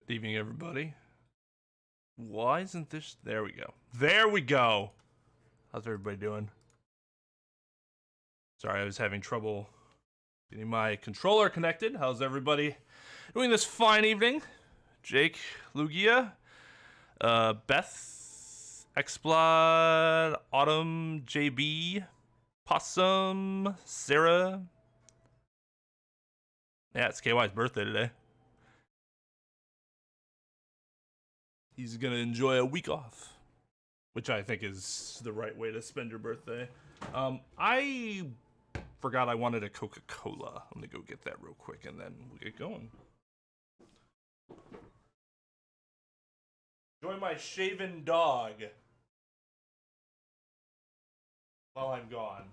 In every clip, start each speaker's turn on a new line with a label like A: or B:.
A: Good evening, everybody. Why isn't this... There we go. There we go! How's everybody doing? Sorry, I was having trouble getting my controller connected. How's everybody doing this fine evening? Jake, Lugia, Beth, Xblood, Autumn, JB, Possum, Sarah. Yeah, it's KY's birthday today. He's gonna enjoy a week off, which I think is the right way to spend your birthday. I forgot I wanted a Coca-Cola. I'm gonna go get that real quick and then we'll get going. Enjoy my shaven dog while I'm gone.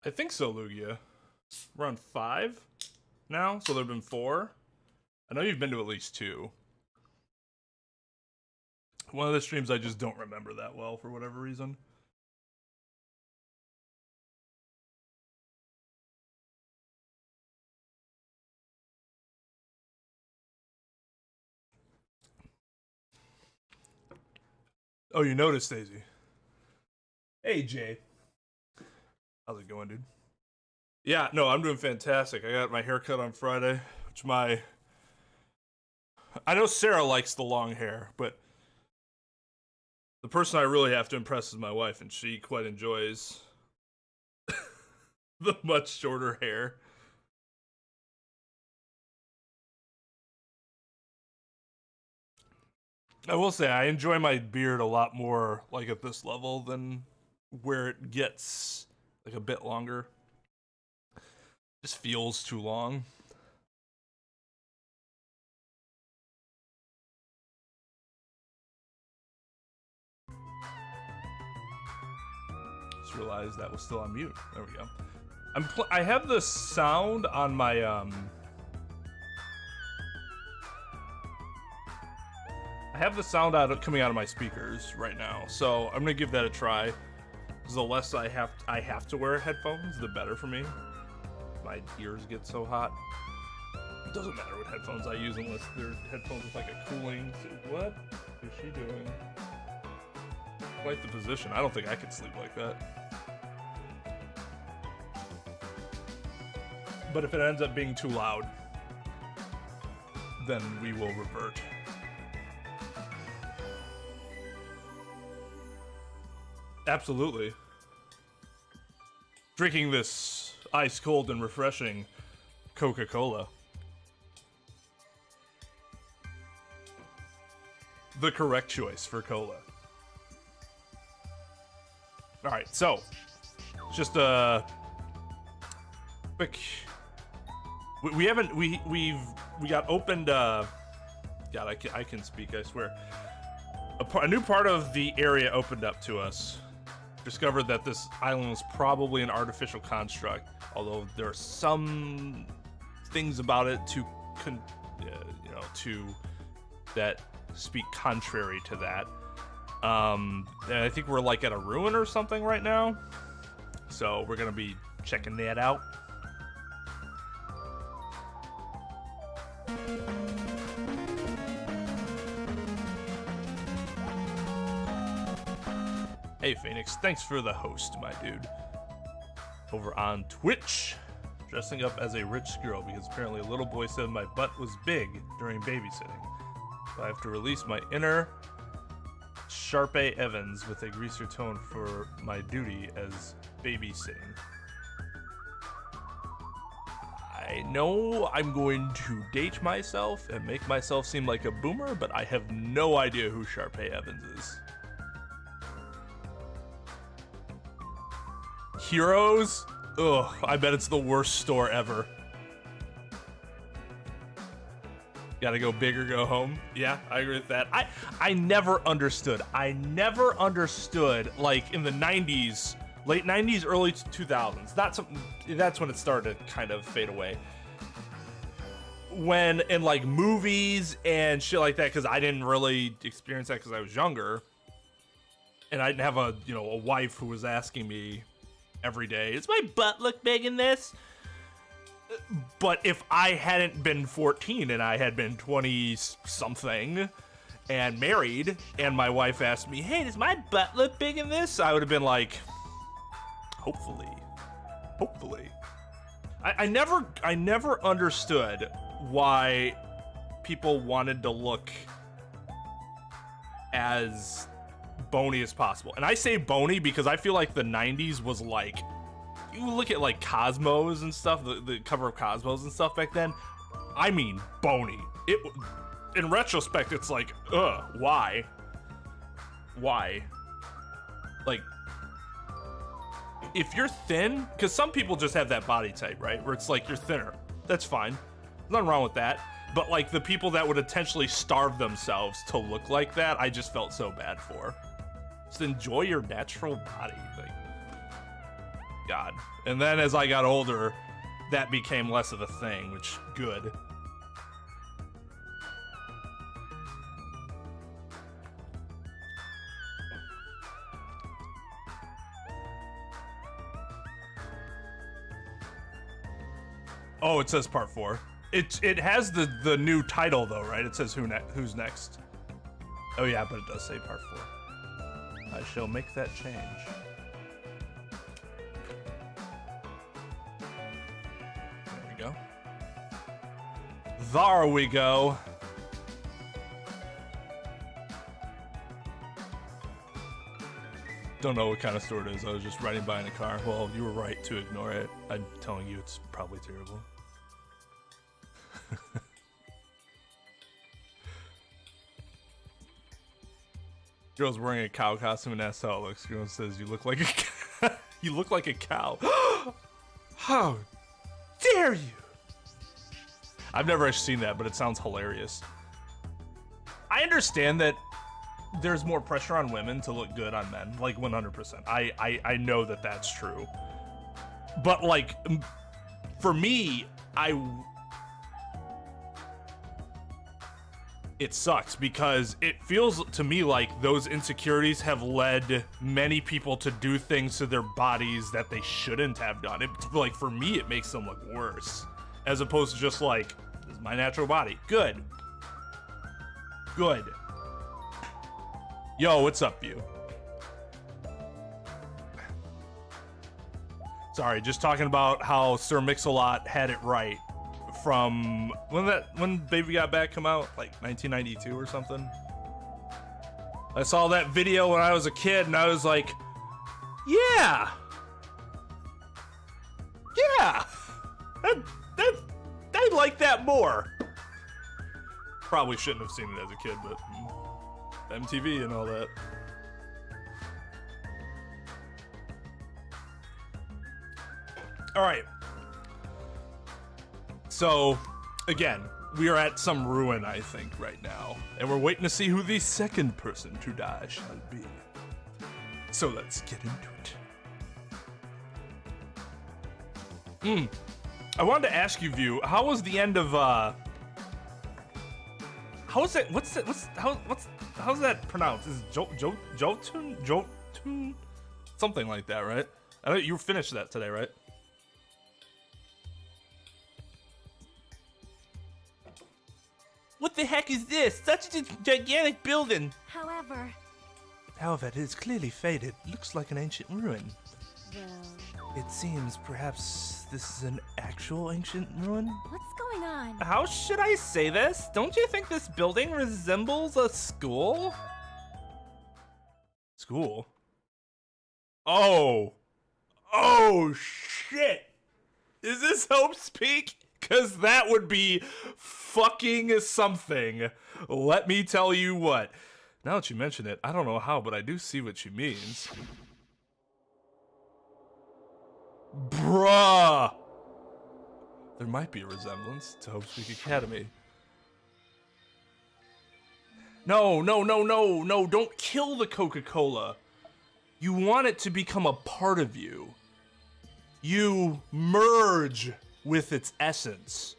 A: I think so, Lugia. We're on 5 now, so there have been 4. I know you've been to at least 2. One of the streams I just don't remember that well for whatever reason. Oh, you noticed, Daisy. Hey, Jay. How's it going, dude? Yeah, no, I'm doing fantastic. I got my haircut on Friday, which I know Sarah likes the long hair, but the person I really have to impress is my wife, and she quite enjoys the much shorter hair. I will say, I enjoy my beard a lot more, like, at this level than where it gets, like, a bit longer. Just feels too long. Just realized that was still on mute. There we go. I have the sound on my I have the sound coming out of my speakers right now, so I'm gonna give that a try. Because the less I have to wear headphones, the better for me. My ears get so hot. It doesn't matter what headphones I use unless they're headphones with like a cooling. What is she doing? Quite the position. I don't think I could sleep like that. But if it ends up being too loud, then we will revert. Absolutely. Drinking this ice cold and refreshing Coca-Cola. The correct choice for cola. Alright, so just a quick we got opened God, I can speak, I swear. A new part of the area opened up to us. Discovered that this island was probably an artificial construct, although there are some things about it that speak contrary to that. And I think we're like at a ruin or something right now, so we're gonna be checking that out. Hey Phoenix, thanks for the host, my dude. Over on Twitch. dressing up as a rich girl because apparently a little boy said my butt was big during babysitting. So I have to release my inner Sharpay Evans with a greaser tone for my duty as babysitting. I know I'm going to date myself and make myself seem like a boomer, but I have no idea who Sharpay Evans is. Heroes? Ugh, I bet it's the worst store ever. Gotta go big or go home. Yeah, I agree with that. I never understood. Like in the 90s, late 90s, early 2000s. That's when it started to kind of fade away. When in like movies and shit like that, because I didn't really experience that because I was younger, and I didn't have a wife who was asking me every day, "Does my butt look big in this?" But if I hadn't been 14 and I had been 20 something and married, and my wife asked me, "Hey, does my butt look big in this?" I would have been like, hopefully. I never understood why people wanted to look as bony as possible. And I say bony because I feel like the 90s was like, you look at like Cosmos and stuff, the cover of Cosmos and stuff back then, I mean bony. In retrospect, it's like, why? Like, if you're thin, because some people just have that body type, right? Where it's like you're thinner. That's fine. There's nothing wrong with that. But like the people that would intentionally starve themselves to look like that, I just felt so bad for. Just enjoy your natural body. Like, God. And then as I got older, that became less of a thing, which good. Oh, it says part 4. It has the new title though, right? It says who's next. Oh yeah, but it does say part 4. I shall make that change. There we go. There we go. Don't know what kind of store it is. I was just riding by in a car. Well, you were right to ignore it. I'm telling you, it's probably terrible. Girl's wearing a cow costume and that's how it looks. Girl says, "You look like a cow." You look like a cow. How dare you? I've never actually seen that, but it sounds hilarious. I understand that there's more pressure on women to look good on men, like 100%. I know that that's true. But like, for me, it sucks because it feels to me like those insecurities have led many people to do things to their bodies that they shouldn't have done. It, like, for me, it makes them look worse, as opposed to just like, this is my natural body. Good. Yo, what's up, you? Sorry, just talking about how Sir Mix-a-Lot had it right from when Baby Got Back come out, like 1992 or something. I saw that video when I was a kid and I was like, yeah, I'd like that more. Probably shouldn't have seen it as a kid, but MTV and all that. All right. So, again, we are at some ruin, I think, right now. And we're waiting to see who the second person to die shall be. So let's get into it. I wanted to ask you, View, how was the end of, how's that pronounced? Is it Jotun? Something like that, right? I know you finished that today, right? What the heck is this? Such a gigantic building. However, it is clearly faded. Looks like an ancient ruin.
B: Well,
A: It seems perhaps this is an actual ancient ruin?
B: What's going on?
C: How should I say this? Don't you think this building resembles a school?
A: School? Oh! Oh, shit! Is this Hope's Peak? Because that would be fucking something. Let me tell you what. Now that you mention it, I don't know how, but I do see what she means. Bruh! There might be a resemblance to Hope's Peak Academy. No, no, no, no, no, don't kill the Coca-Cola. You want it to become a part of you. You merge with its essence.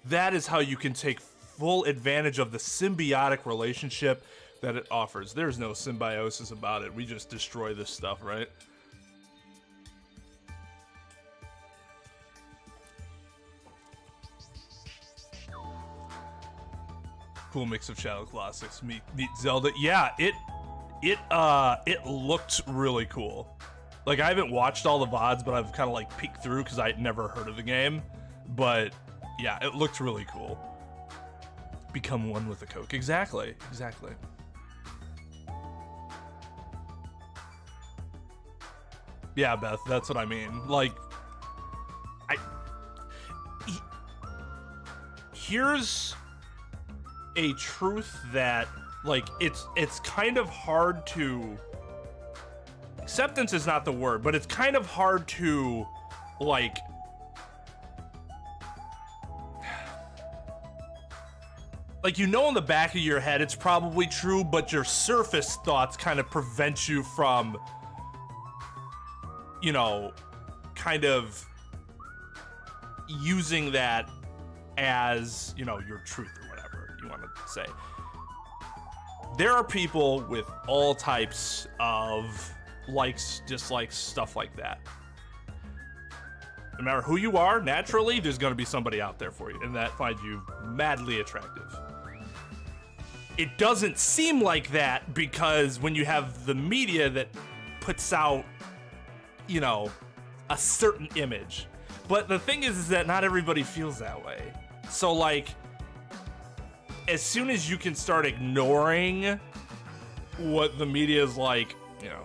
A: That is how you can take full advantage of the symbiotic relationship that it offers. There's no symbiosis about it. We just destroy this stuff, right? Cool mix of Shadow Classics meet Zelda. Yeah, it looked really cool. Like, I haven't watched all the VODs, but I've kind of like peeked through because I'd never heard of the game. But yeah, it looked really cool. Become one with the Coke. Exactly, exactly. Yeah, Beth, that's what I mean. Like, here's a truth that, like, it's kind of hard to, acceptance is not the word, but it's kind of hard to, like, you know, in the back of your head it's probably true, but your surface thoughts kind of prevent you from, you know, kind of using that as, you know, your truth or whatever you want to say. There are people with all types of likes, dislikes, stuff like that. No matter who you are, naturally, there's going to be somebody out there for you, and that finds you madly attractive. It doesn't seem like that because when you have the media that puts out, you know, a certain image. But the thing is that not everybody feels that way. So, like, as soon as you can start ignoring what the media is like, you know,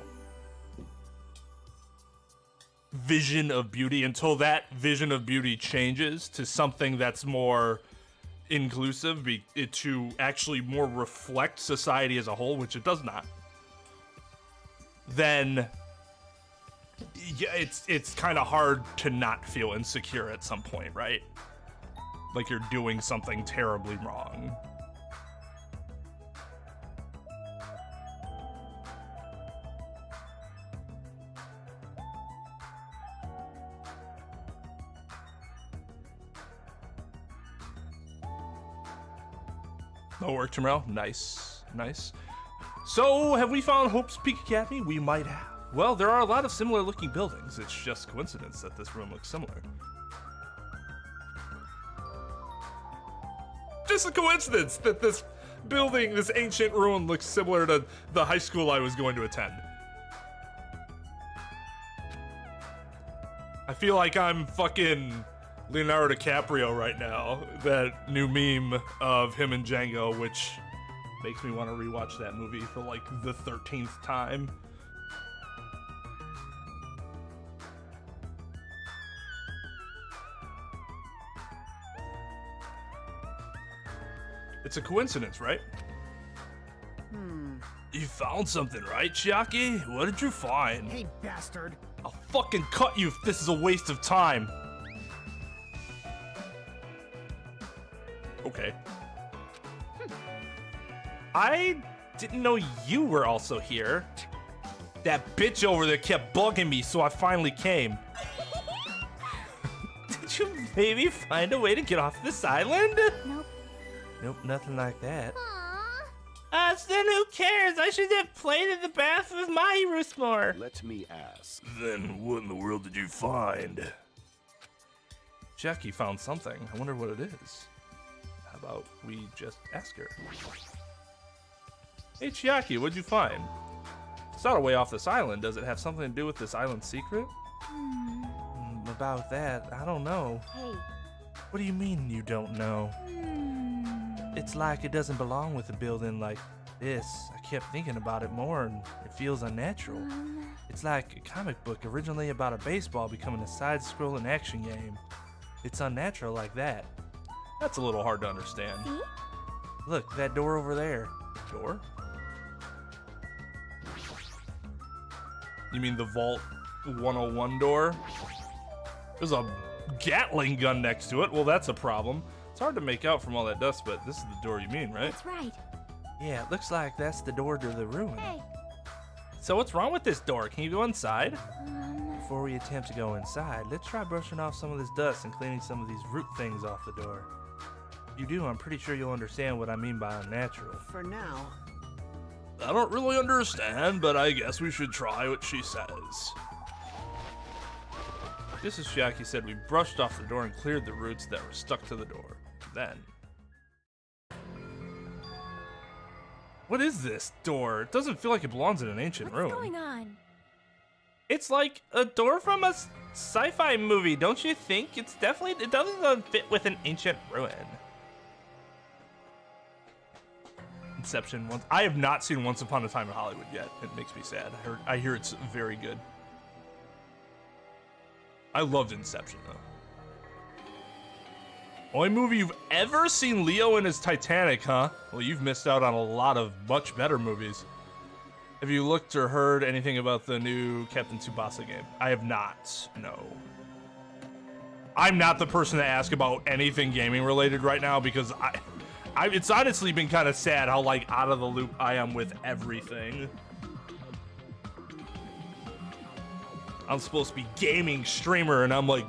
A: vision of beauty, until that vision of beauty changes to something that's more inclusive, to actually more reflect society as a whole, which it does not, then yeah, it's kind of hard to not feel insecure at some point, right? Like you're doing something terribly wrong. No work tomorrow. Nice, nice. So, have we found Hope's Peak Academy? We might have. Well, there are a lot of similar looking buildings. It's just coincidence that this room looks similar. Just a coincidence that this building, this ancient ruin, looks similar to the high school I was going to attend. I feel like I'm fucking Leonardo DiCaprio right now. That new meme of him and Django, which makes me want to rewatch that movie for like the 13th time. It's a coincidence, right? You found something, right, Chiaki? What did you find?
D: Hey, bastard.
A: I'll fucking cut you if this is a waste of time. Okay. I didn't know you were also here. That bitch over there kept bugging me, so I finally came. Did you maybe find a way to get off this island?
B: Nope.
A: Nope, nothing like that.
C: Then who cares? I should have played in the bath with my Ruth more.
E: Let me ask.
A: Then what in the world did you find? Chiaki found something. I wonder what it is. How about we just ask her? Hey Chiaki, what'd you find? It's not a way off this island. Does it have something to do with this island's secret? About that, I don't know.
B: Hey.
A: What do you mean you don't know? It's like it doesn't belong with a building like this. I kept thinking about it more and it feels unnatural. It's like a comic book originally about a baseball becoming a side-scrolling action game. It's unnatural like that. That's a little hard to understand.
B: See?
A: Look, that door over there. Door? You mean the Vault 101 door? There's a Gatling gun next to it. Well, that's a problem. It's hard to make out from all that dust, but this is the door you mean, right?
B: That's right.
A: Yeah, it looks like that's the door to the ruin.
B: Hey.
A: So what's wrong with this door? Can you go inside? Before we attempt to go inside, let's try brushing off some of this dust and cleaning some of these root things off the door. If you do, I'm pretty sure you'll understand what I mean by unnatural.
D: For now.
A: I don't really understand, but I guess we should try what she says. Just as Chiaki said, we brushed off the door and cleared the roots that were stuck to the door. Then... What is this door? It doesn't feel like it belongs in an ancient ruin.
B: What's going on?
C: It's like a door from a sci-fi movie, don't you think? It doesn't fit with an ancient ruin.
A: Inception. I have not seen Once Upon a Time in Hollywood yet. It makes me sad. I hear it's very good. I loved Inception, though. Only movie you've ever seen Leo in is Titanic, huh? Well, you've missed out on a lot of much better movies. Have you looked or heard anything about the new Captain Tsubasa game? I have not, no. I'm not the person to ask about anything gaming related right now because it's honestly been kind of sad how like out of the loop I am with everything. I'm supposed to be gaming streamer and I'm like,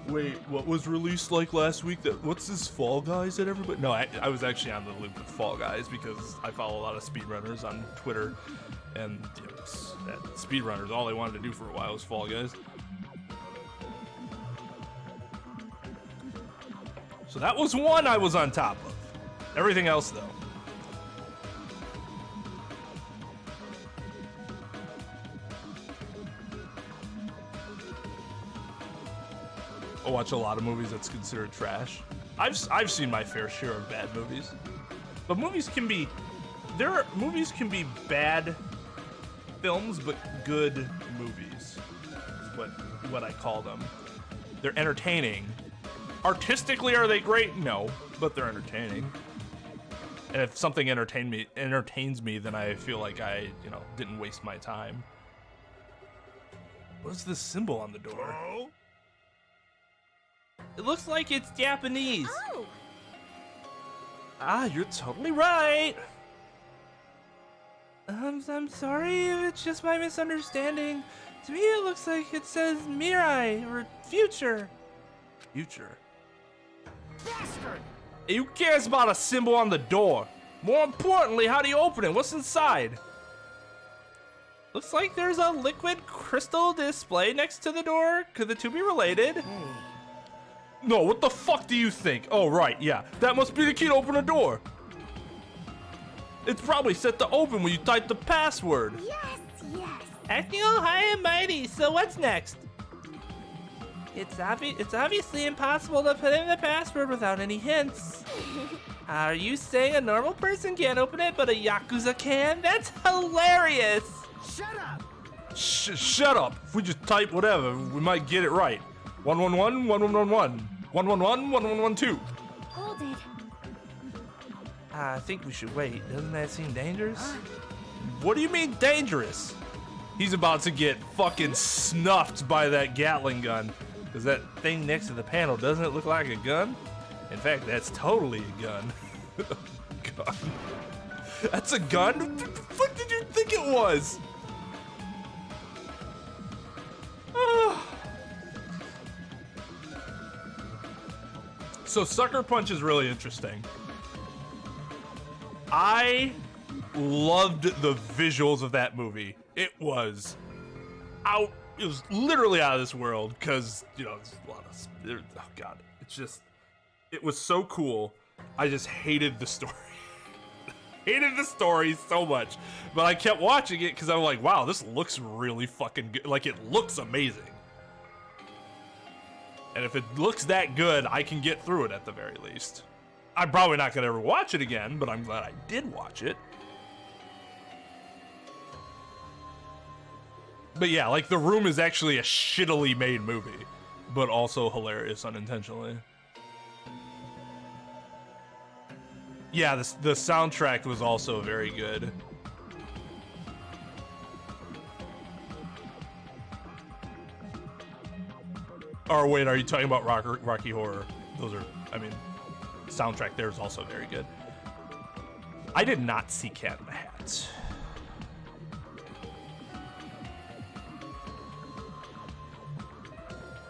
A: wait, what was released like last week? What's this Fall Guys that everybody? No, I was actually on the loop with Fall Guys because I follow a lot of speedrunners on Twitter, and you know, that speedrunners, all they wanted to do for a while was Fall Guys. So that was one I was on top of. Everything else, though. I watch a lot of movies that's considered trash. I've seen my fair share of bad movies, but movies can be bad films, but good movies. Is what I call them. They're entertaining. Artistically, are they great? No, but they're entertaining. And if something entertains me, then I feel like I, didn't waste my time. What's this symbol on the door?
C: It looks like it's Japanese.
B: Oh!
C: Ah, you're totally right. I'm sorry if it's just my misunderstanding. To me, it looks like it says Mirai or future.
A: Future.
D: Bastard!
C: Who cares about a symbol on the door? More importantly, how do you open it? What's inside? Looks like there's a liquid crystal display next to the door. Could the two be related?
A: No, what the fuck do you think? Oh, right, yeah. That must be the key to open a door. It's probably set to open when you type the password.
B: Yes, yes.
C: Acting all high and mighty, so what's next? It's obviously impossible to put in the password without any hints. Are you saying a normal person can't open it, but a Yakuza can? That's hilarious!
D: Shut up!
A: Shut up. If we just type whatever, we might get it right. 111, 1111. 111, 1112.
B: Hold it.
C: I think we should wait. Doesn't that seem dangerous?
A: What do you mean dangerous? He's about to get fucking snuffed by that Gatling gun. Because that thing next to the panel, doesn't it look like a gun? In fact, that's totally a gun. God. That's a gun? What the fuck did you think it was? So Sucker Punch is really interesting. I loved the visuals of that movie. It was literally out of this world because, there's a lot of, oh God, it was so cool. I just hated the story. Hated the story so much, but I kept watching it because I'm like, wow, this looks really fucking good. Like, it looks amazing. And if it looks that good, I can get through it at the very least. I'm probably not gonna ever watch it again, but I'm glad I did watch it. But yeah, like The Room is actually a shittily made movie, but also hilarious unintentionally. Yeah, the soundtrack was also very good. Or wait, are you talking about Rocky Horror? Those are, I mean, soundtrack there is also very good. I did not see Cat in the Hat.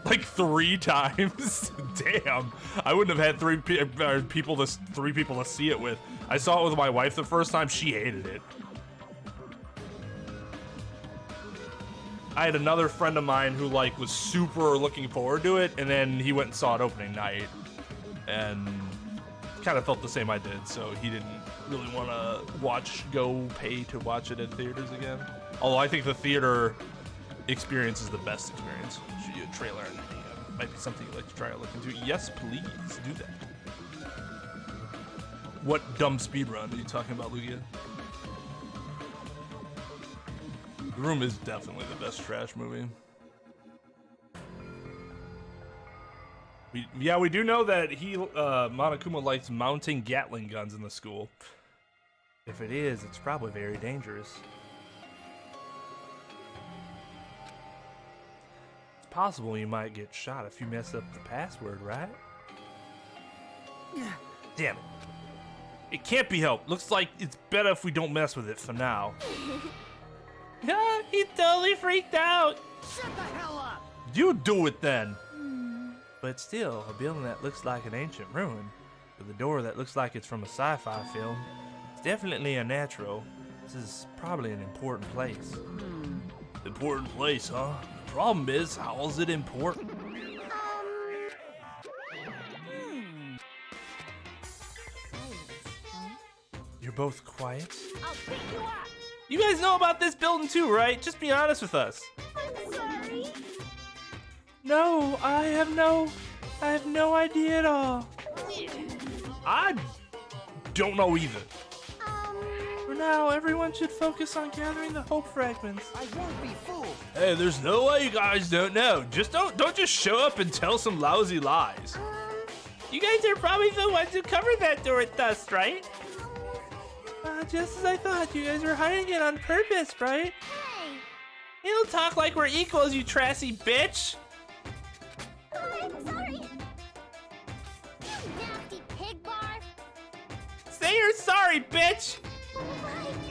A: Like 3 times. Damn, I wouldn't have had three people to see it with. I saw it with my wife the first time. She hated it. I had another friend of mine who like was super looking forward to it, and then he went and saw it opening night, and kind of felt the same I did. So he didn't really want to go pay to watch it in theaters again. Although I think the theater experience is the best experience. Show you a trailer, and might be something you'd like to try to look into. Yes, please do that. What dumb speedrun are you talking about, Lugia? The Room is definitely the best trash movie. We do know that Monokuma likes mounting Gatling guns in the school. If it is, it's probably very dangerous. It's possible you might get shot if you mess up the password, right? Damn it. It can't be helped. Looks like it's better if we don't mess with it for now.
C: Yeah, he totally freaked out.
D: Shut the hell up!
A: You do it then.
C: But still, a building that looks like an ancient ruin, with a door that looks like it's from a sci-fi film, it's definitely unnatural. This is probably an important place.
A: Important place, huh? The problem is, how is it important?
C: You're both quiet?
B: I'll pick you up.
C: You guys know about this building too, right? Just be honest with us.
B: I'm sorry.
C: No, I have no idea at all.
A: I don't know either.
C: For now, everyone should focus on gathering the hope fragments.
D: I won't be fooled.
A: Hey, there's no way you guys don't know. Just don't just show up and tell some lousy lies.
C: You guys are probably the ones who covered that door with dust, right? Just as I thought, you guys were hiding it on purpose, right?
B: Hey.
C: You don't talk like we're equals, you trashy bitch!
B: Oh, I'm sorry. You nasty pig barf.
C: Say you're sorry, bitch!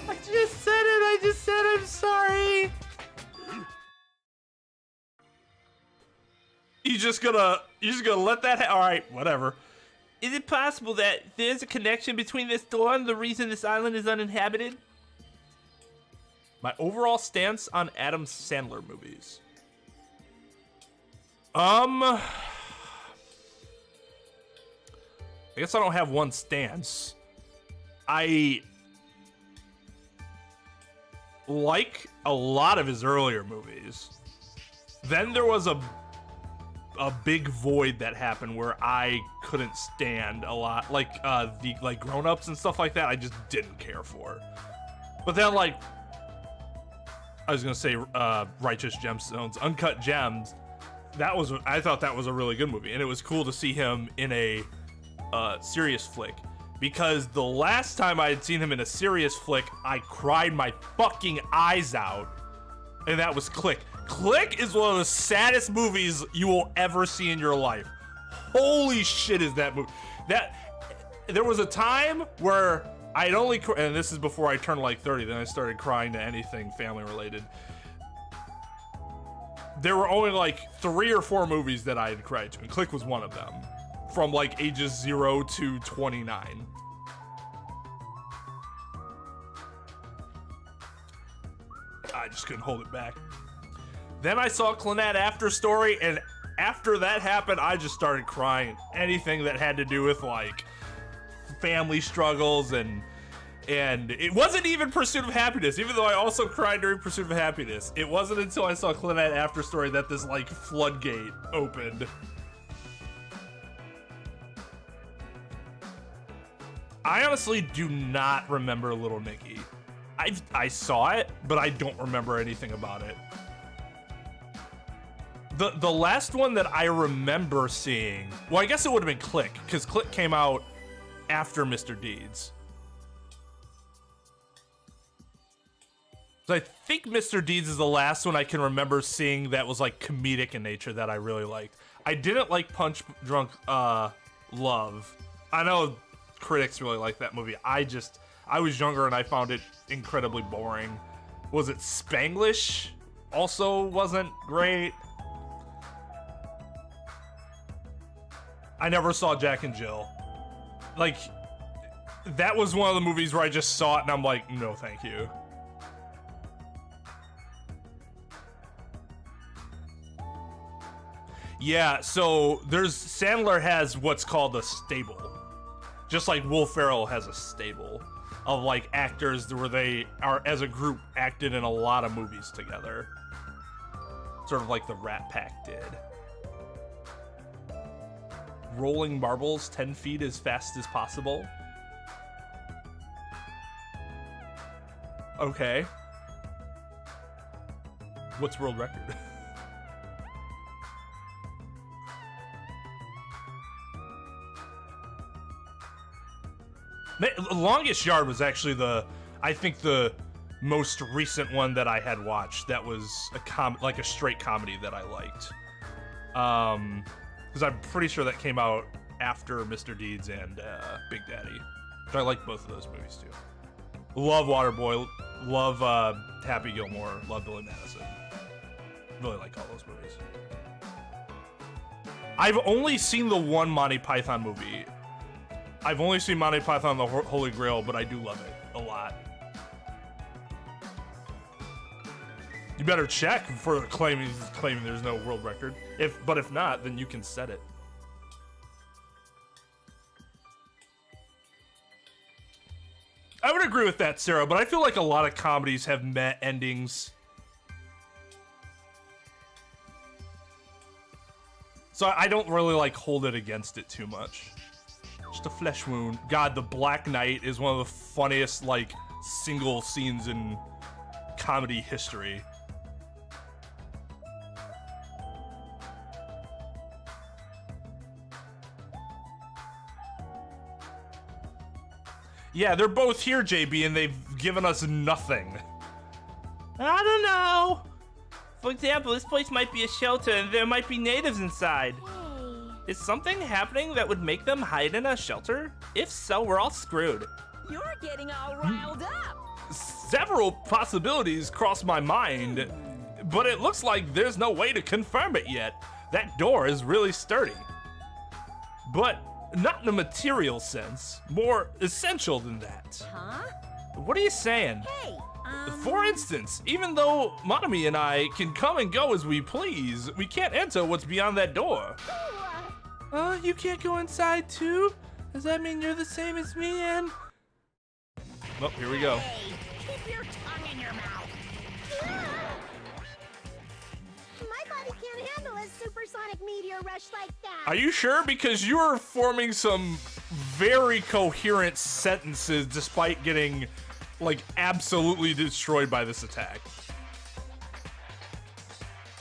C: I just said it, I just said I'm sorry!
A: You just gonna let that alright, whatever.
C: Is it possible that there's a connection between this door and the reason this island is uninhabited?
A: My overall stance on Adam Sandler movies. I guess I don't have one stance. I like a lot of his earlier movies. Then there was a big void that happened where I couldn't stand a lot, like the Grown Ups and stuff like that. I just didn't care for. But then like I was gonna say Righteous Gemstones, Uncut Gems. I thought that was a really good movie, and it was cool to see him in a serious flick. Because the last time I had seen him in a serious flick, I cried my fucking eyes out, and that was Click. Click is one of the saddest movies you will ever see in your life. Holy shit is that movie. There was a time where I'd only, and this is before I turned like 30, then I started crying to anything family related. There were only like 3 or 4 movies that I had cried to, and Click was one of them. From like ages 0 to 29. I just couldn't hold it back. Then I saw Clannad After Story, and after that happened, I just started crying. Anything that had to do with like family struggles, and it wasn't even Pursuit of Happiness, even though I also cried during Pursuit of Happiness. It wasn't until I saw Clannad After Story that this like floodgate opened. I honestly do not remember Little Nicky. I saw it, but I don't remember anything about it. The last one that I remember seeing, well, I guess it would have been Click, because Click came out after Mr. Deeds. So I think Mr. Deeds is the last one I can remember seeing that was like comedic in nature that I really liked. I didn't like Punch Drunk Love. I know critics really like that movie. I was younger and I found it incredibly boring. Was it Spanglish? Also wasn't great. I never saw Jack and Jill. Like, that was one of the movies where I just saw it and I'm like, no, thank you. Yeah, so Sandler has what's called a stable. Just like Will Ferrell has a stable of like actors where they are as a group acted in a lot of movies together. Sort of like the Rat Pack did. Rolling marbles 10 feet as fast as possible. Okay. What's world record? Longest Yard was actually I think the most recent one that I had watched that was like a straight comedy that I liked. Because I'm pretty sure that came out after Mr. Deeds and Big Daddy. So I like both of those movies too. Love Waterboy, love Happy Gilmore, love Billy Madison. Really like all those movies. I've only seen the one Monty Python movie. I've only seen Monty Python the Holy Grail, but I do love it a lot. You better check for claiming there's no world record. But if not, then you can set it. I would agree with that, Sarah, but I feel like a lot of comedies have met endings. So I don't really like hold it against it too much. Just a flesh wound. God, The Black Knight is one of the funniest, like, single scenes in comedy history. Yeah, they're both here, JB, and they've given us nothing.
C: I don't know. For example, this place might be a shelter and there might be natives inside. Is something happening that would make them hide in a shelter? If so, we're all screwed.
B: You're getting all riled up.
A: Several possibilities cross my mind, but it looks like there's no way to confirm it yet. That door is really sturdy. But not in a material sense, more essential than that.
B: Huh?
A: What are you saying?
B: Hey,
A: For instance, even though Monami and I can come and go as we please, we can't enter what's beyond that door.
C: You can't go inside too? Does that mean you're the same as me, and...
A: Oh, here we go.
B: Hey, keep your tongue in your mouth. My body can't handle a supersonic meteor rush like that.
A: Are you sure? Because you are forming some very coherent sentences despite getting, like, absolutely destroyed by this attack.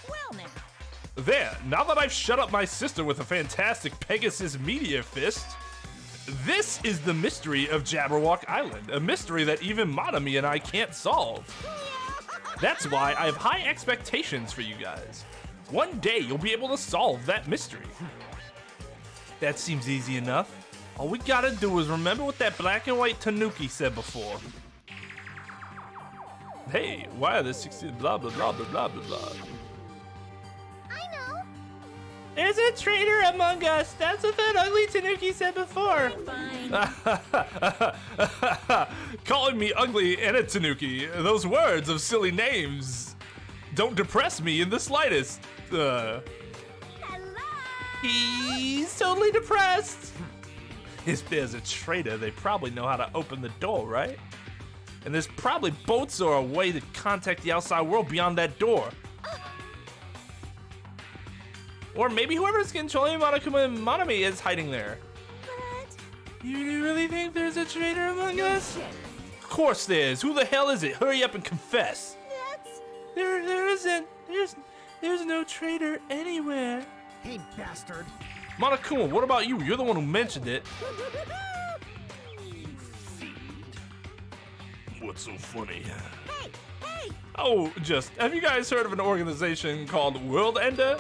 B: Well now.
A: There, now that I've shut up my sister with a fantastic Pegasus meteor fist, this is the mystery of Jabberwock Island, a mystery that even Monami and I can't solve. That's why I have high expectations for you guys. One day you'll be able to solve that mystery. That seems easy enough. All we gotta do is remember what that black and white Tanuki said before. Hey, why are there 16 blah blah blah blah blah blah blah.
B: I know.
C: There's a traitor among us. That's what that ugly Tanuki said before.
B: Fine.
A: Calling me ugly and a Tanuki, those words of silly names don't depress me in the slightest.
B: Hello.
C: He's totally depressed.
A: If there's a traitor, they probably know how to open the door, right? And there's probably boats or a way to contact the outside world beyond that door. Or maybe whoever's controlling Monokuma and Monami is hiding there.
C: You really think there's a traitor among us?
A: Of course there is. Who the hell is it? Hurry up and confess.
C: There isn't. There's no traitor anywhere.
D: Hey, bastard.
A: Monokuma, what about you? You're the one who mentioned it. What's so funny?
B: Hey!
A: Oh, have you guys heard of an organization called World Ender?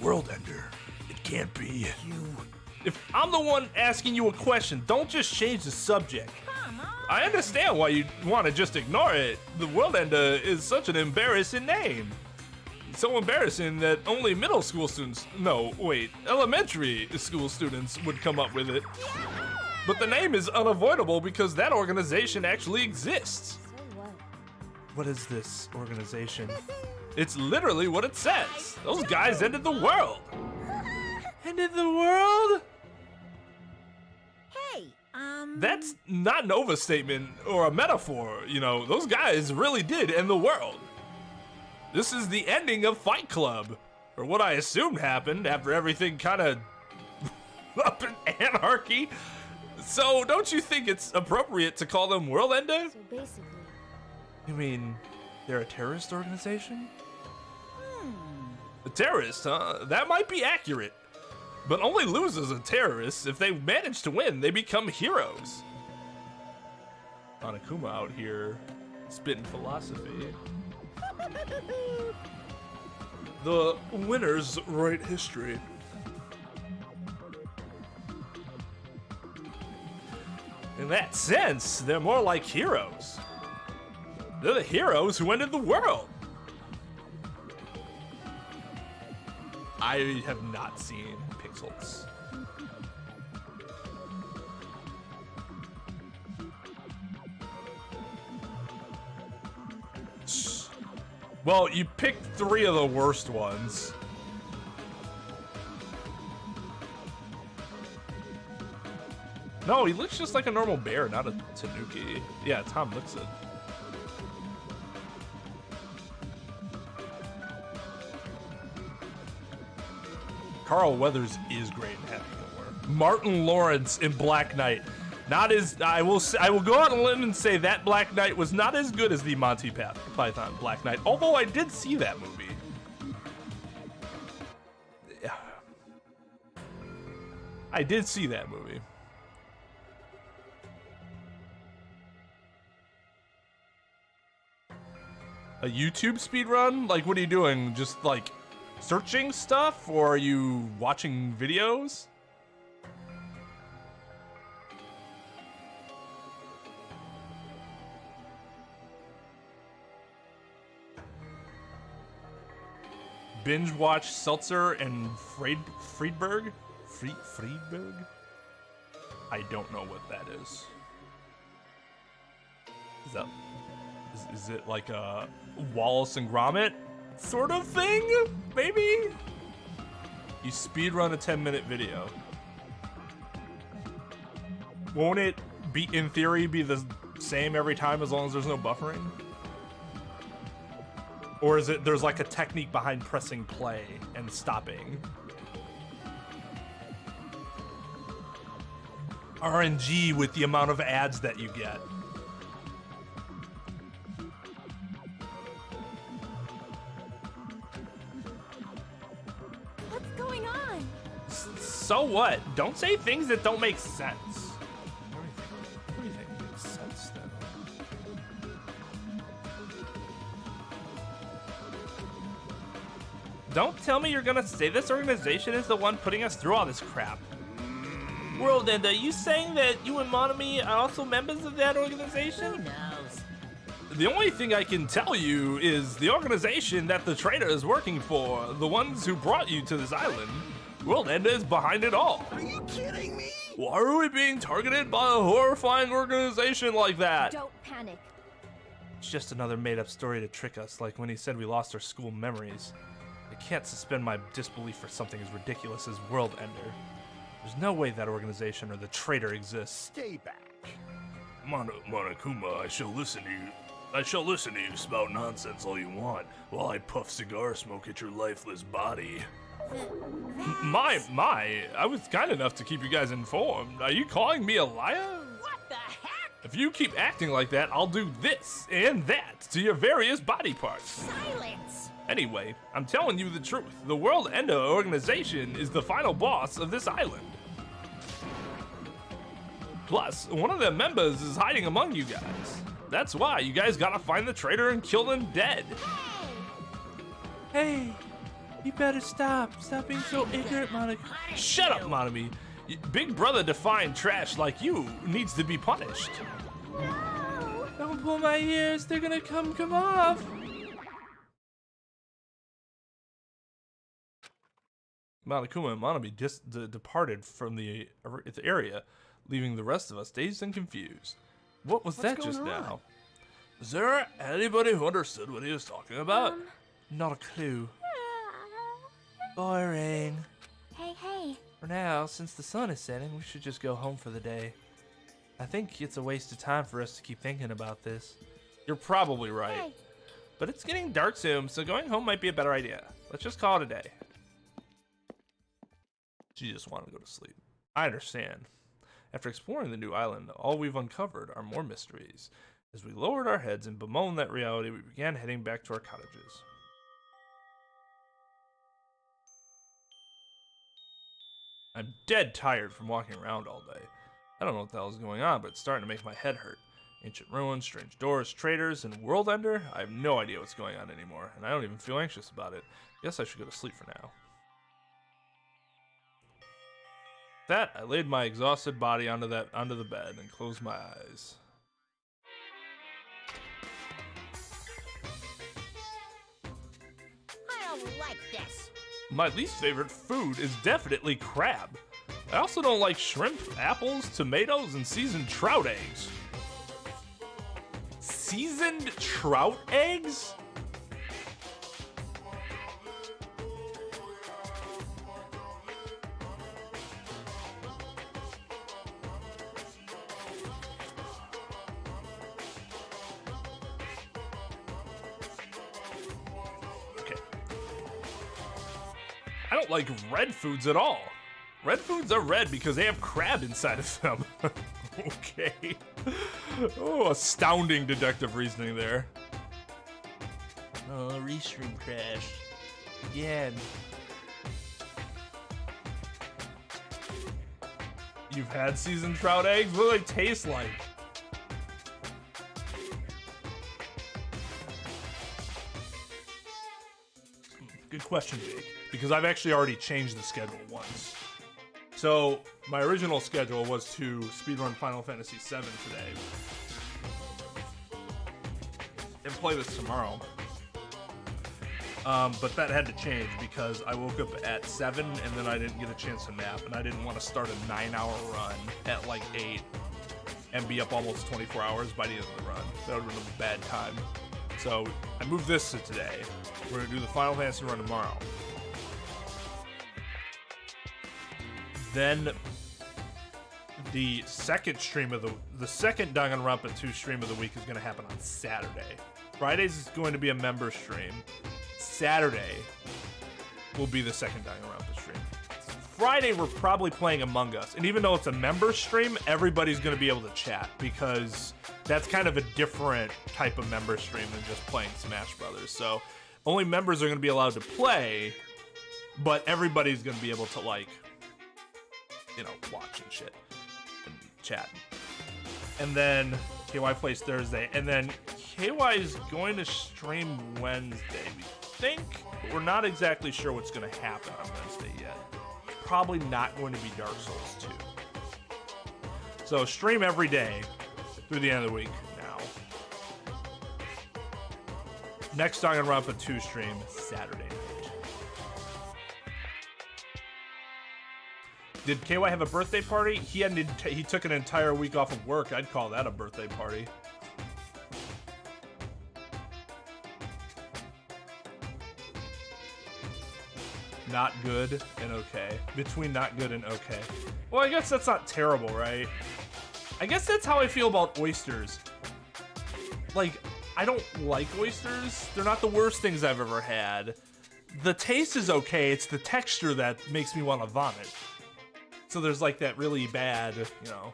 A: World Ender. It can't be. If I'm the one asking you a question, don't just change the subject.
B: Come on!
A: I understand why you want to just ignore it. The World Ender is such an embarrassing name. So embarrassing that only elementary school students would come up with it. But the name is unavoidable because that organization actually exists.
B: So what?
A: What is this organization? It's literally what it says. Those guys ended the world.
C: Ended the world?
B: Hey,
A: That's not an overstatement or a metaphor. You know, those guys really did end the world. This is the ending of Fight Club, or what I assumed happened after everything kind of up in anarchy. So don't you think it's appropriate to call them World Ender?
B: so basically,
A: You mean they're a terrorist organization? A terrorist, huh? That might be accurate. But only losers are terrorists. If they manage to win, they become heroes. Monokuma out here spitting philosophy. The winners write history. In that sense, they're more like heroes. They're the heroes who ended the world. I have not seen Pixels. Well, you picked 3 of the worst ones. No, he looks just like a normal bear, not a tanuki. Yeah, Tom looks it. Carl Weathers is great in Happy Gilmore. Martin Lawrence in Black Knight. Not as I will go out on a limb and say that Black Knight was not as good as the Monty Python Black Knight, although I did see that movie. Yeah. I did see that movie. A YouTube speedrun? Like, what are you doing? Just like searching stuff, or are you watching videos? Binge watch Seltzer and Friedberg? Friedberg? I don't know what that is. Is it like a Wallace and Gromit sort of thing? Maybe? You speedrun a 10-minute video. Won't it be, in theory, be the same every time as long as there's no buffering? Or is it there's like a technique behind pressing play and stopping? RNG with the amount of ads that you get.
B: what's going on?
A: So what? Don't say things that don't make sense. Everything makes sense then. Don't tell me you're gonna say this organization is the one putting us through all this crap.
C: World Ender, are you saying that you and Monami are also members of that organization?
B: Who knows?
A: The only thing I can tell you is the organization that the traitor is working for, the ones who brought you to this island, World Ender is behind it all.
D: Are you kidding me?
A: Why are we being targeted by a horrifying organization like that?
B: Don't panic.
A: It's just another made-up story to trick us, like when he said we lost our school memories. I can't suspend my disbelief for something as ridiculous as World Ender. There's no way that organization or the traitor exists.
D: Stay back.
A: Monokuma, I shall listen to you spout nonsense all you want, while I puff cigar smoke at your lifeless body. My, I was kind enough to keep you guys informed. Are you calling me a liar?
B: What the heck?
A: If you keep acting like that, I'll do this and that to your various body parts.
B: Silence!
A: Anyway, I'm telling you the truth. The World Ender organization is the final boss of this island. Plus, one of their members is hiding among you guys. That's why you guys gotta find the traitor and kill him dead.
C: Hey, you better stop. Stop being so ignorant, Monica.
A: Shut up, Monami. Big brother defined trash like you needs to be punished.
B: No!
C: Don't pull my ears. They're gonna come off.
A: Monokuma and Monami departed from the area, leaving the rest of us dazed and confused. What was that just now? Is there anybody who understood what he was talking about?
C: Not a clue. Boring.
B: Hey.
C: For now, since the sun is setting, we should just go home for the day. I think it's a waste of time for us to keep thinking about this.
A: You're probably right.
B: Hey.
A: But it's getting dark soon, so going home might be a better idea. Let's just call it a day. She just wanted to go to sleep. I understand. After exploring the new island, all we've uncovered are more mysteries. As we lowered our heads and bemoaned that reality, we began heading back to our cottages. I'm dead tired from walking around all day. I don't know what the hell is going on, but it's starting to make my head hurt. Ancient ruins, strange doors, traitors, and world ender? I have no idea what's going on anymore, and I don't even feel anxious about it. Guess I should go to sleep for now. With that, I laid my exhausted body onto the bed and closed my eyes.
B: I don't like this.
A: My least favorite food is definitely crab. I also don't like shrimp, apples, tomatoes, and seasoned trout eggs. Seasoned trout eggs? I don't like red foods at all. Red foods are red because they have crab inside of them. Okay. Oh, astounding deductive reasoning there.
C: Oh, restream crashed. Again.
A: You've had seasoned trout eggs? What do they taste like? Good question, Jake. Because I've actually already changed the schedule once. So, my original schedule was to speedrun Final Fantasy VII today. And play this tomorrow. But that had to change because I woke up at 7 and then I didn't get a chance to nap. And I didn't want to start a 9-hour run at like 8 and be up almost 24 hours by the end of the run. That would have been a bad time. So, I moved this to today. We're going to do the Final Fantasy run tomorrow. Then the second stream of the second Danganronpa 2 stream of the week is going to happen on Saturday. Fridays is going to be a member stream. Saturday will be the second Danganronpa stream. Friday we're probably playing Among Us, and even though it's a member stream, everybody's going to be able to chat because that's kind of a different type of member stream than just playing Smash Brothers. So only members are going to be allowed to play, but everybody's going to be able to like, you know, watch and shit and chat. And then KY plays Thursday, and then KY is going to stream Wednesday, we think, but we're not exactly sure what's going to happen on Wednesday yet. Probably not going to be Dark Souls 2. So stream every day through the end of the week now. Next Danganronpa 2 stream Saturday night. Did KY have a birthday party? He took an entire week off of work. I'd call that a birthday party. Not good and okay. Between not good and okay. Well, I guess that's not terrible, right? I guess that's how I feel about oysters. Like, I don't like oysters. They're not the worst things I've ever had. the taste is okay. It's the texture that makes me want to vomit. So there's like that really bad, you know.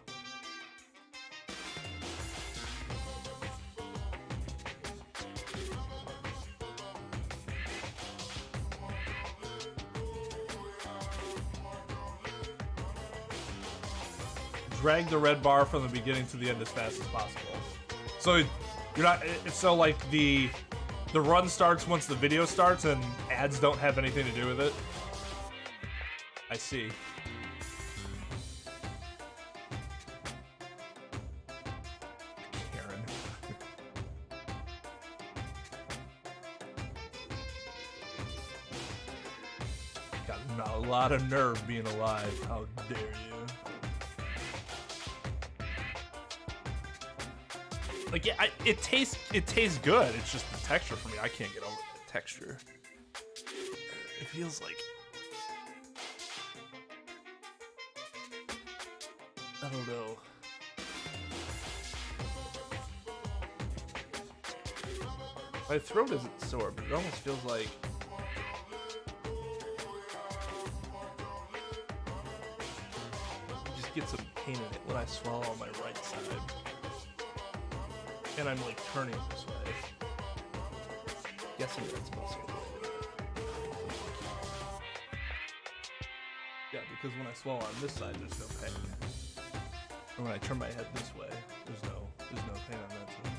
A: Drag the red bar from the beginning to the end as fast as possible. So you're not. It's so like the run starts once the video starts, and ads don't have anything to do with it. I see. Karen. Got a lot of nerve being alive. How dare you? Like, yeah, it tastes good. It's just the texture for me. I can't get over the texture. It feels like, I don't know. My throat isn't sore, but it almost feels like I just get some pain in it when I swallow on my right side. And I'm like turning this way. Guessing that's muscle. Yeah, because when I swallow on this side, there's no pain. And when I turn my head this way, there's no pain on that side.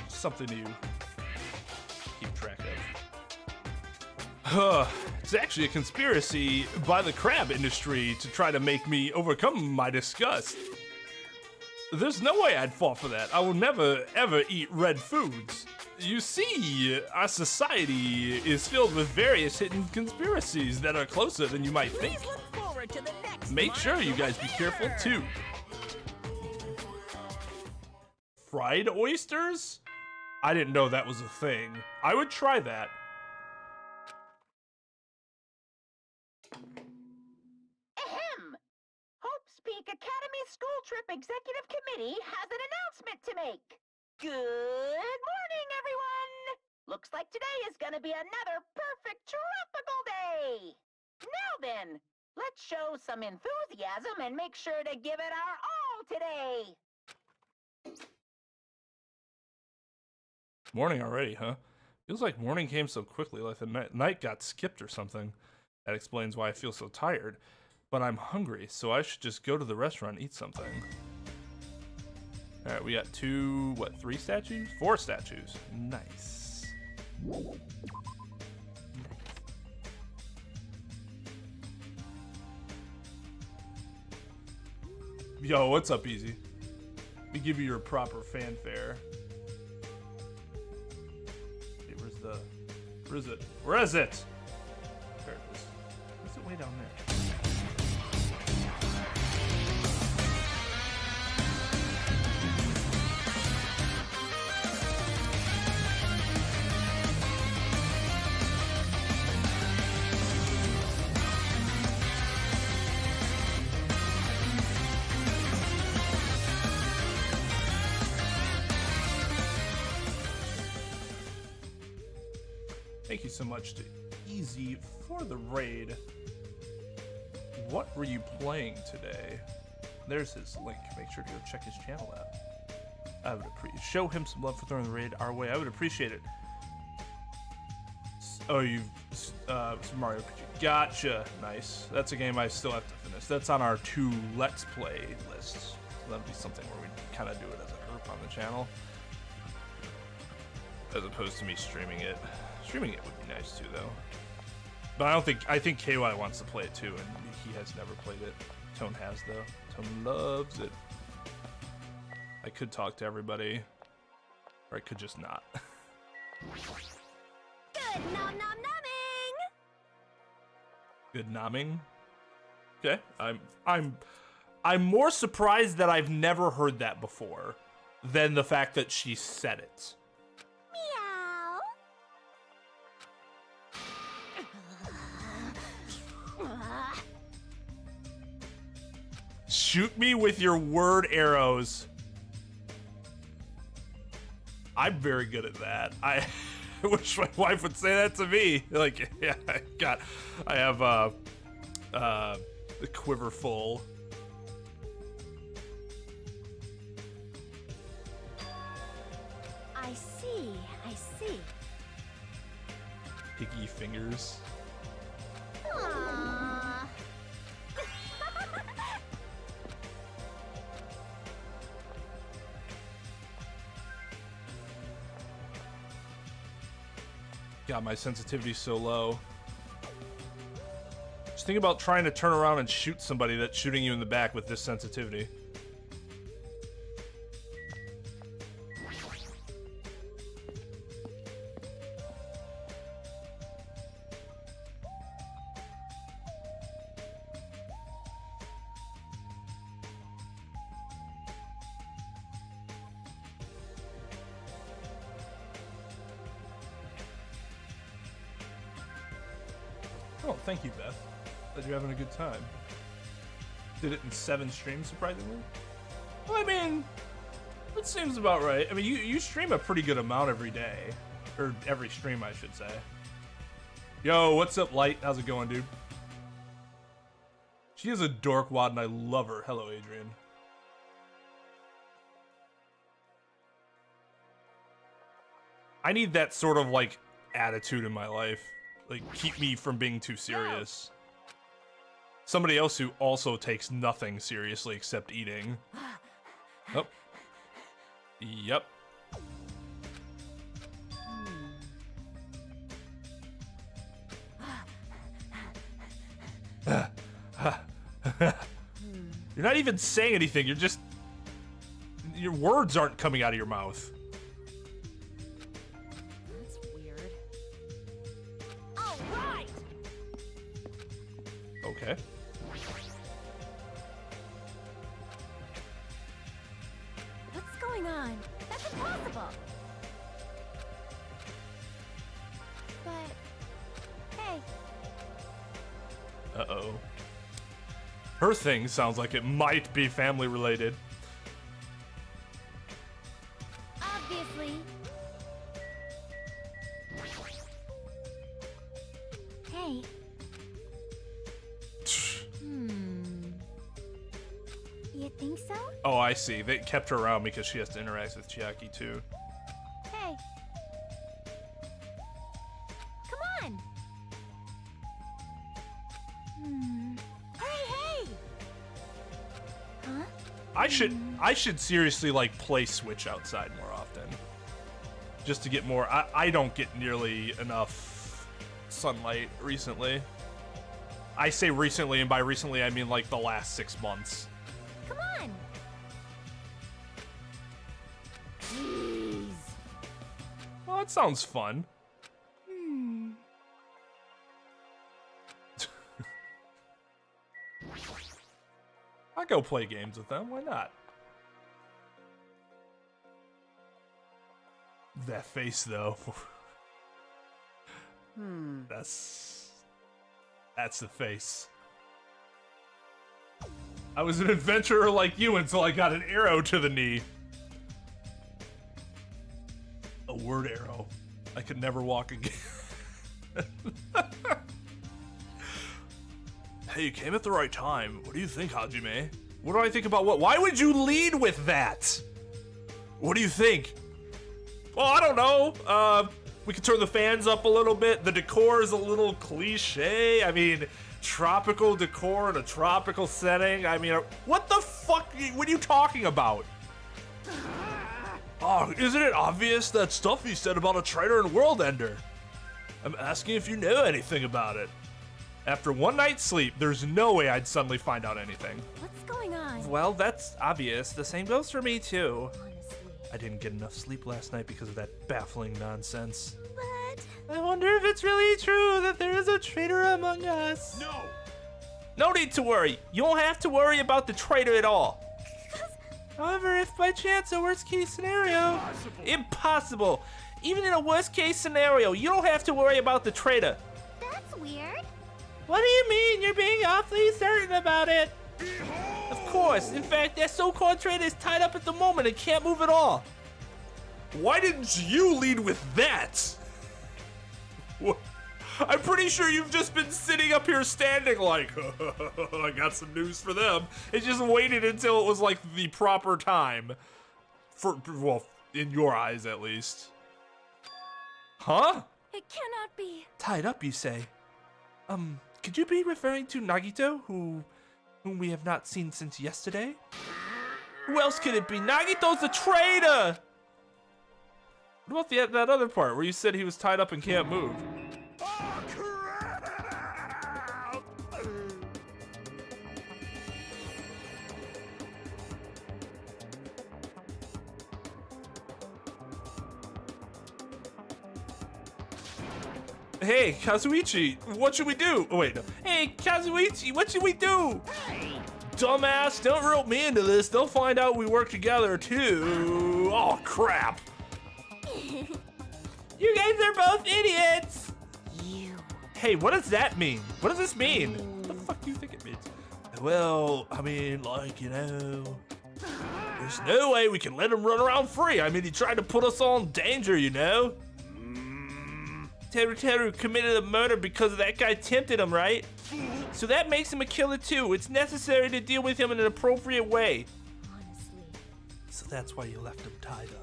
A: Something to keep track of. It's actually a conspiracy by the crab industry to try to make me overcome my disgust. There's no way I'd fall for that. I will never, ever eat red foods. You see, our society is filled with various hidden conspiracies that are closer than you might think.
B: Please look forward to the next
A: Make sure you guys be careful too. Fried oysters? I didn't know that was a thing. I would try that.
B: Peak Academy School Trip Executive Committee has an announcement to make. Good morning, everyone! Looks like today is gonna be another perfect tropical day! Now then, let's show some enthusiasm and make sure to give it our all today!
A: Morning already, huh? Feels like morning came so quickly, like the night got skipped or something. That explains why I feel so tired. But I'm hungry, so I should just go to the restaurant and eat something. Alright, we got 3 statues? 4 statues. Nice. Yo, what's up, Easy? Let me give you your proper fanfare. Hey, where is it? Where is it? There it is. What's it way down there? Thank you so much to Easy for the raid. What were you playing today? There's his link. Make sure to go check his channel out. I would show him some love for throwing the raid our way. I would appreciate it. Oh, you Super Mario RPG. Gotcha. Nice. That's a game I still have to finish. That's on our 2 Let's Play lists. So that'll be something where we kind of do it as a group on the channel, as opposed to me streaming it. Streaming it would be nice too, though. But I think KY wants to play it too, and he has never played it. Tone has, though. Tone loves it. I could talk to everybody, or I could just not.
B: Good nom nom nomming!
A: Good nomming? Okay, I'm more surprised that I've never heard that before than the fact that she said it.
B: Meow!
A: shoot me with your word arrows. I'm very good at that. I wish my wife would say that to me. Like, yeah, I have a quiver full.
E: I see.
A: Piggy fingers.
E: Aww.
A: God, my sensitivity's so low. Just think about trying to turn around and shoot somebody that's shooting you in the back with this sensitivity. Oh, thank you, Beth. Glad you're having a good time. Did it in 7 streams, surprisingly. Well, I mean, that seems about right. I mean, you stream a pretty good amount every day. Or every stream, I should say. Yo, what's up, Light? How's it going, dude? She is a dork wad, and I love her. Hello, Adrian. I need that sort of, like, attitude in my life. Like, keep me from being too serious. Somebody else who also takes nothing seriously except eating. Oh. Yep. You're not even saying anything, you're just... Your words aren't coming out of your mouth. Okay.
E: What's going on? That's impossible. But, hey.
A: Uh-oh. Her thing sounds like it might be family related.
E: Obviously. Hey. You think so?
A: Oh, I see. They kept her around because she has to interact with Chiaki too.
E: Hey. Come on. Hey. Huh?
A: I should seriously like play Switch outside more often. Just to get more. I don't get nearly enough sunlight recently. I say recently, and by recently I mean like the last 6 months.
E: Come on. Jeez.
A: Well, that sounds fun. I'll go play games with them. Why not? That face, though. That's the face. I was an adventurer like you until I got an arrow to the knee. A word arrow. I could never walk again. Hey, you came at the right time. What do you think, Hajime? What do I think about what? Why would you lead with that? What do you think? Well, I don't know. We could turn the fans up a little bit. The decor is a little cliche. I mean, tropical decor in a tropical setting. I mean, what the fuck? What are you talking about? Oh, isn't it obvious that stuff he said about a traitor and world ender? I'm asking if you know anything about it. After one night's sleep, there's no way I'd suddenly find out anything.
E: What's going on?
C: Well, that's obvious. The same goes for me, too.
E: Honestly.
A: I didn't get enough sleep last night because of that baffling nonsense.
E: But
C: I wonder if it's really true that there is a traitor among us.
D: No!
C: No need to worry. You don't have to worry about the traitor at all. However, if by chance a worst case scenario... Impossible! Even in a worst case scenario, you don't have to worry about the traitor.
E: that's weird.
C: What do you mean? You're being awfully certain about it.
D: Behold
C: Of course. In fact, that so-called traitor is tied up at the moment and can't move at all.
A: Why didn't you lead with that? What? I'm pretty sure you've just been sitting up here standing like, I got some news for them. And just waited until it was like the proper time. Well, in your eyes at least. Huh?
E: It cannot be.
C: Tied up, you say? Could you be referring to Nagito, whom we have not seen since yesterday? Who else could it be? Nagito's a traitor! What about that other part where you said he was tied up and can't move?
D: Oh, crap!
A: Hey, Kazuichi, what should we do? Oh, wait, no.
C: Hey, Kazuichi, what should we do? Dumbass, don't rope me into this. They'll find out we work together, too.
A: Oh, crap.
C: You guys are both idiots.
E: You.
C: Hey, what does that mean? What does this mean? What the fuck do you think it means? Well, I mean, like, you know, there's no way we can let him run around free. I mean, he tried to put us all in danger, you know? Teru committed a murder because that guy tempted him, right? So that makes him a killer too. It's necessary to deal with him in an appropriate way.
E: Honestly.
C: So that's why you left him tied up.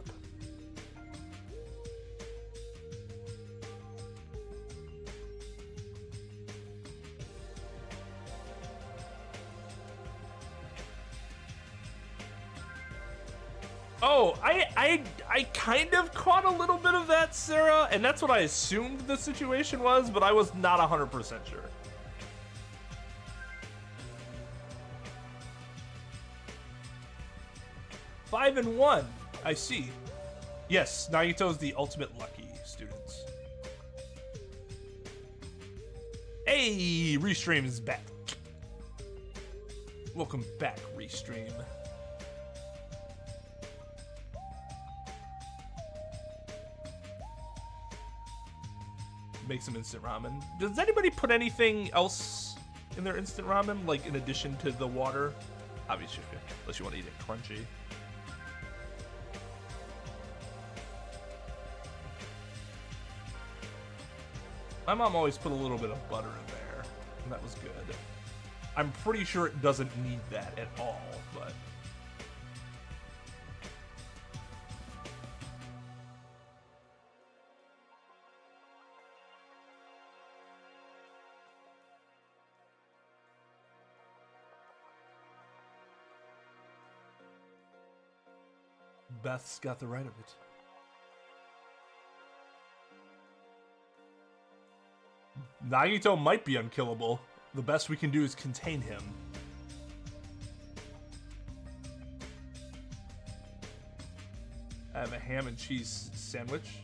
C: Oh, I kind of caught a little bit of that, Sarah, and that's what I assumed the situation was, but I was not 100% sure. Five and 1, I see. Yes, Nagito's the ultimate lucky students. Hey, Restream is back. Welcome back, Restream. Make some instant ramen. Does anybody put anything else in their instant ramen, like in addition to the water? Obviously, unless you want to eat it crunchy. My mom always put a little bit of butter in there, and that was good. I'm pretty sure it doesn't need that at all, but... Beth's got the right of it. Nagito might be unkillable. The best we can do is contain him. I have a ham and cheese sandwich.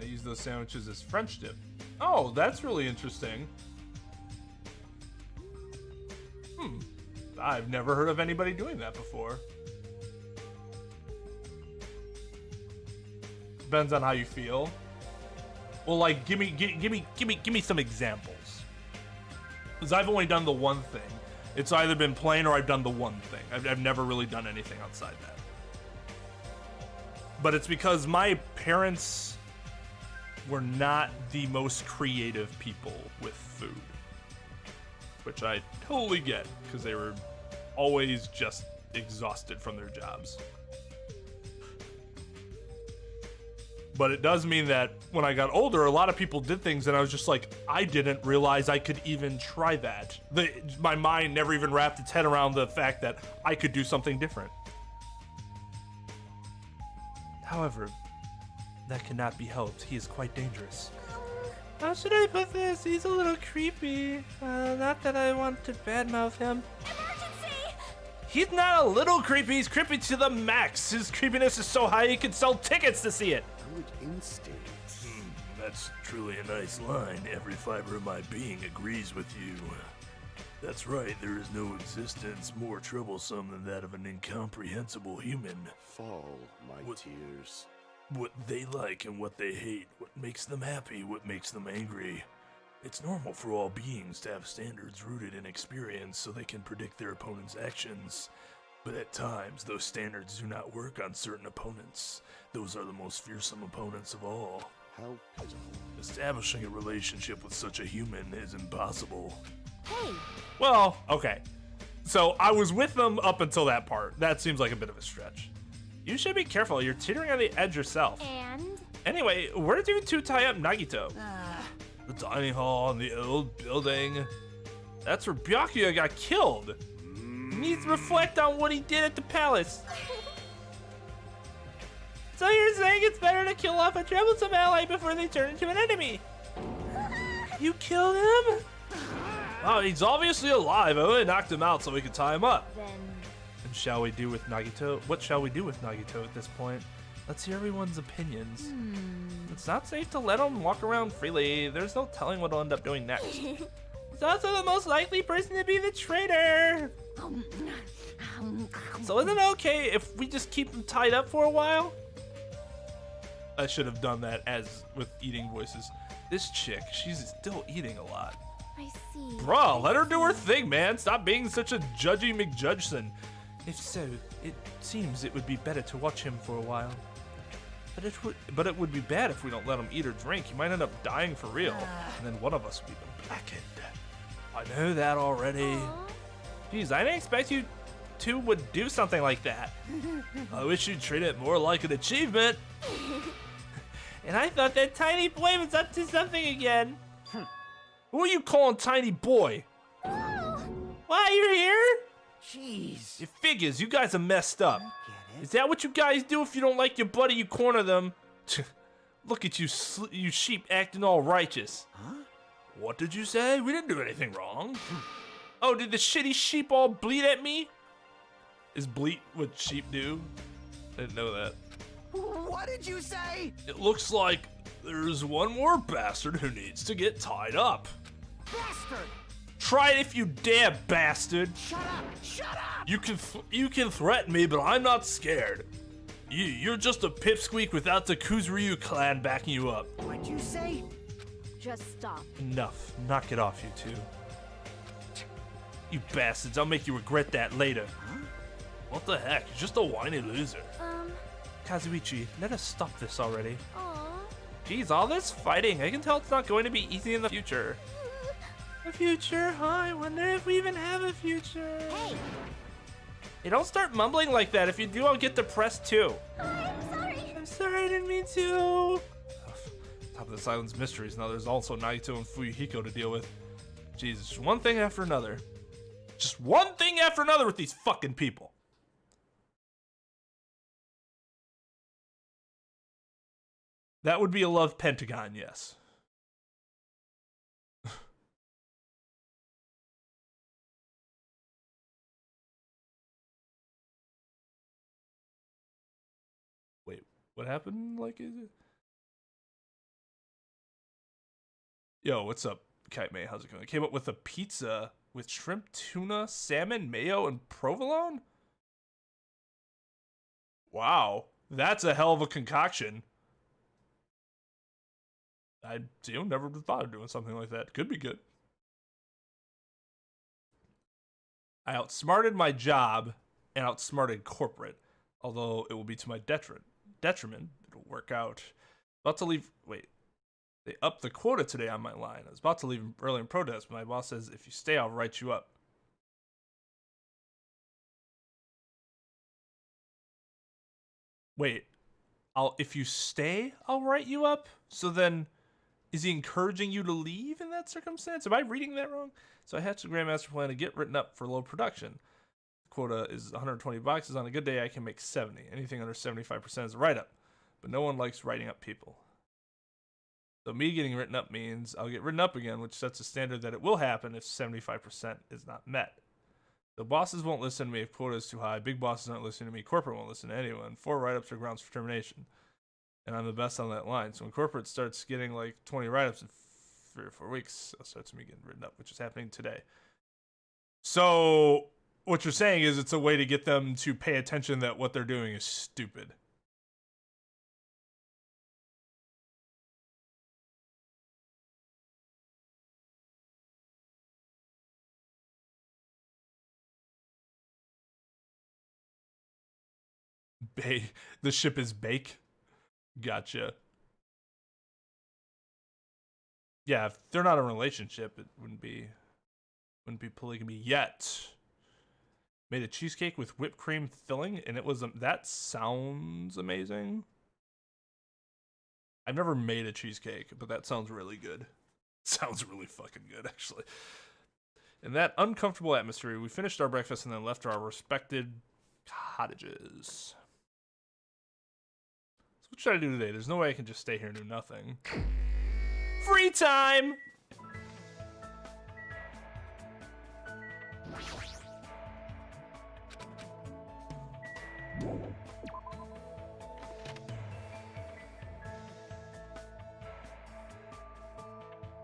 C: I use those sandwiches as French dip. Oh, that's really interesting. I've never heard of anybody doing that before. Depends on how you feel. Well, like, give me some examples. Because I've only done the one thing. It's either been plain or I've done the one thing. I've never really done anything outside that. But it's because my parents were not the most creative people with food. Which I totally get, because they were always just exhausted from their jobs. But it does mean that when I got older, a lot of people did things and I was just like, I didn't realize I could even try that. My mind never even wrapped its head around the fact that I could do something different. However, that cannot be helped. He is quite dangerous. How should I put this? He's a little creepy. Not that I want to badmouth him.
E: Emergency!
C: He's not a little creepy. He's creepy to the max. His creepiness is so high he could sell tickets to see it.
D: Good instincts.
F: That's truly a nice line. Every fiber of my being agrees with you. That's right, there is no existence more troublesome than that of an incomprehensible human.
D: Fall, my tears.
F: What they like and what they hate, what makes them happy, what makes them angry. It's normal for all beings to have standards rooted in experience so they can predict their opponent's actions. But at times, those standards do not work on certain opponents. Those are the most fearsome opponents of all.
D: How pitiful.
F: Establishing a relationship with such a human is impossible.
E: Hey,
A: Well, okay. So I was with them up until that part. That seems like a bit of a stretch. You should be careful. You're teetering on the edge yourself.
E: and
A: Anyway, where did you two tie up Nagito? The dining hall in the old building. That's where Byakuya got killed. He needs to reflect on what he did at the palace.
C: So you're saying it's better to kill off a troublesome ally before they turn into an enemy?
A: You killed him? Oh, he's obviously alive. I only knocked him out so we could tie him up.
E: then
A: And shall we do with Nagito? What shall we do with Nagito at this point? Let's hear everyone's opinions. It's not safe to let him walk around freely. There's no telling what he'll end up doing next.
C: He's also the most likely person to be the traitor.
A: So isn't it okay if we just keep him tied up for a while? I should have done that as with eating voices. This chick, she's still eating a lot.
E: I see.
A: Bruh, let her do her thing, man. Stop being such a judgy McJudgeson. If so, it seems it would be better to watch him for a while. But it would be bad if we don't let him eat or drink. He might end up dying for real, and then one of us will be the blackened. I know that already. Jeez, I didn't expect you two would do something like that. I wish you'd treat it more like an achievement.
C: And I thought that tiny boy was up to something again.
A: Who are you calling tiny boy?
C: Why, you're here?
G: Jeez.
A: It figures, you guys are messed up.
G: Get it?
A: Is that what you guys do if you don't like your buddy, you corner them? Look at you, you sheep acting all righteous.
G: Huh?
A: What did you say? We didn't do anything wrong. Oh, did the shitty sheep all bleat at me? Is bleat what sheep do? I didn't know that.
G: What did you say?
A: It looks like there's one more bastard who needs to get tied up.
G: Bastard!
A: Try it if you dare, bastard.
G: Shut up! Shut up!
A: You can threaten me, but I'm not scared. You're just a pipsqueak without the Kuzuryu clan backing you up.
G: What'd you say?
E: Just stop.
A: Enough. Knock it off, you two. You bastards, I'll make you regret that later.
G: Huh?
A: What the heck? You're just a whiny loser.
E: Um,
A: Kazuichi, let us stop this already.
E: aw.
A: Geez, all this fighting, I can tell it's not going to be easy in the future.
C: A future? Huh? I wonder if we even have a future.
E: Hey,
A: Hey, don't start mumbling like that. If you do, I'll get depressed too.
E: I'm sorry.
C: I'm sorry, I didn't mean to.
A: Top of the Silence Mysteries. Now there's also Nagito and Fuyuhiko to deal with. Jesus, just one thing after another. Just one thing after another with these fucking people. That would be a love pentagon, yes. Wait, what happened? Like, is it? Yo, what's up, Kite May? How's it going? I came up with a pizza with shrimp, tuna, salmon, mayo, and provolone? Wow, that's a hell of a concoction. I never thought of doing something like that. Could be good. I outsmarted my job and outsmarted corporate, although it will be to my detriment. It'll work out. About to leave. Wait. They upped the quota today on my line. I was about to leave early in protest, but my boss says, if you stay, I'll write you up. Wait. If you stay, I'll write you up? So then, is he encouraging you to leave in that circumstance? Am I reading that wrong? So I hatched a Grandmaster plan to get written up for low production. The quota is 120 boxes. On a good day, I can make 70. Anything under 75% is a write-up. But no one likes writing up people. So me getting written up means I'll get written up again, which sets a standard that it will happen if 75% is not met. The bosses won't listen to me if quota is too high. Big bosses aren't listening to me. Corporate won't listen to anyone. 4 write-ups are grounds for termination. And I'm the best on that line. So when corporate starts getting like 20 write-ups in 3 or 4 weeks, I'll start to me getting written up, which is happening today. So what you're saying is it's a way to get them to pay attention that what they're doing is stupid. The ship is bake. Gotcha. Yeah, if they're not in a relationship, it wouldn't be polygamy yet. Made a cheesecake with whipped cream filling, and it was that sounds amazing. I've never made a cheesecake, but that sounds really good. Sounds really fucking good, actually. In that uncomfortable atmosphere, we finished our breakfast and then left our respected cottages. So what should I do today? There's no way I can just stay here and do nothing. Free time!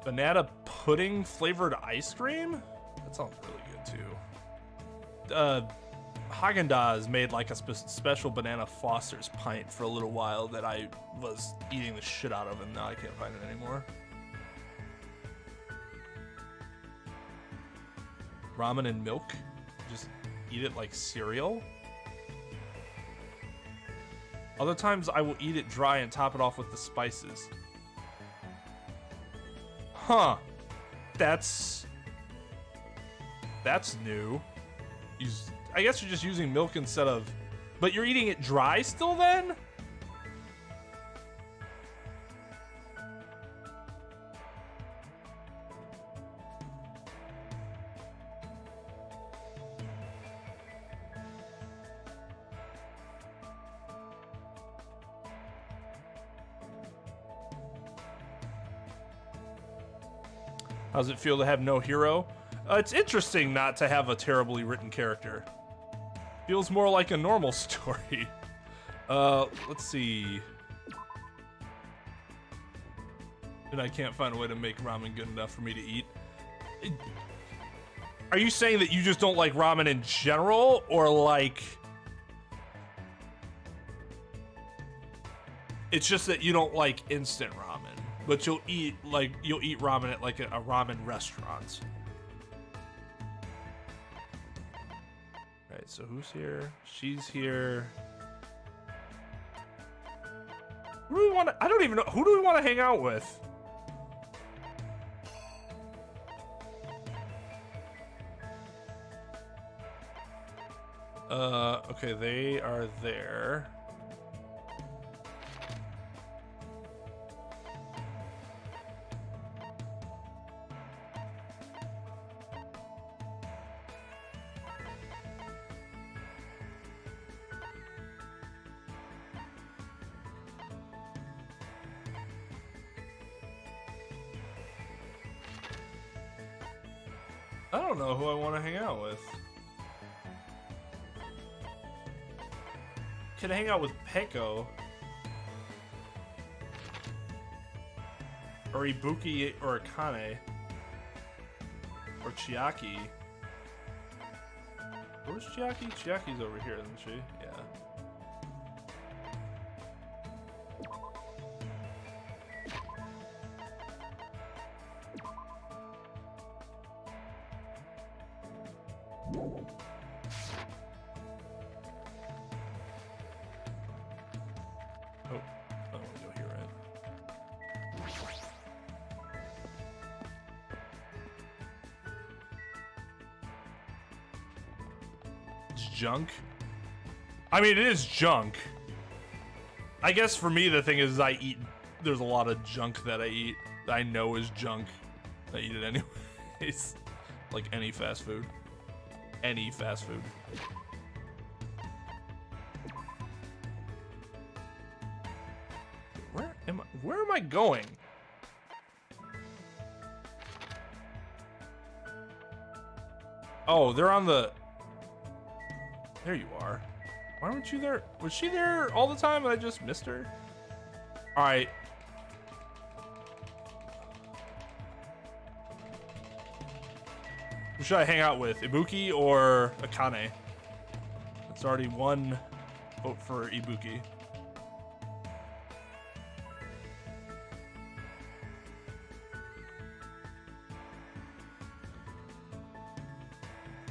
A: Banana pudding flavored ice cream? That sounds really good too. Haagen-Dazs made like a special banana Foster's pint for a little while that I was eating the shit out of, and now I can't find it anymore. Ramen and milk? Just eat it like cereal? Other times I will eat it dry and top it off with the spices. Huh. That's new. I guess you're just using milk instead of... But you're eating it dry still then? How does it feel to have no hero? It's interesting not to have a terribly written character. Feels more like a normal story. Let's see. And I can't find a way to make ramen good enough for me to eat. Are you saying that you just don't like ramen in general, or like... It's just that you don't like instant ramen, but you'll eat ramen at like a ramen restaurant. Alright, so who's here? She's here. Who do we want to... I don't even know. Who do we want to hang out with? Okay, they are there. I don't know who I want to hang out with. Could hang out with Peko. Or Ibuki or Akane. Or Chiaki. Where's Chiaki? Chiaki's over here, isn't she? Yeah. Junk. I mean, it is junk. I guess for me, the thing is, there's a lot of junk that I eat that I know is junk. I eat it anyways. Like any fast food. Any fast food. Where am I going? Oh, they're on the... There you are. Why weren't you there? Was she there all the time and I just missed her? Alright. Who should I hang out with? Ibuki or Akane? It's already one vote for Ibuki.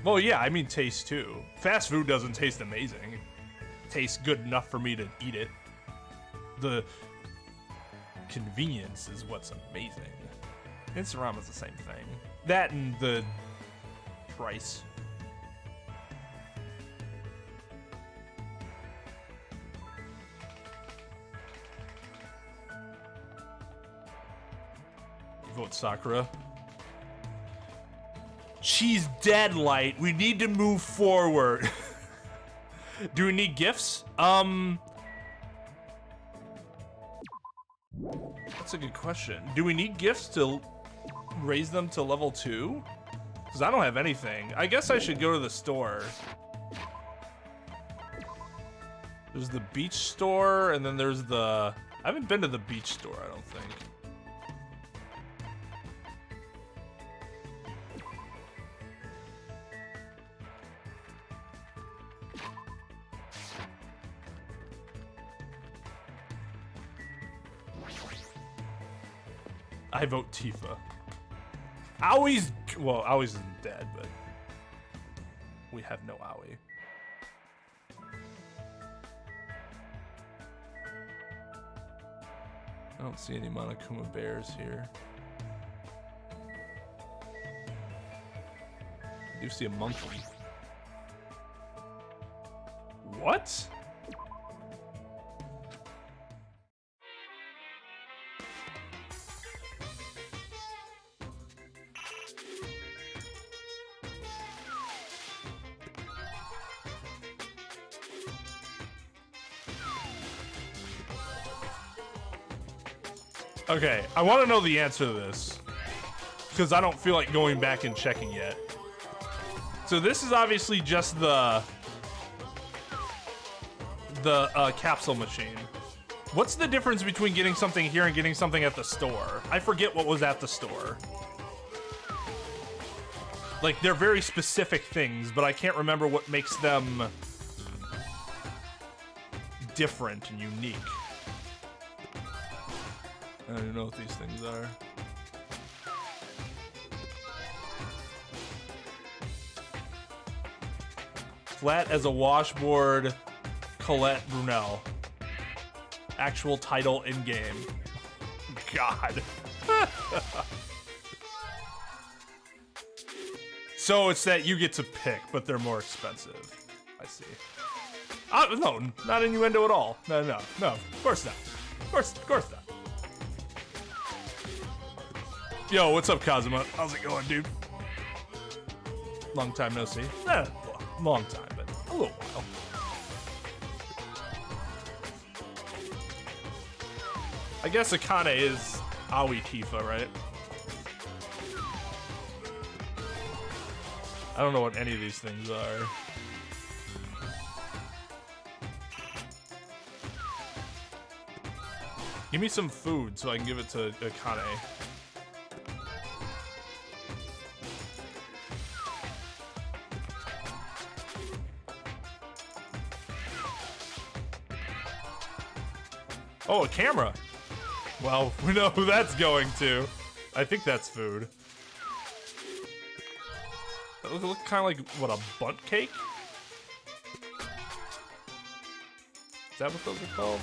A: Well, yeah, I mean taste too. Fast food doesn't taste amazing. tastes good enough for me to eat it. The convenience is what's amazing. Instant ramen's the same thing. That and the price. Vote Sakura. She's dead, Light. We need to move forward. Do we need gifts? That's a good question. Do we need gifts to raise them to level 2? Because I don't have anything. I guess I should go to the store. There's the beach store, and then there's the... I haven't been to the beach store, I don't think. I vote Tifa. Aoi's, well, Aoi's isn't dead, but we have no Aoi. I don't see any Monokuma bears here. I do see a monkey. What? Okay, I want to know the answer to this, because I don't feel like going back and checking yet. So this is obviously just the capsule machine. What's the difference between getting something here and getting something at the store? I forget what was at the store. Like, they're very specific things, but I can't remember what makes them different and unique. I don't even know what these things are. Flat as a washboard, Colette Brunel. Actual title in game. God. So it's that you get to pick, but they're more expensive. I see. No, not innuendo at all. No, of course not. Of course not. Yo, what's up, Kazuma? How's it going, dude? Long time no see. Long time, but a little while. I guess Akane is Aoi Tifa, right? I don't know what any of these things are. Give me some food so I can give it to Akane. Oh, a camera. Well, we know who that's going to. I think that's food. That look kind of like, what, a bunt cake? Is that what those are called?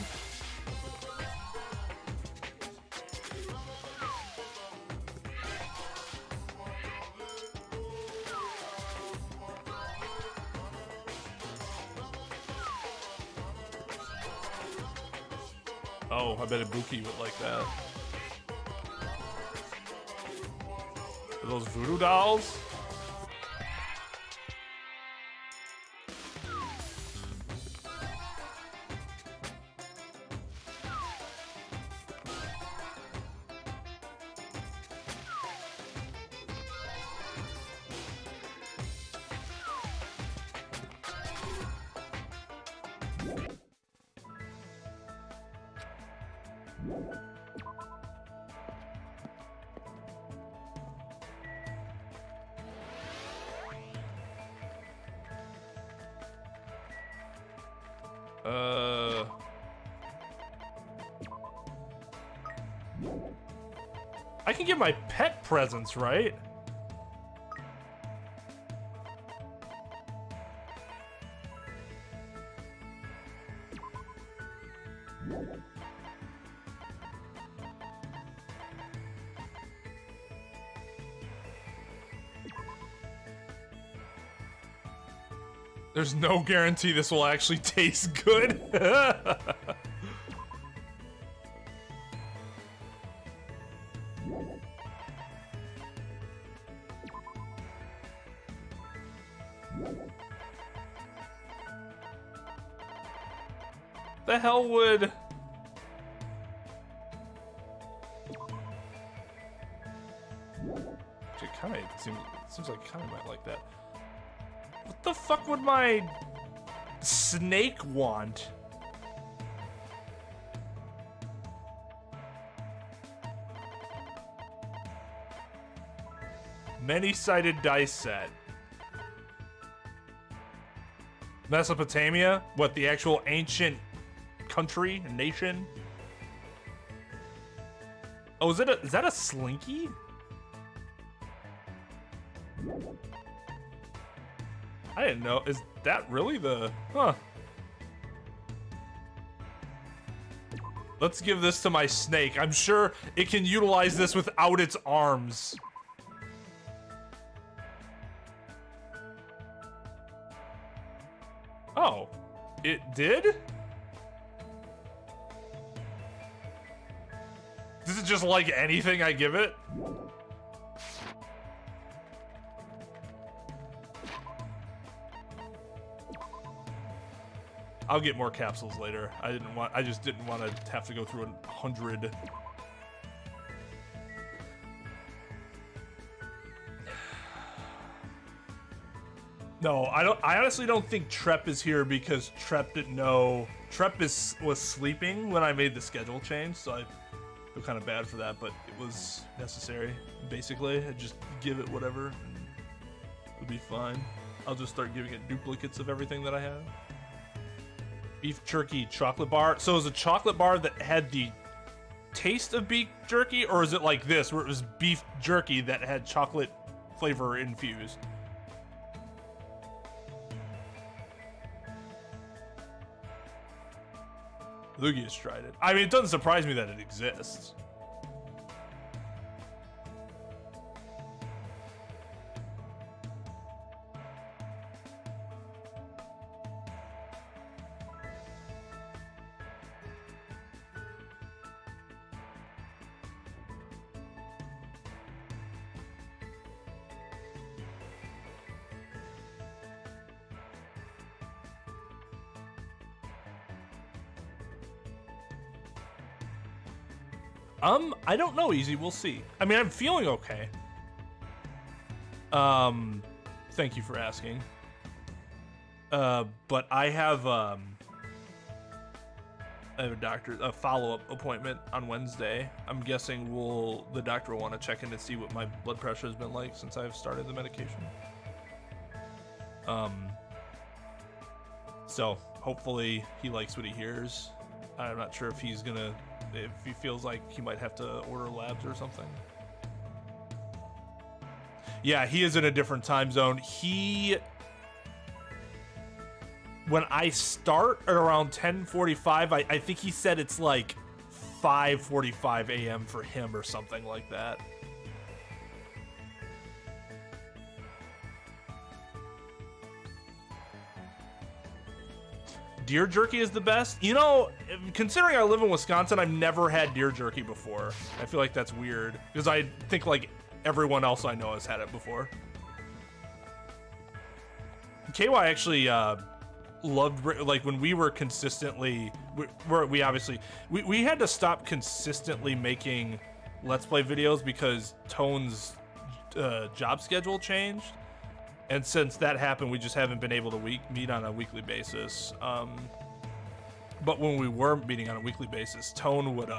A: Oh, I bet Ibuki would like that. Are those voodoo dolls? I can get my pet presents, right? There's no guarantee this will actually taste good. The hell would... It kind of seems like kind of might like that. What the fuck would my snake want? Many-sided dice set. Mesopotamia? What, the actual ancient country, nation? Oh, is that a slinky? I didn't know. Is that really the... Huh. Let's give this to my snake. I'm sure it can utilize this without its arms. Oh. It did? Does it just like anything I give it? I'll get more capsules later. I just didn't want to have to go through 100. No, I honestly don't think Trep is here because Trep didn't know. Trep was sleeping when I made the schedule change, so I feel kind of bad for that, but it was necessary. Basically, I just give it whatever, and it'll be fine. I'll just start giving it duplicates of everything that I have. Beef jerky chocolate bar. So is a chocolate bar that had the taste of beef jerky, or is it like this, where it was beef jerky that had chocolate flavor infused? Luigi has tried it. I mean, it doesn't surprise me that it exists. I don't know, Easy. We'll see. I mean, I'm feeling okay. Thank you for asking. But I have a a follow-up appointment on Wednesday. I'm guessing the doctor will want to check in to see what my blood pressure has been like since I've started the medication. So hopefully he likes what he hears. I'm not sure if he feels like he might have to order labs or something. Yeah, he is in a different time zone. When I start at around 10:45, I think he said it's like 5:45 a.m. for him or something like that. Deer jerky is the best. You know, considering I live in Wisconsin, I've never had deer jerky before. I feel like that's weird because I think like everyone else I know has had it before. KY actually loved, like, when we were consistently, we obviously had to stop consistently making Let's Play videos because Tone's job schedule changed. And since that happened, we just haven't been able to meet on a weekly basis. But when we were meeting on a weekly basis, Tone would,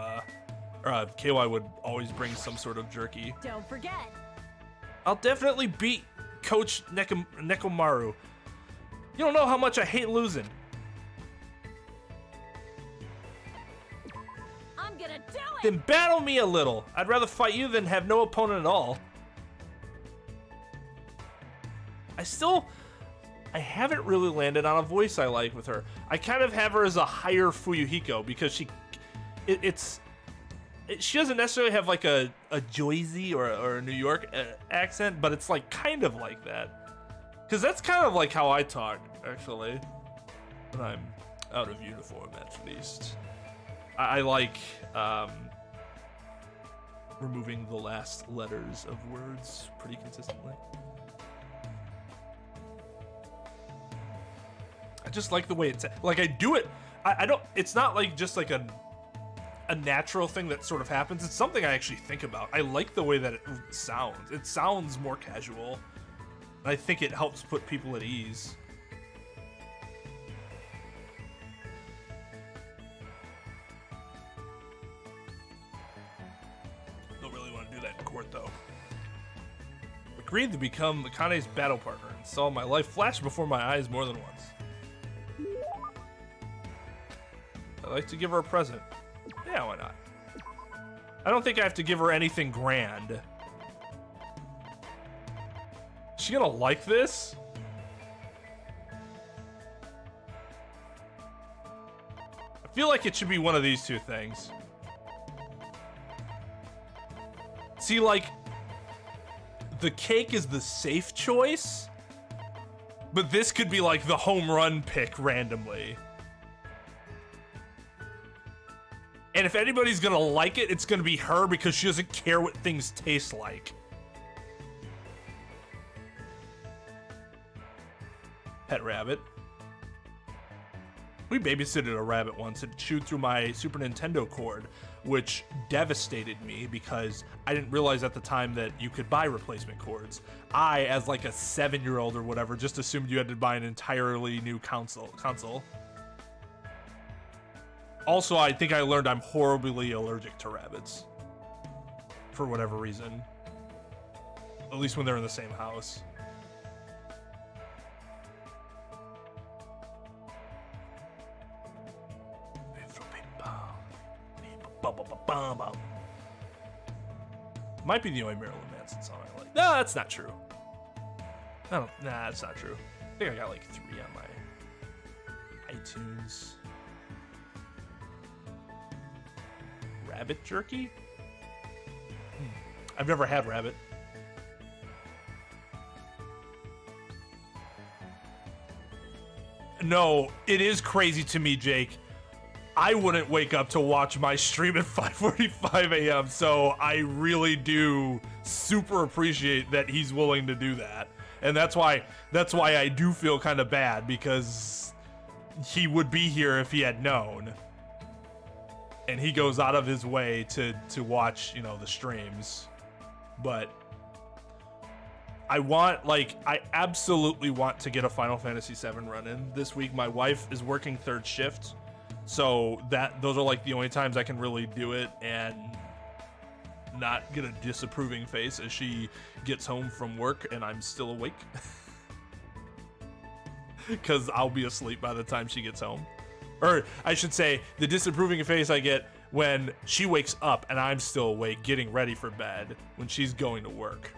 A: KY would always bring some sort of jerky.
E: Don't forget.
A: I'll definitely beat Coach Nekomaru. You don't know how much I hate losing.
E: I'm gonna do it.
A: Then battle me a little. I'd rather fight you than have no opponent at all. I haven't really landed on a voice I like with her. I kind of have her as a higher Fuyuhiko because she doesn't necessarily have like a Jersey or a New York accent, but it's like kind of like that. Because that's kind of like how I talk. actually. When I'm out of uniform, at least. I like removing the last letters of words pretty consistently. I just like the way it's like I do it. I don't. It's not like just like a natural thing that sort of happens. It's something I actually think about. I like the way that it sounds. It sounds more casual. I think it helps put people at ease. Don't really want to do that in court, though. Agreed to become Akane's battle partner and saw my life flash before my eyes more than once. I'd like to give her a present. Yeah, why not? I don't think I have to give her anything grand. Is she gonna like this? I feel like it should be one of these two things. See, like, the cake is the safe choice, but this could be like the home run pick randomly. And if anybody's gonna like it, it's gonna be her because she doesn't care what things taste like. Pet rabbit. We babysitted a rabbit once. It chewed through my Super Nintendo cord, which devastated me because I didn't realize at the time that you could buy replacement cords. I, as like a 7-year-old or whatever, just assumed you had to buy an entirely new console. Also, I think I learned I'm horribly allergic to rabbits. For whatever reason. At least when they're in the same house. Might be the only Marilyn Manson song I like. No, that's not true. Nah, that's not true. I think I got like 3 on my iTunes. Rabbit jerky? I've never had rabbit. No, it is crazy to me, Jake. I wouldn't wake up to watch my stream at 5:45 a.m., so I really do super appreciate that he's willing to do that. And that's why I do feel kind of bad, because he would be here if he had known. And he goes out of his way to watch, you know, the streams. But I absolutely want to get a Final Fantasy VII run in this week. My wife is working 3rd shift, so those are like the only times I can really do it and not get a disapproving face as she gets home from work and I'm still awake. Because I'll be asleep by the time she gets home. Or I should say, the disapproving face I get when she wakes up and I'm still awake getting ready for bed when she's going to work.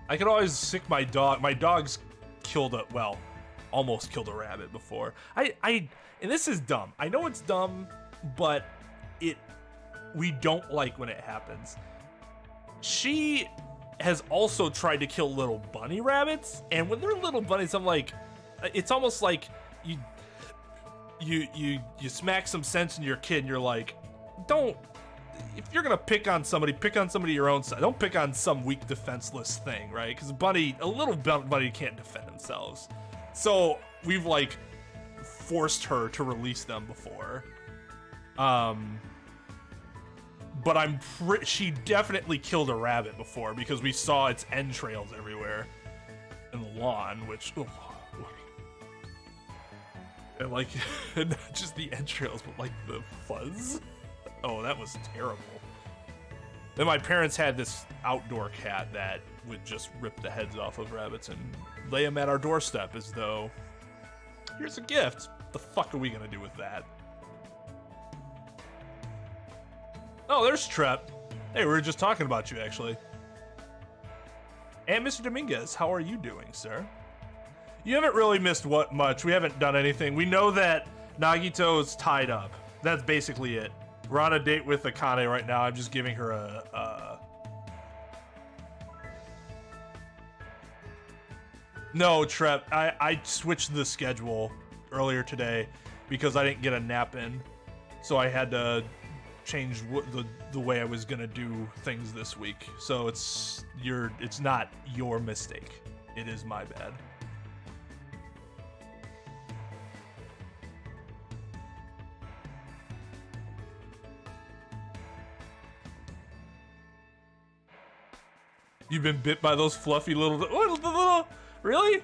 A: I could always sick my dog. My dog's almost killed a rabbit before. And this is dumb. I know it's dumb, but we don't like when it happens. She has also tried to kill little bunny rabbits, and when they're little bunnies, I'm like, it's almost like you smack some sense into your kid, and you're like, if you're gonna pick on somebody your own side. Don't pick on some weak, defenseless thing, right? Because a little bunny can't defend themselves. So we've like forced her to release them before. But she definitely killed a rabbit before because we saw its entrails everywhere in the lawn, which, and like, not just the entrails, but like the fuzz. Oh, that was terrible. Then my parents had this outdoor cat that would just rip the heads off of rabbits and lay them at our doorstep as though, here's a gift. What the fuck are we gonna do with that? Oh, there's Trep. Hey, we were just talking about you, actually. And Mr. Dominguez, how are you doing, sir? You haven't really missed much. We haven't done anything. We know that Nagito's tied up. That's basically it. We're on a date with Akane right now. I'm just giving her No, Trep, I switched the schedule earlier today because I didn't get a nap in. So I had to change the way I was gonna do things this week. So it's not your mistake. It is my bad. You've been bit by those fluffy little really?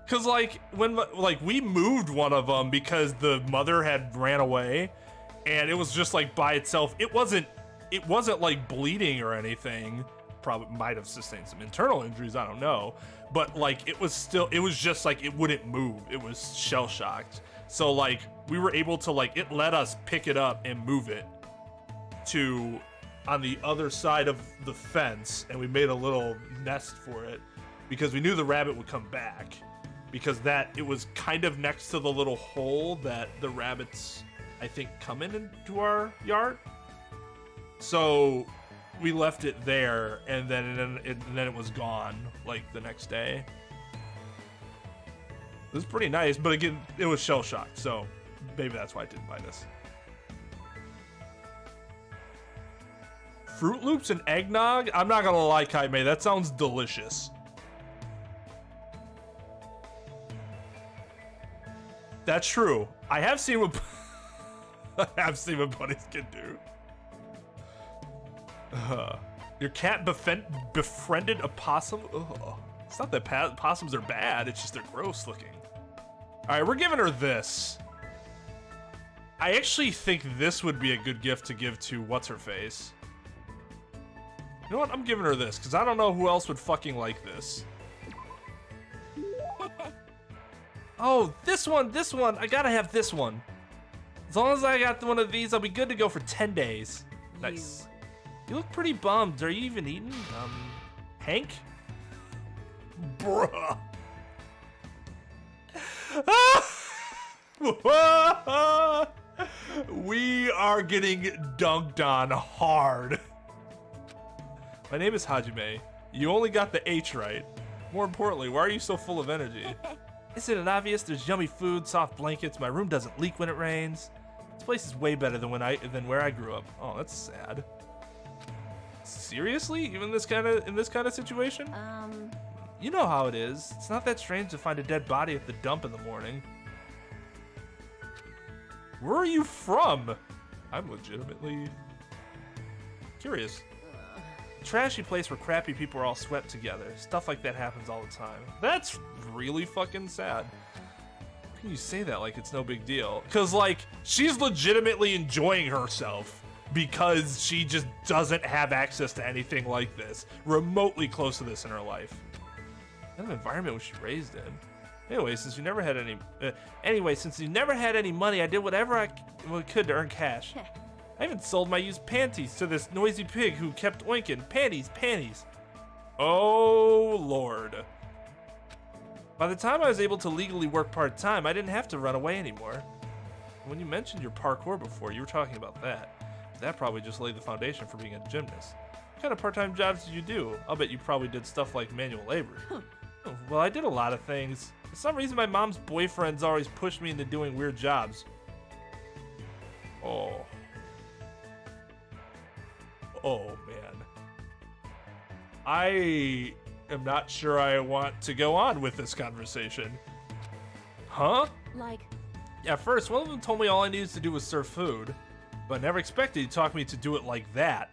A: Cause like when we moved one of them because the mother had ran away, and it was just like by itself. It wasn't like bleeding or anything. Probably might have sustained some internal injuries. I don't know, but like it was just like it wouldn't move. It was shell shocked. So like we were able to it let us pick it up and move it to on the other side of the fence, and we made a little nest for it because we knew the rabbit would come back, because it was kind of next to the little hole that the rabbits, I think, come into our yard. So we left it there, and then it was gone like the next day. It was pretty nice, but again, it was shell shocked, so maybe that's why it didn't bite us. Fruit Loops and eggnog? I'm not gonna lie, Kaime, that sounds delicious. That's true. I have seen what bunnies can do. Your cat befriended a possum? Ugh. It's not that possums are bad, it's just they're gross looking. Alright, we're giving her this. I actually think this would be a good gift to give to What's-Her-Face. You know what? I'm giving her this, because I don't know who else would fucking like this. Oh, this one. I gotta have this one. As long as I got one of these, I'll be good to go for 10 days. Nice. You look pretty bummed. Are you even eating? Hank? Bruh. We are getting dunked on hard. My name is Hajime. You only got the H right. More importantly, why are you so full of energy? Isn't it obvious? There's yummy food, soft blankets. My room doesn't leak when it rains. This place is way better than where I grew up. Oh, that's sad. Seriously? Even in this kind of situation? You know how it is. It's not that strange to find a dead body at the dump in the morning. Where are you from? I'm legitimately curious. Trashy place where crappy people are all swept together. Stuff like that happens all the time. That's really fucking sad. How can you say that like it's no big deal? Because, like, she's legitimately enjoying herself because she just doesn't have access to anything like this, remotely close to this in her life. What kind of environment was she raised in? Anyway, since you never had any money, I did whatever I could to earn cash. I even sold my used panties to this noisy pig who kept oinking. Panties. Oh, Lord. By the time I was able to legally work part-time, I didn't have to run away anymore. When you mentioned your parkour before, you were talking about that. That probably just laid the foundation for being a gymnast. What kind of part-time jobs did you do? I'll bet you probably did stuff like manual labor. Well, I did a lot of things. For some reason, my mom's boyfriends always pushed me into doing weird jobs. Oh, man. I am not sure I want to go on with this conversation. Huh?
E: Like,
A: At first, one of them told me all I needed to do was serve food, but I never expected he'd talk me to do it like that.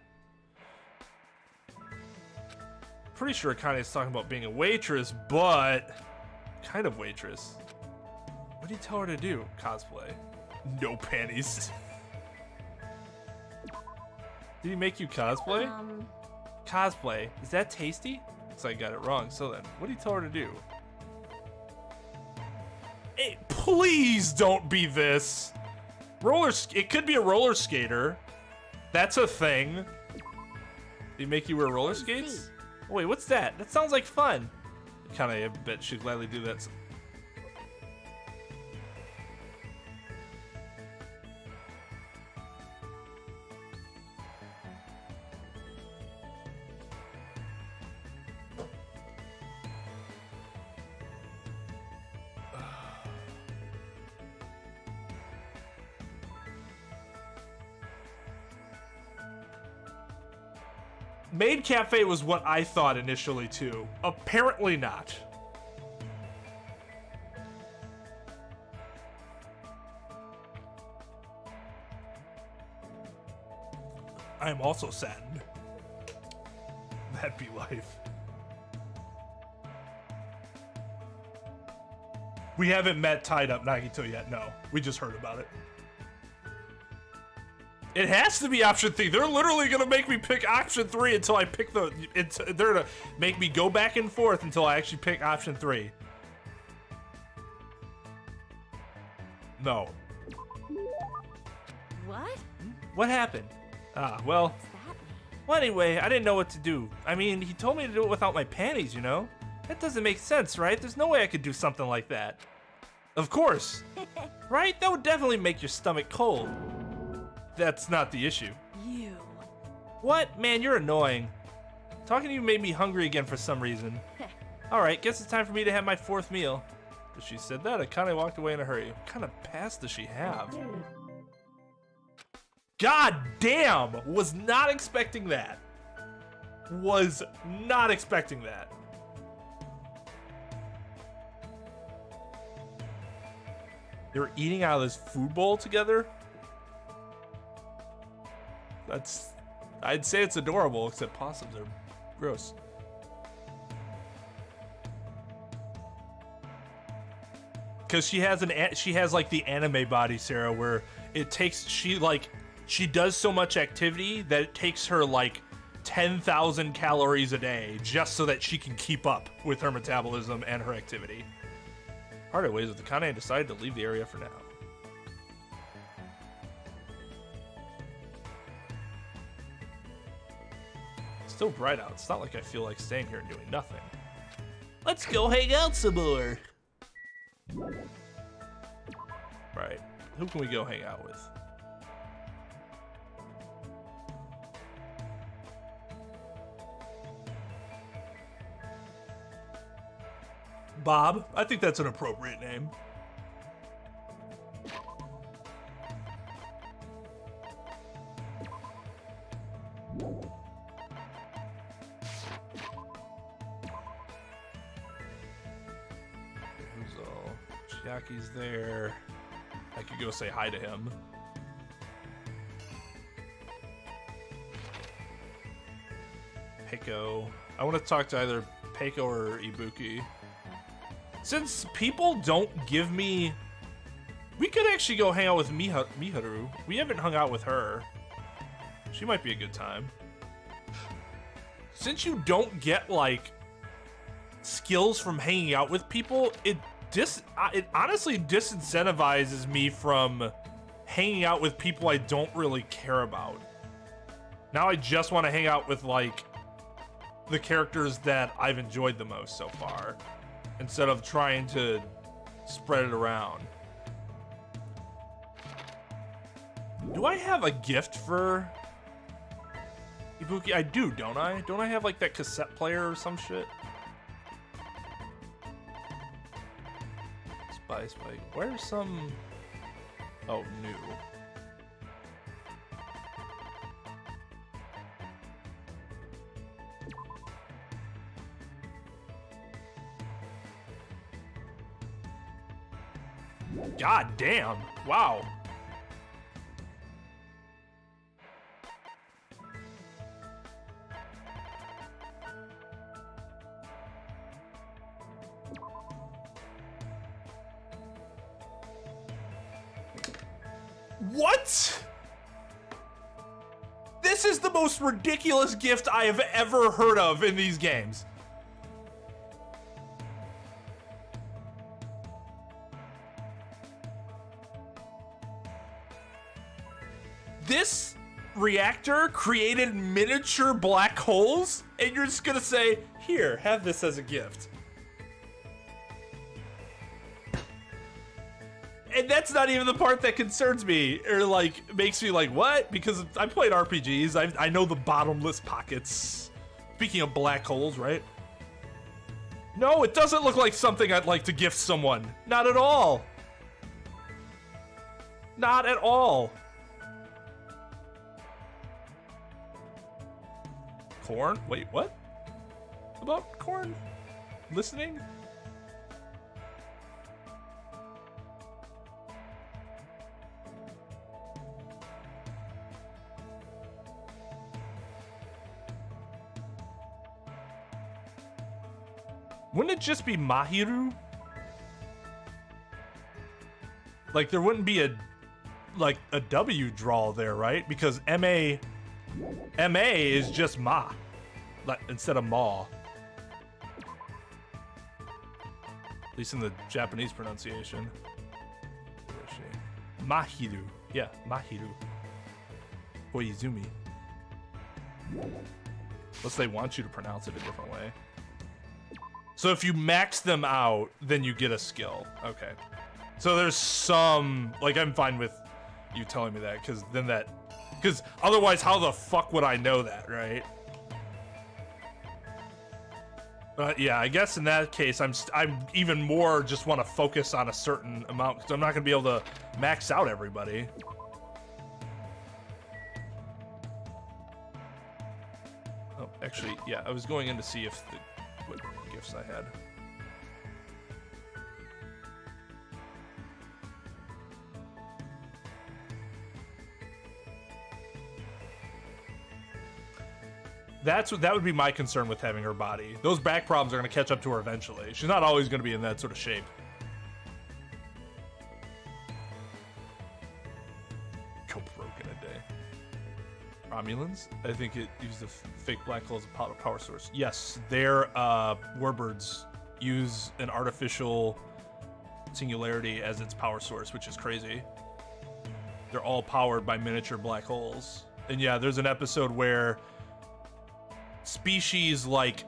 A: Pretty sure Akane's talking about being a waitress, but kind of waitress. What did he tell her to do? Cosplay. No panties. Did he make you cosplay? Cosplay. Is that tasty? So I got it wrong. So then, what did he tell her to do? Hey, please don't be this. It could be a roller skater. That's a thing. Did he make you wear roller skates? Oh, wait, what's that? That sounds like fun. Kind of, I bet she'd gladly do that. Maid Cafe was what I thought initially too. Apparently not. I am also saddened. That'd be life. We haven't met Tied Up Nagito yet, no. We just heard about it. It has to be option 3. They're literally gonna make me pick option 3 until I pick the... they're gonna make me go back and forth until I actually pick option 3. No.
E: What?
C: What happened? Ah, well...
E: What's that mean?
C: Well, anyway, I didn't know what to do. I mean, he told me to do it without my panties, you know? That doesn't make sense, right? There's no way I could do something like that. Of course. Right? That would definitely make your stomach cold. That's not the issue.
E: You.
C: What? Man, you're annoying. Talking to you made me hungry again for some reason. Alright, guess it's time for me to have my 4th meal. As she said that, I kinda walked away in a hurry. What kind of past does she have? God damn! Was not expecting that. Was not expecting that. They were eating out of this food bowl together? That's... I'd say it's adorable, except possums are gross. Because she has like the anime body, Sarah, where it takes... She does so much activity that it takes her like 10,000 calories a day just so that she can keep up with her metabolism and her activity. Parted ways with Akane and decided to leave the area for now. It's still bright out. It's not like I feel like staying here and doing nothing. Let's go hang out some more. Right. Who can we go hang out with? Bob. I think that's an appropriate name. Who's all? Chiaki's there. I could go say hi to him. Peiko. I want to talk to either Peiko or Ibuki. Since people don't give me... We could actually go hang out with Miharu. We haven't hung out with her. She might be a good time. Since you don't get, like, skills from hanging out with people, it honestly disincentivizes me from hanging out with people I don't really care about. Now I just want to hang out with, like, the characters that I've enjoyed the most so far, instead of trying to spread it around. Do I have a gift for Ibuki? I do, don't I? Don't I have like that cassette player or some shit? Spike. Where's some... Oh, new. God damn. Wow. What? This is the most ridiculous gift I have ever heard of in these games. This reactor created miniature black holes, and you're just gonna say, here, have this as a gift. And that's not even the part that concerns me, or like, makes me like, what? Because I played RPGs, I know the bottomless pockets. Speaking of black holes, right? No, it doesn't look like something I'd like to gift someone. Not at all. Not at all.
A: Corn? Wait, what? About corn? Listening? Wouldn't it just be Mahiru? Like there wouldn't be a W draw there, right? Because MA is just Ma, like instead of Ma. At least in the Japanese pronunciation. Where is she? Mahiru. Yeah, Mahiru. Koizumi. Unless they want you to pronounce it a different way. So if you max them out, then you get a skill. Okay. So there's some, like, I'm fine with you telling me that, because otherwise how the fuck would I know that, right? Yeah, I guess in that case, I'm even more just want to focus on a certain amount, because I'm not going to be able to max out everybody. Oh, actually, yeah, I was going in to see if what gifts I had. That would be my concern with having her body. Those back problems are going to catch up to her eventually. She's not always going to be in that sort of shape. Couple broken a day. Romulans? I think it used the fake black hole as a power source. Yes, their warbirds use an artificial singularity as its power source, which is crazy. They're all powered by miniature black holes. And yeah, there's an episode where species like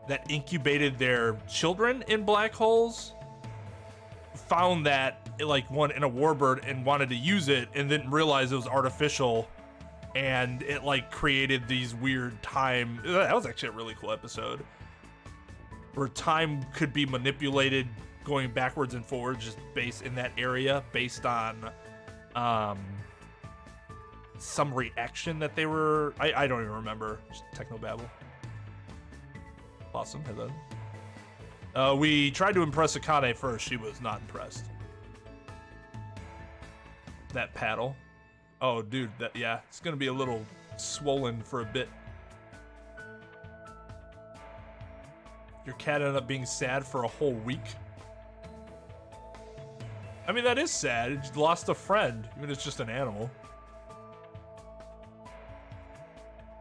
A: that incubated their children in black holes found that like one in a warbird and wanted to use it and didn't realize it was artificial, and it like created these weird time. That was actually a really cool episode where time could be manipulated going backwards and forwards just based in that area based on some reaction that they were, I don't even remember. Just technobabble. Awesome. Hello. We tried to impress Akane first. She was not impressed. That paddle. Oh, dude. Yeah, it's gonna be a little swollen for a bit. Your cat ended up being sad for a whole week. I mean, that is sad. It lost a friend, even if it's just an animal.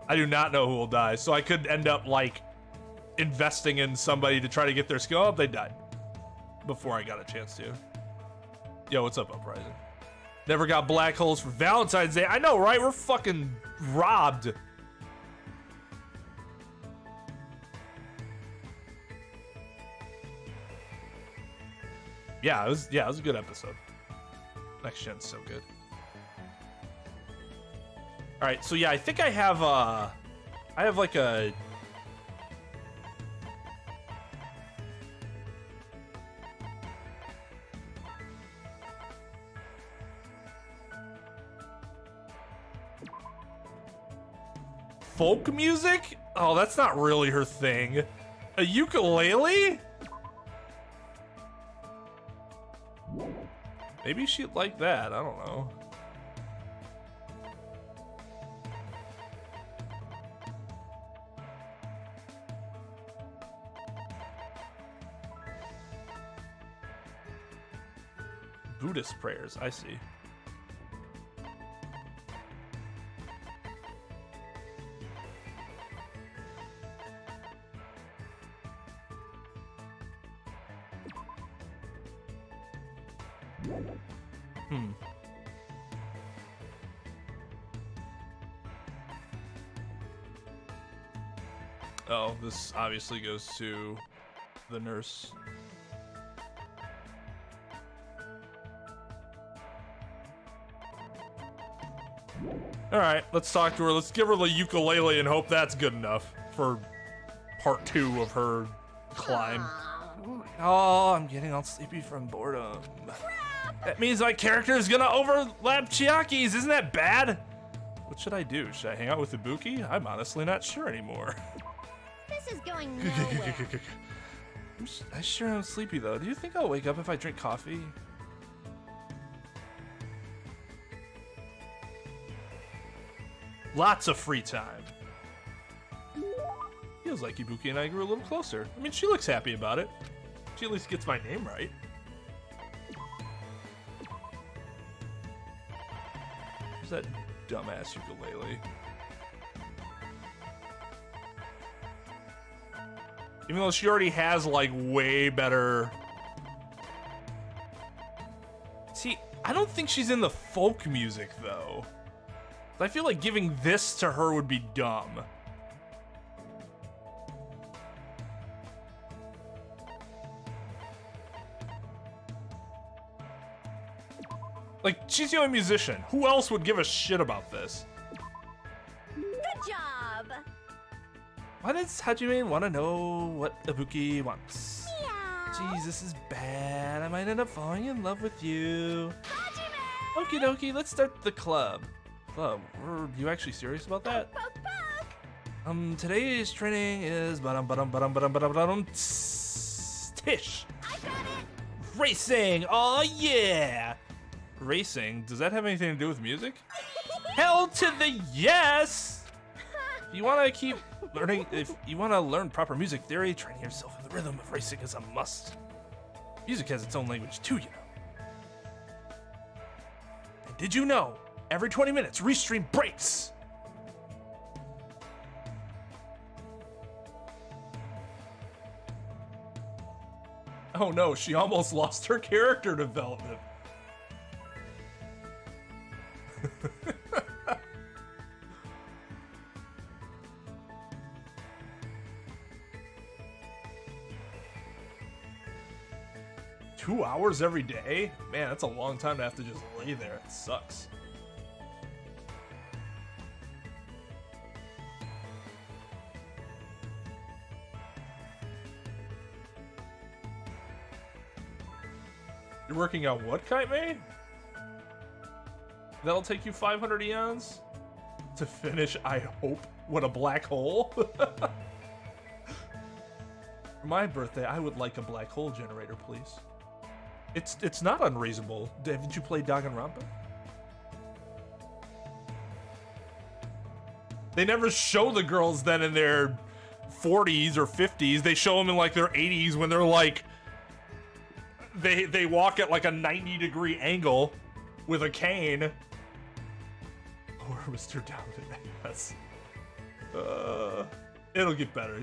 A: I do not know who will die, so I could end up like investing in somebody to try to get their skill up. They died before I got a chance to. Yo, what's up, Uprising? Never got black holes for Valentine's Day. I know, right? We're fucking robbed. Yeah, it was a good episode. Next Gen's so good. All right, so yeah, I think I have like a folk music? Oh, that's not really her thing. A ukulele? Maybe she'd like that, I don't know. Buddhist prayers, I see. Oh, this obviously goes to the nurse. All right, let's talk to her. Let's give her the ukulele and hope that's good enough for part 2 of her climb. Oh, I'm getting all sleepy from boredom. That means my character is gonna overlap Chiaki's. Isn't that bad? What should I do? Should I hang out with Ibuki? I'm honestly not sure anymore.
E: This is going nowhere.
A: I sure am sleepy though. Do you think I'll wake up if I drink coffee? Lots of free time. Feels like Ibuki and I grew a little closer. I mean, she looks happy about it. She at least gets my name right. Where's that dumbass ukulele? Even though she already has, like, way better... See, I don't think she's in the folk music, though. I feel like giving this to her would be dumb. Like, she's the only musician. Who else would give a shit about this?
E: Good job.
C: Why does Hajime want to know what Ibuki wants?
E: Meow.
C: Jeez, this is bad. I might end up falling in love with you.
E: Hajime!
C: Okie dokie, let's start the club. Club? Are you actually serious about that?
E: Poke, poke.
C: Today's training is Tish.
E: I got it.
C: Racing. Oh yeah.
A: Racing? Does that have anything to do with music?
C: Hell to the yes. If you want to keep learning, if you want to learn proper music theory, training yourself in the rhythm of racing is a must. Music has its own language too, you know. And did you know? Every 20 minutes, Restream breaks.
A: Oh no, she almost lost her character development. Two hours every day? Man, that's a long time to have to just lay there. It sucks. You're working on what, Kite May? That'll take you 500 eons to finish, I hope. What, a black hole? For my birthday, I would like a black hole generator, please. It's not unreasonable. Haven't you played Danganronpa? They never show the girls then in their 40s or 50s. They show them in like their 80s when they're like... They walk at like a 90-degree angle with a cane. Or Mr. Doubted, yes. It'll get better.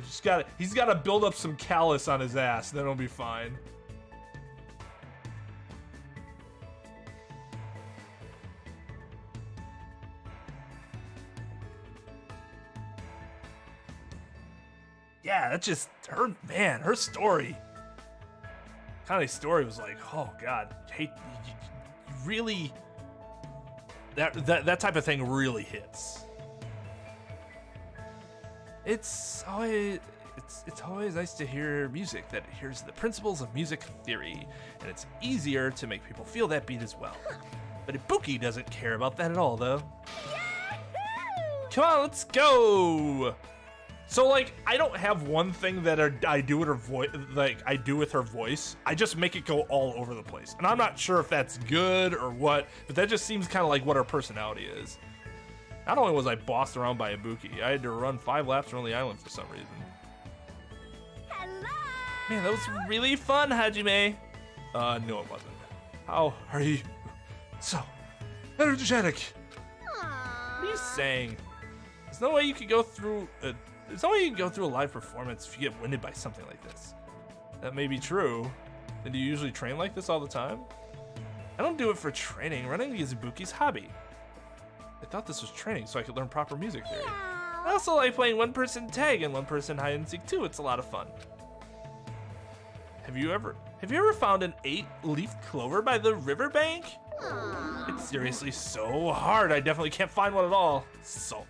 A: He's gotta build up some callus on his ass, then it'll be fine. Yeah, that's just her, man, her story. Kane's story was like, oh god, you really, that type of thing really hits. It's always nice to hear music that adheres to the principles of music theory, and it's easier to make people feel that beat as well. But Ibuki doesn't care about that at all, though.
E: Yahoo!
C: Come on, let's go. So like, I don't have one thing that I do with her voice, like I do with her voice. I just make it go all over the place, and I'm not sure if that's good or what. But that just seems kind of like what her personality is. Not only was I bossed around by Ibuki, I had to run 5 laps around the island for some reason.
E: Hello!
C: Man, that was really fun, Hajime.
A: No, it wasn't. How are you so energetic?
C: What are you saying? There's no way you could go through. There's no way you can go through a live performance if you get winded by something like this. That may be true. Then do you usually train like this all the time? I don't do it for training. Running is Ibuki's hobby. I thought this was training so I could learn proper music theory. I also like playing one-person tag and one-person hide and seek too. It's a lot of fun. Have you ever found an 8-leaf clover by the riverbank? It's seriously so hard. I definitely can't find one at all. Sulk.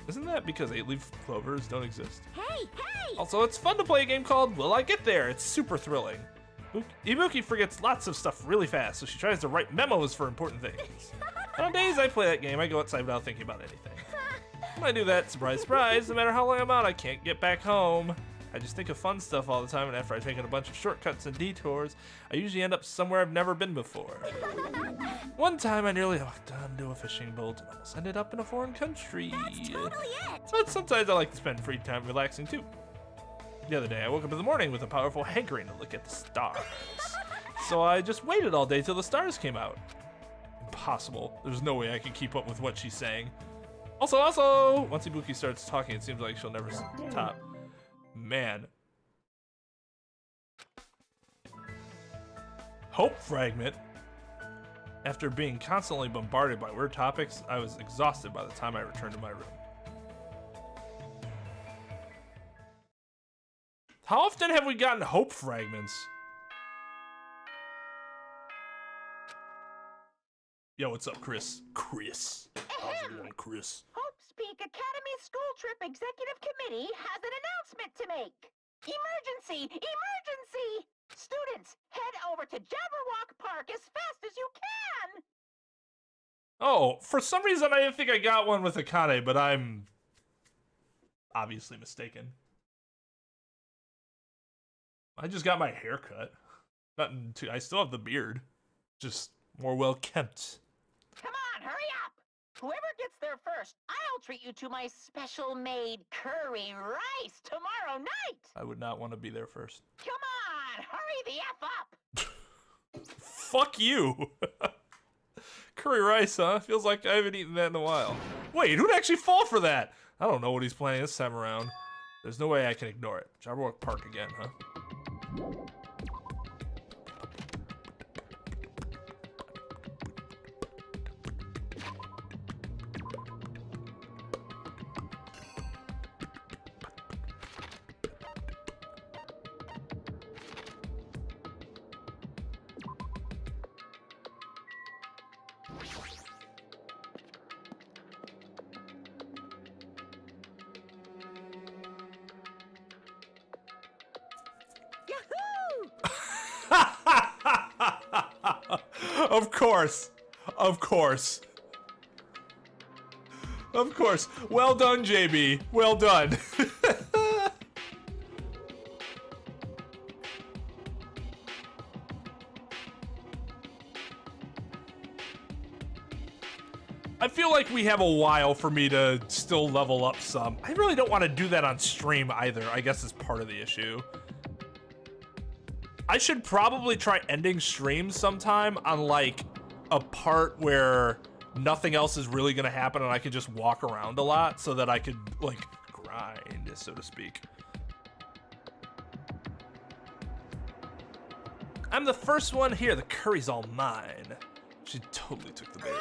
C: Isn't that because 8-leaf clovers don't exist?
E: Hey, hey!
C: Also, it's fun to play a game called Will I Get There? It's super thrilling.
A: Ibuki forgets lots of stuff really fast, so she tries to write memos for important things. On days I play that game, I go outside without thinking about anything. When I do that, surprise, surprise, no matter how long I'm out, I can't get back home. I just think of fun stuff all the time, and after I've taken a bunch of shortcuts and detours, I usually end up somewhere I've never been before. One time I nearly walked onto a fishing boat and almost ended up in a foreign country.
E: That's totally it.
A: But sometimes I like to spend free time relaxing too. The other day, I woke up in the morning with a powerful hankering to look at the stars. So I just waited all day till the stars came out. Impossible. There's no way I can keep up with what she's saying. Also, once Ibuki starts talking, it seems like she'll never stop. Man. Hope fragment. After being constantly bombarded by weird topics, I was exhausted by the time I returned to my room. How often have we gotten hope fragments? Yo, what's up, Chris? Chris. How's it going, Chris?
B: Hope's Peak Academy School Trip Executive Committee has an announcement to make. Emergency! Emergency! Students, head over to Jabberwock Park as fast as you can!
A: Oh, for some reason I didn't think I got one with Akane, but I'm obviously mistaken. I just got my hair cut. Nothing too, I still have the beard. Just more well kept.
B: Come on, hurry up! Whoever gets there first, I'll treat you to my special made curry rice tomorrow night!
A: I would not want to be there first.
B: Come on, hurry the F up!
A: Fuck you! Curry rice, huh? Feels like I haven't eaten that in a while. Wait, who'd actually fall for that? I don't know what he's planning this time around. There's no way I can ignore it. Jabberwock Park again, huh? Of course. Of course. Of course. Well done, JB. Well done. I feel like we have a while for me to still level up some. I really don't want to do that on stream either. I guess it's part of the issue. I should probably try ending streams sometime on like a part where nothing else is really gonna happen and I can just walk around a lot so that I could like grind, so to speak. I'm the first one here. The curry's all mine. She totally took the bait.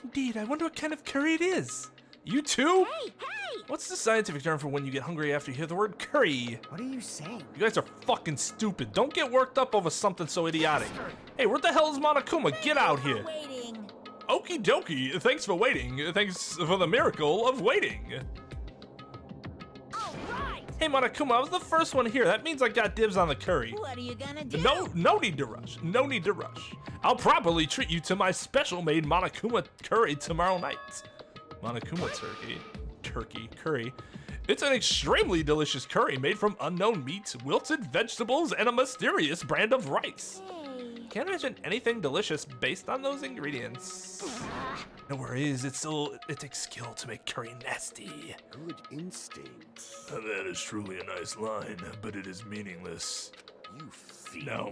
A: Indeed, I wonder what kind of curry it is. You too?
E: Hey, hey!
A: What's the scientific term for when you get hungry after you hear the word curry?
G: What are you saying?
A: You guys are fucking stupid. Don't get worked up over something so idiotic. Hey, where the hell is Monokuma? Get out here.
E: Waiting.
A: Okie dokie. Thanks for waiting. Thanks for the miracle of waiting.
E: All right.
A: Hey, Monokuma, I was the first one here. That means I got dibs on the curry.
E: What are you gonna do?
A: No need to rush. No need to rush. I'll properly treat you to my special-made Monokuma curry tomorrow night. Monokuma turkey curry. It's an extremely delicious curry made from unknown meats, wilted vegetables, and a mysterious brand of rice.
E: Hey.
A: Can't imagine anything delicious based on those ingredients. No worries, it takes skill to make curry nasty.
D: Good instincts.
F: That is truly a nice line, but it is meaningless.
D: You fiend.
F: Now,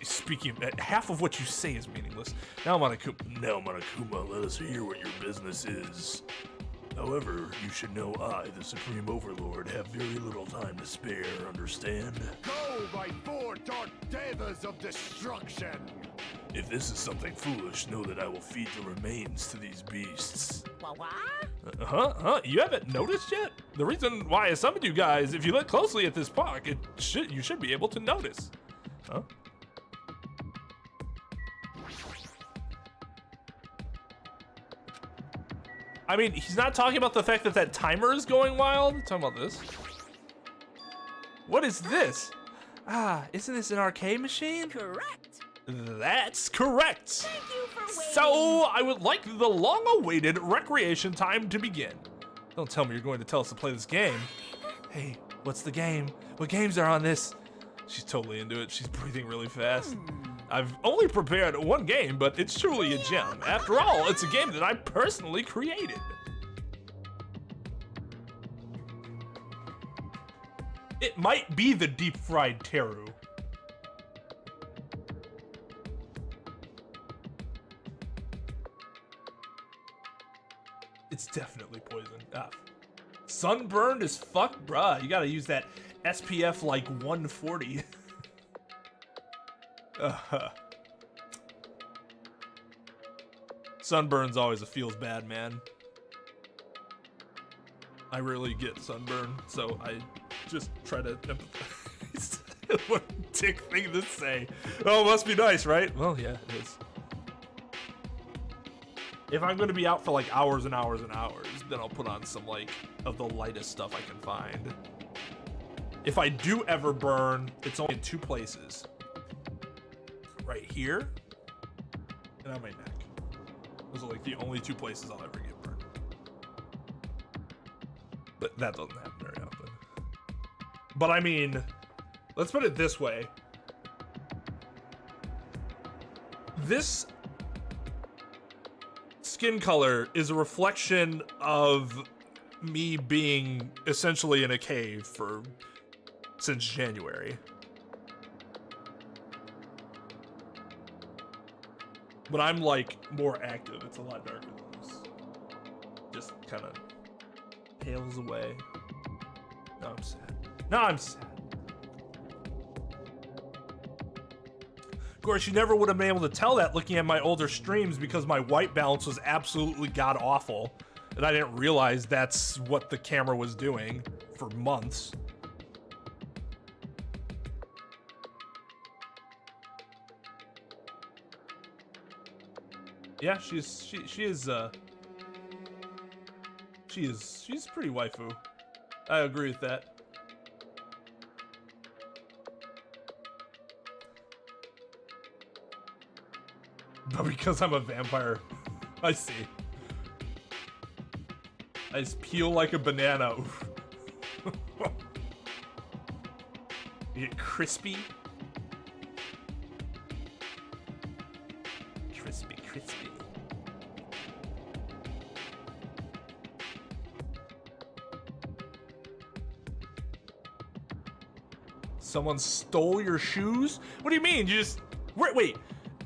A: Speaking of that, half of what you say is meaningless. Now,
F: Monokuma, let us hear what your business is. However, you should know I, the Supreme Overlord, have very little time to spare, understand?
D: Go by 4 dark devas of destruction.
F: If this is something foolish, know that I will feed the remains to these beasts.
E: What?
A: You haven't noticed yet? The reason why I summoned you guys, if you look closely at this park, you should be able to notice. Huh? I mean, he's not talking about the fact that that timer is going wild. He's talking about this. What is this?
C: Ah, isn't this an arcade machine?
B: Correct.
A: That's correct.
B: Thank you for waiting.
A: So, I would like the long-awaited recreation time to begin. Don't tell me you're going to tell us to play this game. Hey, what's the game? What games are on this? She's totally into it. She's breathing really fast. I've only prepared one game, but it's truly a gem. After all, it's a game that I personally created. It might be the deep-fried teru. It's definitely poison. Ah. Sunburned as fuck? Bruh, you gotta use that SPF like 140. Sunburn's always a feels bad, man. I rarely get sunburn, so I just try to empathize. What a dick thing to say. Oh, must be nice, right? Well, yeah, it is. If I'm gonna be out for like hours and hours and hours, then I'll put on some like of the lightest stuff I can find. If I do ever burn, it's only in two places. Right here and on my neck. Those are like the only two places I'll ever get burned. But that doesn't happen very often. But I mean, let's put it this way. This skin color is a reflection of me being essentially in a cave since January. When I'm like more active, it's a lot darker than this. Just kind of pales away. Now I'm sad. Now I'm sad. Of course, you never would have been able to tell that looking at my older streams because my white balance was absolutely god awful. And I didn't realize that's what the camera was doing for months. Yeah, she's pretty waifu. I agree with that. But because I'm a vampire, I see. I just peel like a banana. You get crispy. Crispy, crispy. Someone stole your shoes? What do you mean? You just... Wait.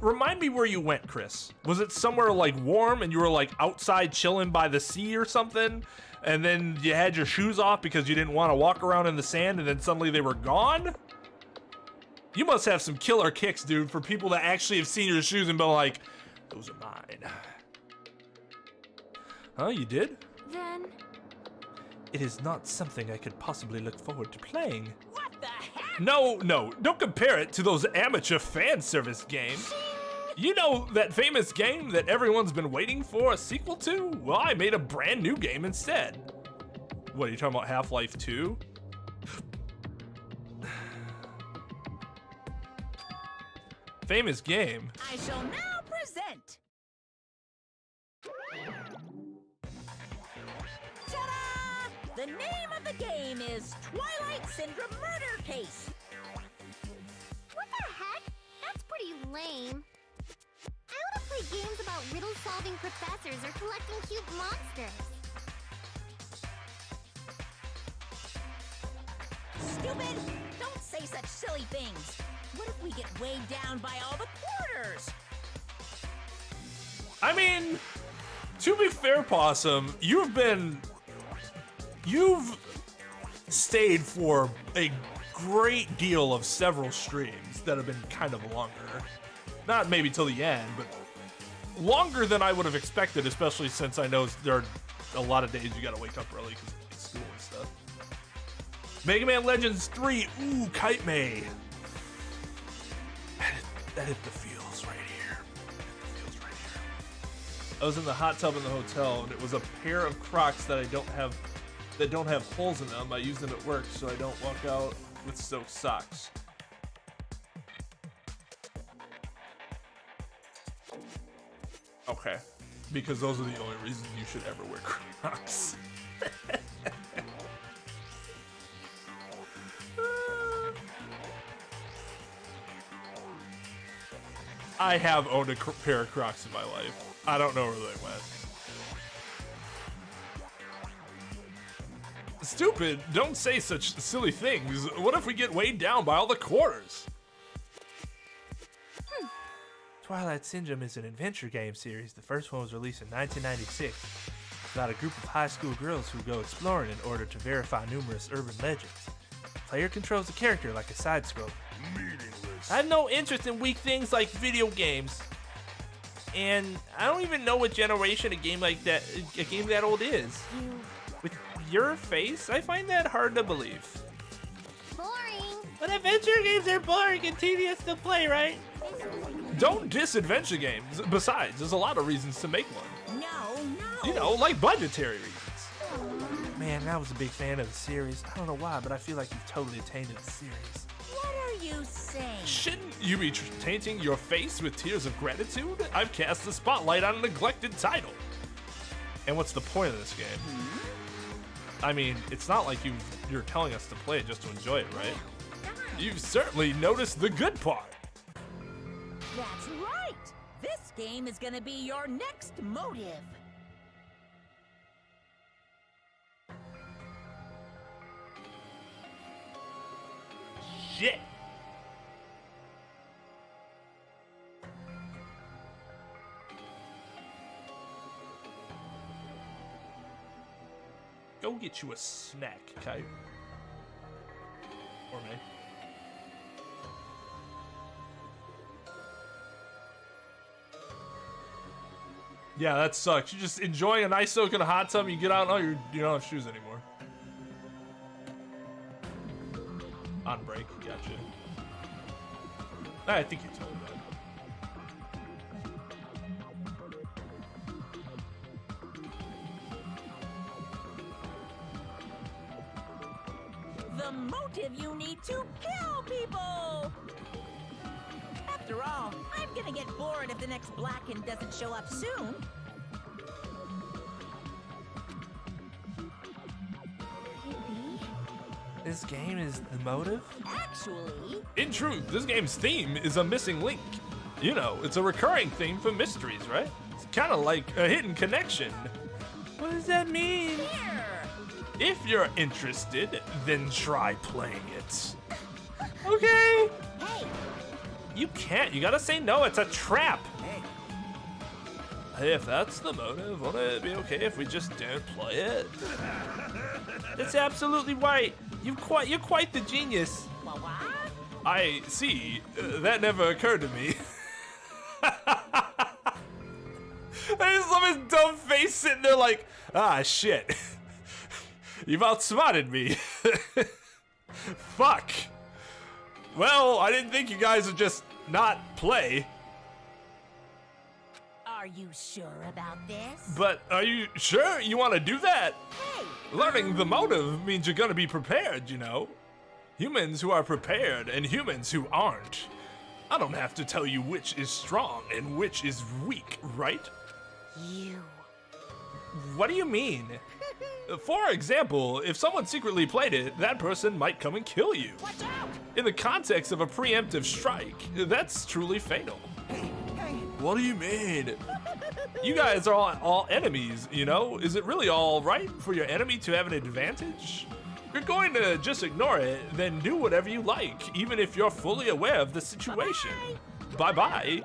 A: Remind me where you went, Chris. Was it somewhere like warm and you were like outside chilling by the sea or something? And then you had your shoes off because you didn't want to walk around in the sand and then suddenly they were gone? You must have some killer kicks, dude, for people that actually have seen your shoes and been like, those are mine. Huh, you did?
E: Then...
C: It is not something I could possibly look forward to playing.
B: What the heck?
A: No, don't compare it to those amateur fan service games. You know that famous game that everyone's been waiting for a sequel to? Well, I made a brand new game instead. What, are you talking about Half-Life 2? Famous game.
B: I shall now present. Ta-da! The name of the game is Twilight Syndrome Murder Case.
E: What the heck? That's pretty lame. I want to play games about riddle-solving professors or collecting cute monsters.
B: Stupid! Don't say such silly things. What if we get weighed down by all the quarters?
A: I mean, to be fair, Possum, you've stayed for a great deal of several streams that have been kind of longer. Not maybe till the end, but longer than I would have expected, especially since I know there are a lot of days you gotta wake up early because of school and stuff. Mega Man Legends 3, ooh, Kite May. That hit the feels right here. I was in the hot tub in the hotel, and it was a pair of Crocs that don't have holes in them. I use them at work so I don't walk out with soaked socks. Okay. Because those are the only reasons you should ever wear Crocs. I have owned a pair of Crocs in my life. I don't know where they went. Stupid, don't say such silly things. What if we get weighed down by all the quarters?
C: Twilight Syndrome is an adventure game series. The first one was released in 1996. It's about a group of high school girls who go exploring in order to verify numerous urban legends. The player controls a character like a side-scroller.
F: Meaningless.
C: I have no interest in weak things like video games. And I don't even know what generation a game that old is. With your face, I find that hard to believe.
E: Boring.
C: But adventure games are boring and tedious to play, right?
A: Don't diss adventure games. Besides, there's a lot of reasons to make one.
B: No.
A: You know, like budgetary reasons.
C: Man, I was a big fan of the series. I don't know why, but I feel like you've totally tainted the series.
B: What are you saying?
A: Shouldn't you be tainting your face with tears of gratitude? I've cast the spotlight on a neglected title. And what's the point of this game? I mean, it's not like you're telling us to play it just to enjoy it, right? You've certainly noticed the good part.
B: That's right. This game is gonna be your next motive.
A: Shit. Go get you a snack, okay? Or me. Yeah, that sucks. You're just enjoying a nice soak in a hot tub, and you get out, and you don't have shoes anymore. On break, gotcha. I think you told me
B: The motive you need to kill people! After all, I'm gonna get bored if the next Blacken doesn't show up soon.
C: This game is the motive?
B: Actually,
A: In truth, this game's theme is a missing link. You know, it's a recurring theme for mysteries, right? It's kind of like a hidden connection.
C: What does that mean?
B: here!
A: If you're interested, then try playing it.
C: Okay.
B: Hey,
A: You can't. You gotta say no. It's a trap. Hey, if that's the motive, won't it be okay if we just don't play it?
C: That's absolutely right. You're quite the genius.
B: what?
A: I see. That never occurred to me. I just love his dumb face sitting there like, ah, shit. You've outsmarted me. Fuck. Well, I didn't think you guys would just not play.
B: Are you sure about this?
A: But are you sure you want to do that?
B: Hey,
A: Learning the motive means you're gonna be prepared, you know? Humans who are prepared and humans who aren't. I don't have to tell you which is strong and which is weak, right?
B: you.
A: What do you mean? For example, if someone secretly played it, that person might come and kill you.
B: Watch out!
A: In the context of a preemptive strike, that's truly fatal. What do you mean? You guys are all enemies, you know? Is it really all right for your enemy to have an advantage? If you're going to just ignore it, then do whatever you like, even if you're fully aware of the situation. Bye-bye.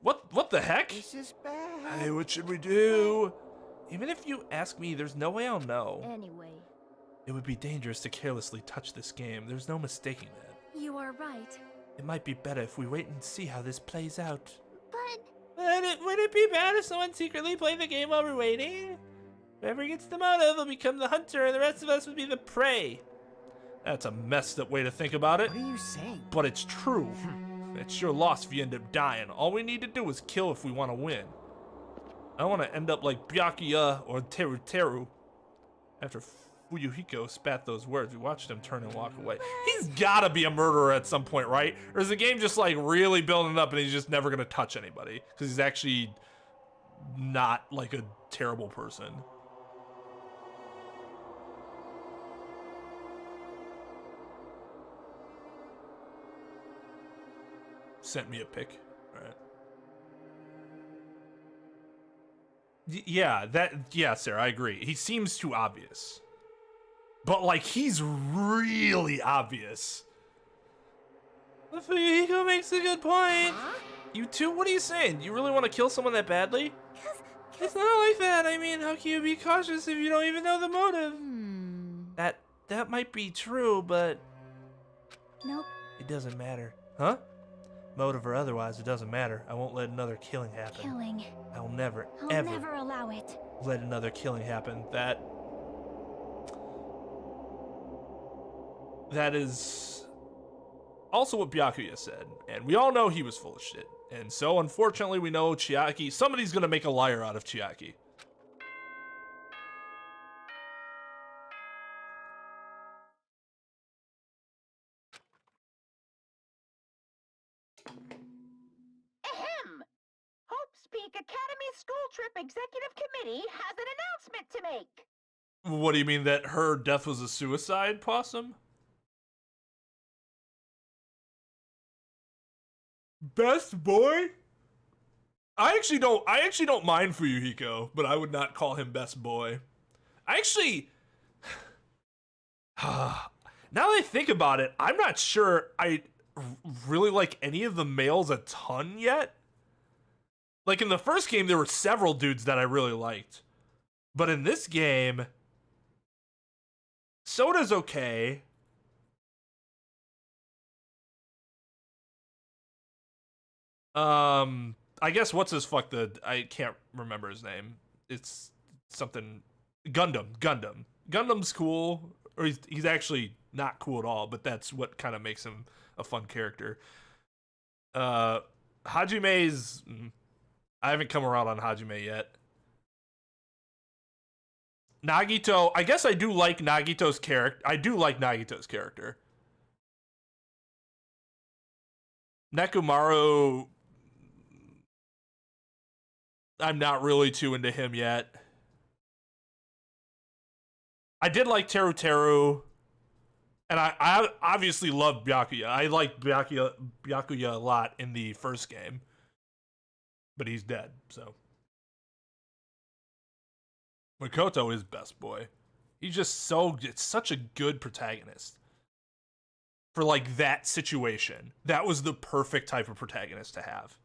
A: What the heck?
G: This is bad.
A: Hey, what should we do?
C: Even if you ask me, there's no way I'll know.
E: Anyway,
C: It would be dangerous to carelessly touch this game. There's no mistaking that.
E: you are right.
C: It might be better if we wait and see how this plays out.
E: But
C: Would it be bad if someone secretly played the game while we're waiting? Whoever gets the motive will become the hunter and the rest of us would be the prey.
A: That's a messed up way to think about it,
G: What are you saying?
A: but it's true. It's your loss if you end up dying. All we need to do is kill if we want to win. I don't want to end up like Byakuya or Teru. After Fuyuhiko spat those words, we watched him turn and walk away. He's gotta be a murderer at some point, right? Or is the game just like really building up and he's just never gonna touch anybody? Because he's actually not like a terrible person. Sent me a pic. All right. Yeah, Sarah, I agree. He seems too obvious. But, like, he's really obvious.
C: Fuyuhiko makes a good point. You two, what are you saying? Do you really want to kill someone that badly? It's not like that. I mean, how can you be cautious if you don't even know the motive? That might be true, but...
E: Nope.
C: It doesn't matter. Huh? Motive or otherwise, it doesn't matter. I won't let another killing happen.
E: Killing.
C: I will never,
E: I'll
C: ever
E: never allow it.
C: let another killing happen. That is also what Byakuya said, and we all know he was full of shit. And so, unfortunately, we know Chiaki, somebody's gonna make a liar out of Chiaki.
B: Ahem! Hope's Peak Academy School Trip Executive Committee has an announcement to make.
A: What do you mean, that her death was a suicide, Possum? Best boy? I actually don't mind Fuyuhiko, but I would not call him best boy. I actually, now that I think about it, I'm not sure I really like any of the males a ton yet. Like in the first game, there were several dudes that I really liked. But in this game, Soda's okay. I guess what's his fuck the I can't remember his name. It's something Gundam. Gundam's cool, or he's actually not cool at all, but that's what kind of makes him a fun character. Hajime's I haven't come around on Hajime yet. Nagito, I guess I do like Nagito's character. Nekomaru, I'm not really too into him yet. I did like Teru, and I obviously love Byakuya. I liked Byakuya a lot in the first game, but he's dead, so. Makoto is best boy. He's just it's such a good protagonist. For like that situation. That was the perfect type of protagonist to have.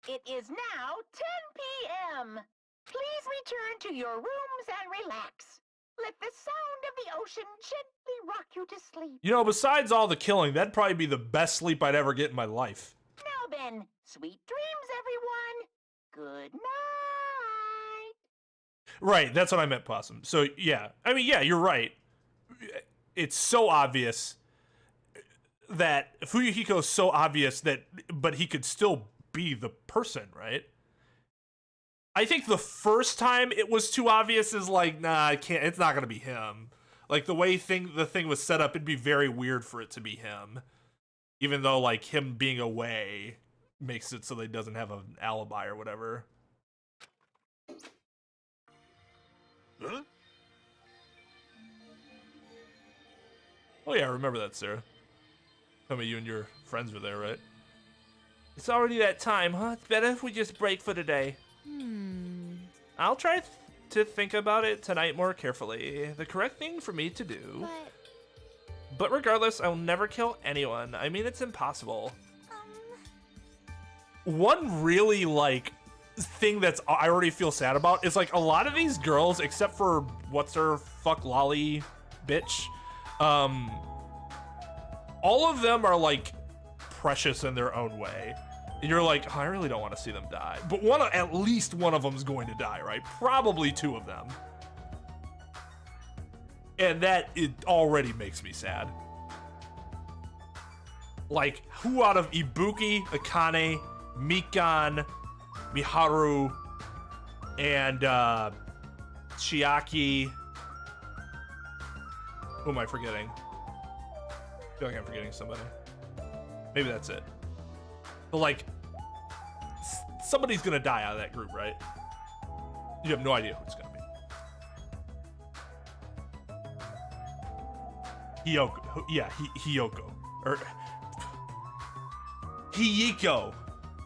B: It is now 10 p.m. Please return to your rooms and relax. Let the sound of the ocean gently rock you to sleep.
A: You know, besides all the killing, that'd probably be the best sleep I'd ever get in my life.
B: Now then, sweet dreams, everyone. Good night.
A: Right, that's what I meant, Possum. So, yeah. I mean, yeah, you're right. It's so obvious that Fuyuhiko's so obvious that, but he could still be the person, right? I think the first time it was too obvious is like, nah, I can't, it's not gonna be him. Like the way the thing was set up, it'd be very weird for it to be him. Even though like him being away makes it so that he doesn't have an alibi or whatever.
D: Huh?
A: Oh yeah, I remember that, Sarah. Some of you and your friends were there, right?
C: It's already that time, huh? It's better if we just break for today. I'll try to think about it tonight more carefully. The correct thing for me to do. But regardless, I'll never kill anyone. I mean, it's impossible.
A: One really, like, thing that's I already feel sad about is, like, a lot of these girls, except for what's her fuck lolly bitch, all of them are, like, precious in their own way. And you're like, oh, I really don't want to see them die. But at least one of them's going to die, right? Probably two of them. And it already makes me sad. Like, who out of Ibuki, Akane, Mikan, Miharu, and Chiaki? Who am I forgetting? I feel like I'm forgetting somebody. Maybe that's it. But like, somebody's gonna die out of that group, right? You have no idea who it's gonna be. Hiyoko. Yeah, Hiyoko. Or Hiyiko.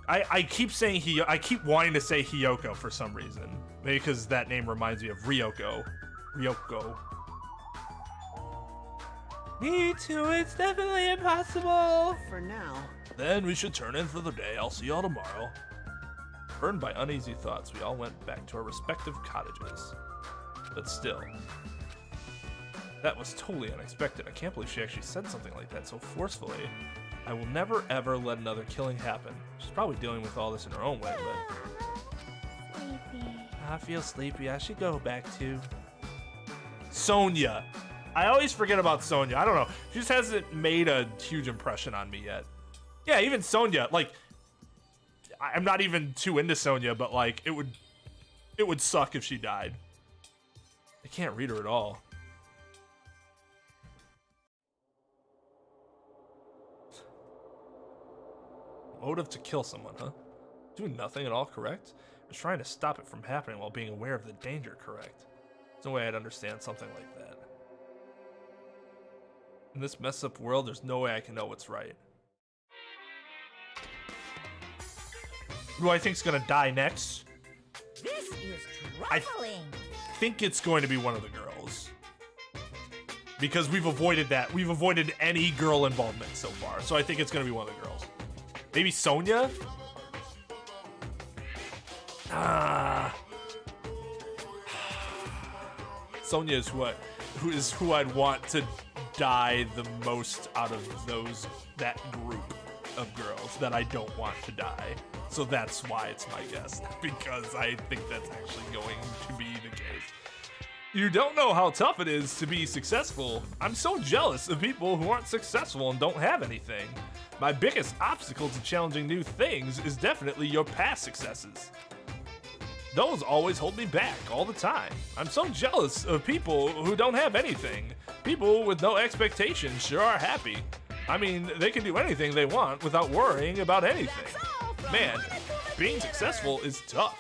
A: I keep saying I keep wanting to say Hiyoko for some reason. Maybe because that name reminds me of Ryoko. Ryoko.
C: Me too, it's definitely impossible.
G: For now.
F: Then we should turn in for the day. I'll see y'all tomorrow.
A: Burned by uneasy thoughts, we all went back to our respective cottages. But still, that was totally unexpected. I can't believe she actually said something like that so forcefully. I will never ever let another killing happen. She's probably dealing with all this in her own way, but...
E: Sleepy.
C: I feel sleepy. I should go back too.
A: Sonya. I always forget about Sonya. I don't know. She just hasn't made a huge impression on me yet. Yeah, even Sonya, like... I'm not even too into Sonya, but like, it would suck if she died. I can't read her at all. Motive to kill someone, huh? Doing nothing at all correct? Or trying to stop it from happening while being aware of the danger correct? There's no way I'd understand something like that. In this messed up world, there's no way I can know what's right. Who I think's gonna die next?
B: This is
A: I
B: troubling.
A: think it's going to be one of the girls. Because we've avoided that. We've avoided any girl involvement so far. So I think it's gonna be one of the girls. Maybe Sonya? Sonya is who I'd want to die the most out of that group of girls that I don't want to die. So that's why it's my guess, because I think that's actually going to be the case. You don't know how tough it is to be successful. I'm so jealous of people who aren't successful and don't have anything. My biggest obstacle to challenging new things is definitely your past successes. Those always hold me back all the time. I'm so jealous of people who don't have anything. People with no expectations sure are happy. I mean, they can do anything they want without worrying about anything. Man, being successful is tough.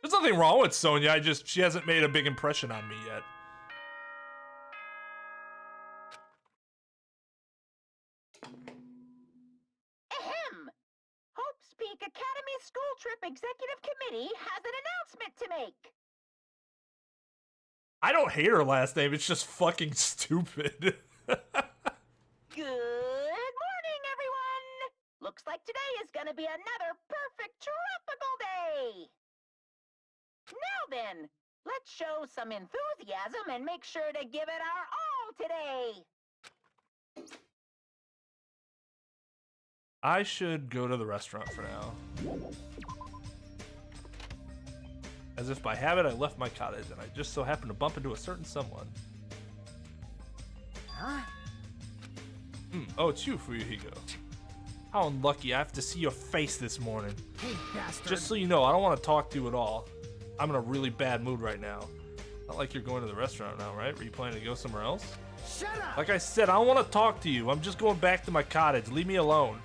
A: There's nothing wrong with Sonya, she hasn't made a big impression on me yet.
B: Ahem! Hope's Peak Academy School Trip Executive Committee has an announcement to make.
A: I don't hate her last name, it's just fucking stupid.
B: Good morning, everyone! Looks like today is gonna be another perfect tropical day! Now then, let's show some enthusiasm and make sure to give it our all today!
A: I should go to the restaurant for now. As if by habit I left my cottage and I just so happened to bump into a certain someone.
G: Huh?
A: Oh, it's you, Fuyuhiko. How unlucky, I have to see your face this morning.
G: Hey, bastard.
A: Just so you know, I don't want to talk to you at all. I'm in a really bad mood right now. Not like you're going to the restaurant now, right? Were you planning to go somewhere else?
G: Shut up!
A: Like I said, I don't want to talk to you. I'm just going back to my cottage. Leave me alone.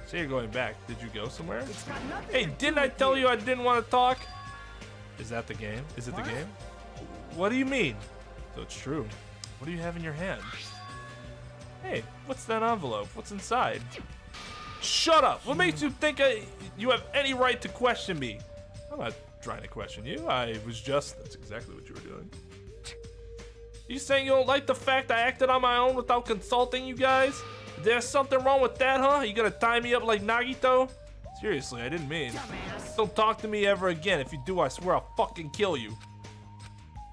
A: Say you're going back. Did you go somewhere?
G: It's got nothing
A: Hey,
G: to do
A: didn't I
G: with
A: tell you I didn't want to talk? Is that the game? Is it the
G: What?
A: game? What do you mean? So it's true. What do you have in your hand? Hey, what's that envelope? What's inside? Shut up! What makes you think you have any right to question me? I'm not trying to question you. I was just... That's exactly what you were doing. You saying you don't like the fact I acted on my own without consulting you guys? There's something wrong with that, huh? You gonna tie me up like Nagito? Seriously, I didn't mean.
G: Dumbass.
A: Don't talk to me ever again. If you do, I swear I'll fucking kill you.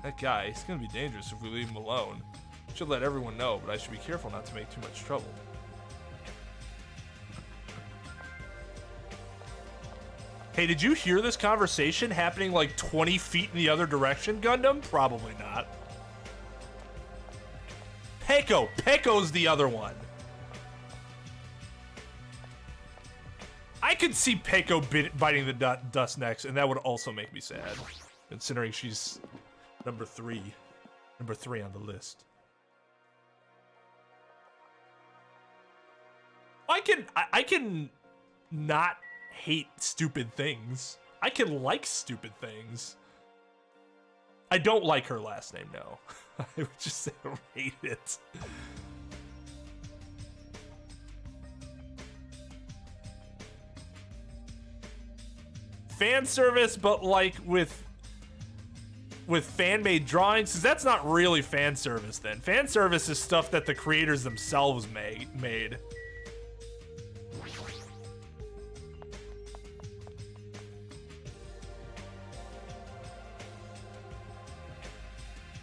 A: That guy, he's gonna be dangerous if we leave him alone. Should let everyone know, but I should be careful not to make too much trouble. Hey, did you hear this conversation happening like 20 feet in the other direction, Gundam? Probably not. Peko! Peko's the other one. I could see Peko biting the dust next, and that would also make me sad, considering she's number three on the list. I can not hate stupid things. I can like stupid things. I don't like her last name, no. I would just say I hate it. Fan service, but like with fan-made drawings, because that's not really fan service then. Fan service is stuff that the creators themselves made.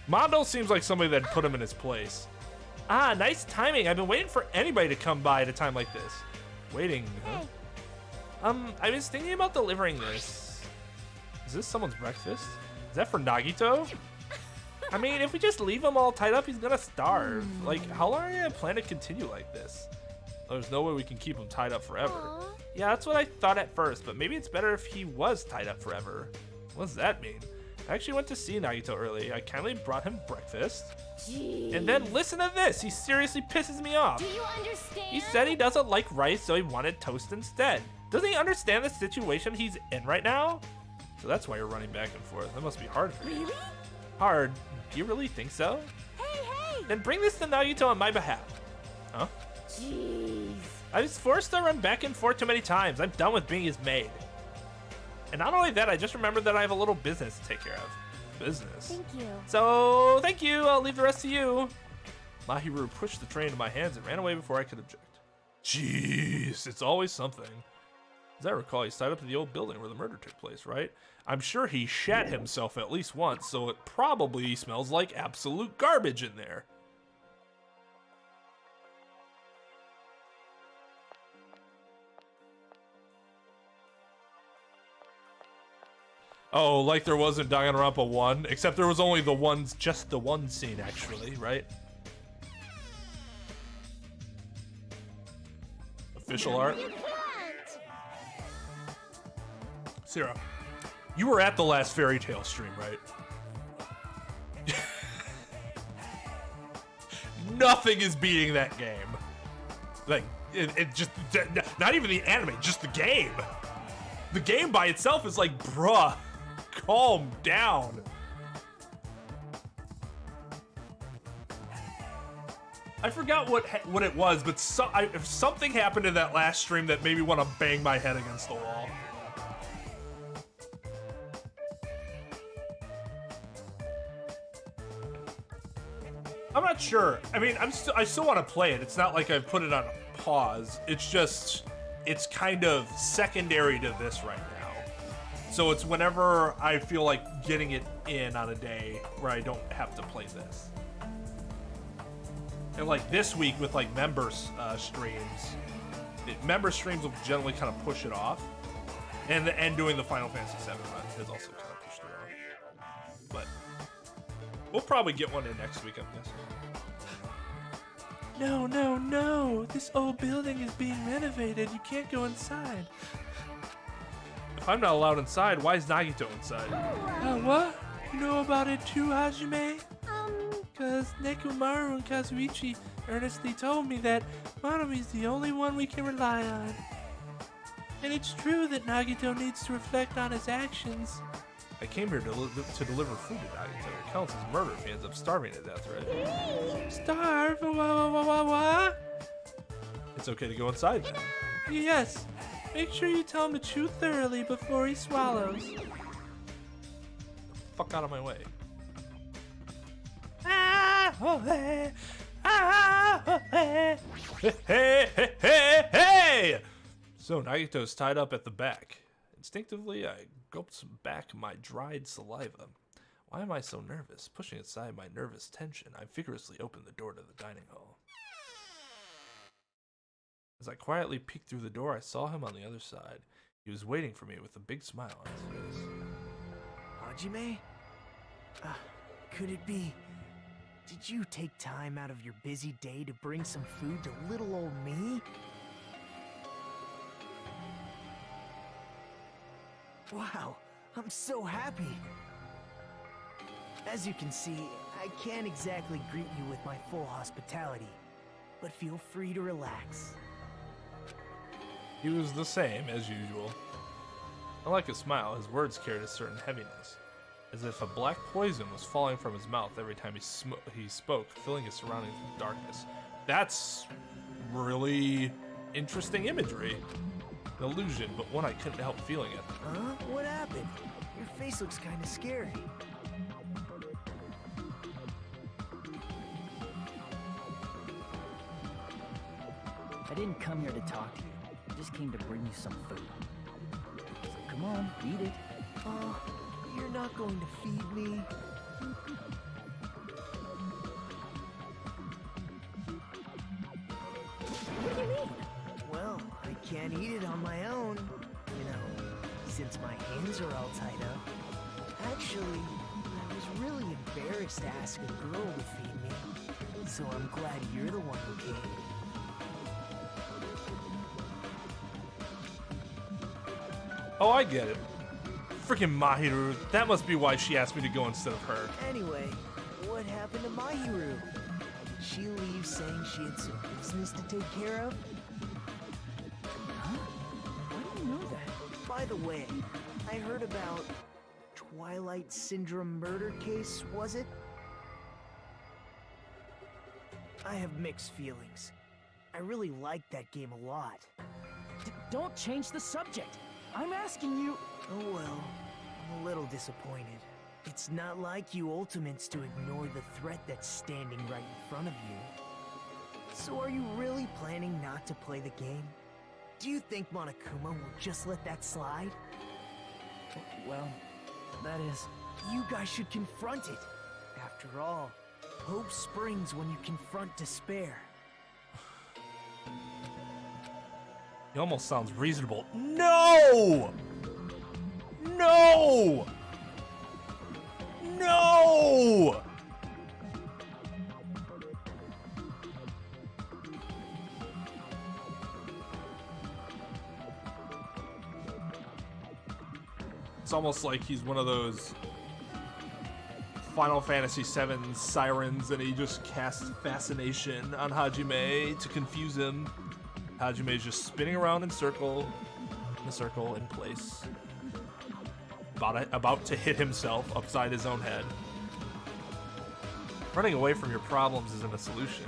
A: Mondo seems like somebody that'd put him in his place. Ah, nice timing. I've been waiting for anybody to come by at a time like this. Waiting, huh? I was thinking about delivering this. Is this someone's breakfast? Is that for Nagito? I mean, if we just leave him all tied up, he's gonna starve. Like, how long are you gonna plan to continue like this? There's no way we can keep him tied up forever.
E: Aww.
A: Yeah, that's what I thought at first, but maybe it's better if he was tied up forever. What does that mean? I actually went to see Nagito early. I kindly brought him breakfast.
E: Jeez.
A: And then listen to this. He seriously pisses me off.
E: Do you understand?
A: He said he doesn't like rice, so he wanted toast instead. Doesn't he understand the situation he's in right now? So that's why you're running back and forth. That must be hard for you.
E: Really?
A: Hard? Do you really think so?
E: Hey!
A: Then bring this to Nagito on my behalf. Huh?
E: Jeez.
A: I was forced to run back and forth too many times. I'm done with being his maid. And not only that, I just remembered that I have a little business to take care of. Business.
E: Thank you.
A: So, thank you. I'll leave the rest to you. Mahiru pushed the tray into my hands and ran away before I could object. Jeez, it's always something. As I recall, he's tied up to the old building where the murder took place, right? I'm sure he shat himself at least once, so it probably smells like absolute garbage in there. Oh, like there was in Danganronpa 1, except there was only just the one scene, actually, right? Official art.
E: You can't.
A: Sarah, you were at the last Fairy Tail stream, right? Nothing is beating that game. Like, it just, not even the anime, just the game. The game by itself is like, bruh, calm down. I forgot what it was, but something happened in that last stream that made me want to bang my head against the wall. I'm not sure. I mean, I still want to play it. It's not like I've put it on pause. It's just, it's kind of secondary to this right now. So it's whenever I feel like getting it in on a day where I don't have to play this. And like this week with like members streams, member streams will generally kind of push it off. And doing the Final Fantasy VII run has also kind of pushed it off. But we'll probably get one in next week, I'm guessing. No, no, no. This old building is being renovated. You can't go inside. If I'm not allowed inside, why is Nagito inside? What? You know about it too, Hajime? Because Nekomaru and Kazuichi earnestly told me that Monomi's the only one we can rely on. And it's true that Nagito needs to reflect on his actions. I came here to deliver food to Nagito. It counts as murder if he ends up starving to death, right? Starve? What? It's okay to go inside then. Yes. Make sure you tell him to chew thoroughly before he swallows. Get the fuck out of my way. Hey, hey, hey, hey! So Nagito's tied up at the back. Instinctively, I gulped back my dried saliva. Why am I so nervous? Pushing aside my nervous tension, I vigorously opened the door to the dining hall. As I quietly peeked through the door, I saw him on the other side. He was waiting for me with a big smile on his face.
G: Hajime? Could it be... Did you take time out of your busy day to bring some food to little old me? Wow, I'm so happy. As you can see, I can't exactly greet you with my full hospitality, but feel free to relax.
A: He was the same as usual. Unlike his smile, his words carried a certain heaviness, as if a black poison was falling from his mouth every time he spoke, filling his surroundings with darkness. That's really interesting imagery. An illusion, but one I couldn't help feeling it.
G: Huh? What happened? Your face looks kind of scary.
H: I didn't come here to talk to you. I just came to bring you some food. So come on, eat it.
G: Oh, you're not going to feed me?
E: What do you mean?
G: Well, I can't eat it on my own, you know, since my hands are all tied up. Actually, I was really embarrassed to ask a girl to feed me, so I'm glad you're the one who came.
A: Oh, I get it. Freaking Mahiru. That must be why she asked me to go instead of her.
G: Anyway, what happened to Mahiru? Did she leave saying she had some business to take care of?
H: Huh? Why do you know that?
G: By the way, I heard about Twilight Syndrome murder case, was it? I have mixed feelings. I really liked that game a lot.
H: Don't change the subject. I'm asking you.
G: Oh well, I'm a little disappointed. It's not like you Ultimates to ignore the threat that's standing right in front of you. So are you really planning not to play the game? Do you think Monokuma will just let that slide?
H: Well, that is.
G: You guys should confront it. After all, hope springs when you confront despair.
A: He almost sounds reasonable. No! No! No! It's almost like he's one of those Final Fantasy VII sirens and he just casts fascination on Hajime to confuse him. Hajime's just spinning around in a circle in place. About to hit himself upside his own head. Running away from your problems isn't a solution.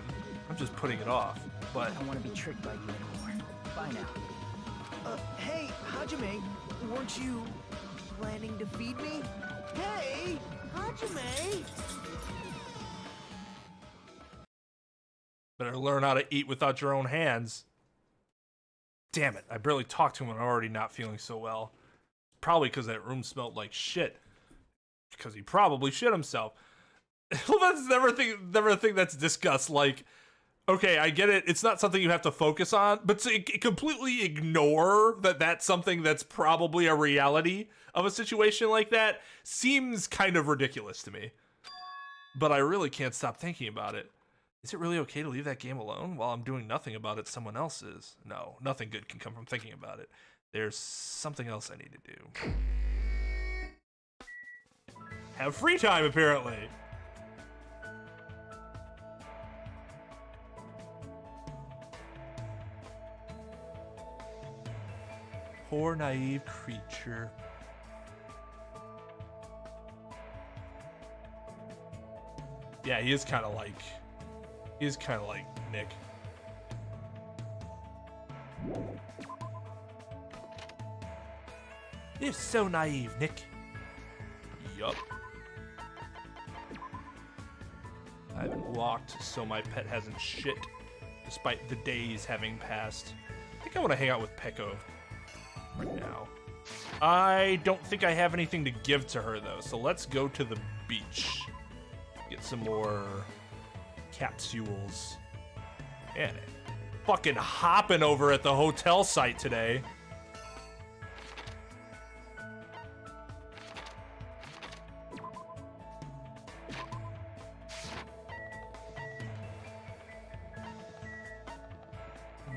A: I'm just putting it off, but...
H: I don't want to be tricked by you anymore. Bye now.
G: Hey, Hajime, weren't you planning to feed me? Hey, Hajime!
A: Better learn how to eat without your own hands. Damn it, I barely talked to him and I'm already not feeling so well. Probably because that room smelled like shit. Because he probably shit himself. Well, that's never a thing that's discussed. Like, okay, I get it. It's not something you have to focus on, but to completely ignore that that's something that's probably a reality of a situation like that seems kind of ridiculous to me. But I really can't stop thinking about it. Is it really okay to leave that game alone while I'm doing nothing about it? Someone else is. No, nothing good can come from thinking about it. There's something else I need to do. Have free time, apparently. Poor naive creature. Yeah, he is kind of like Nick. You're so naive, Nick. Yup. I haven't walked, so my pet hasn't shit, despite the days having passed. I think I want to hang out with Peko right now. I don't think I have anything to give to her, though, so let's go to the beach. Get some more capsules. Man, fucking hopping over at the hotel site today.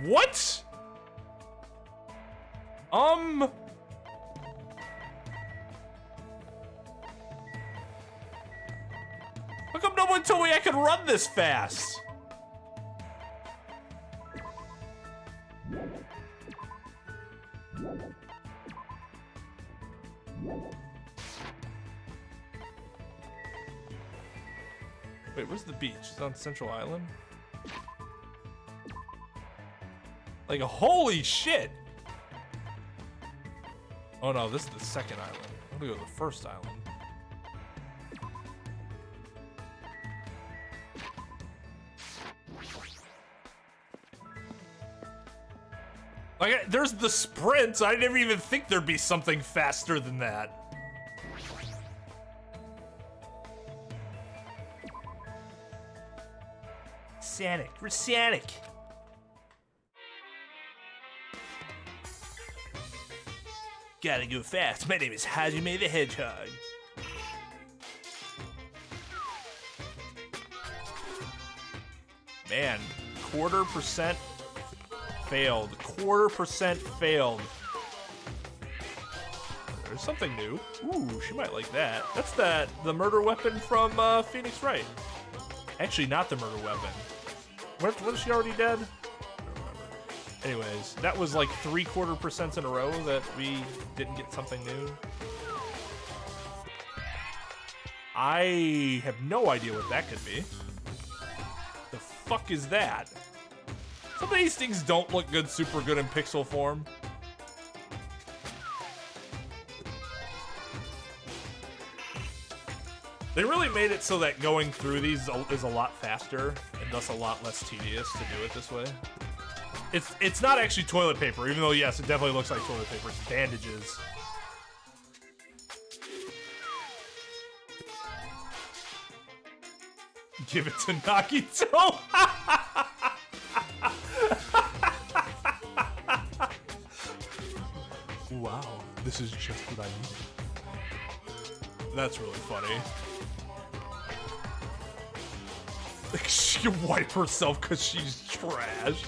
A: What? How come no one told me I could run this fast? Wait, where's the beach? It's on Central Island? Like, holy shit! Oh no, this is the second island. I'm gonna go to the first island. Like, there's the sprint. I didn't even think there'd be something faster than that.
C: Sanic, we're Sanic. Gotta go fast. My name is Hajime the Hedgehog.
A: Man, 1/4% failed. 1/4% failed. There's something new. Ooh, she might like that. That's the murder weapon from Phoenix Wright. Actually, not the murder weapon. What is she already dead? I don't remember. Anyways, that was like 3/4% in a row that we didn't get something new. I have no idea what that could be. The fuck is that? Some of these things don't look good, super good in pixel form. They really made it so that going through these is a lot faster and thus a lot less tedious to do it this way. It's not actually toilet paper, even though yes, it definitely looks like toilet paper. It's bandages. Give it to Nagito. Wow, this is just what I need. That's really funny. Like, she can wipe herself because she's trash.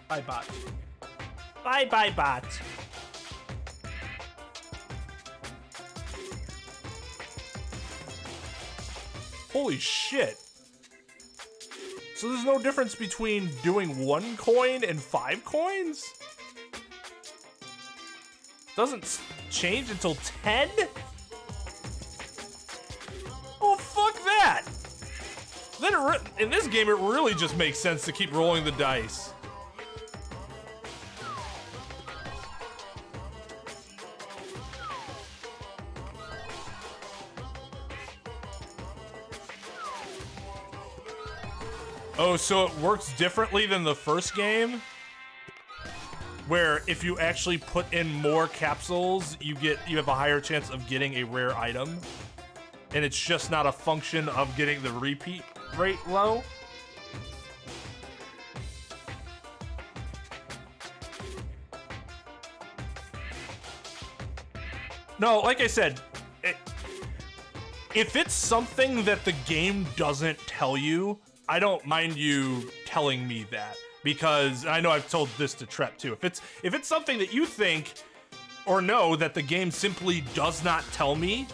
A: Bye, bot.
C: Bye, bot.
A: Holy shit. So there's no difference between doing 1 coin and 5 coins? Doesn't change until 10? Oh, fuck that! Then in this game, it really just makes sense to keep rolling the dice. Oh, so it works differently than the first game? Where if you actually put in more capsules, you have a higher chance of getting a rare item. And it's just not a function of getting the repeat rate low? No, like I said, if it's something that the game doesn't tell you, I don't mind you telling me that, because I know I've told this to Trep too. If it's something that you think or know that the game simply does not tell me,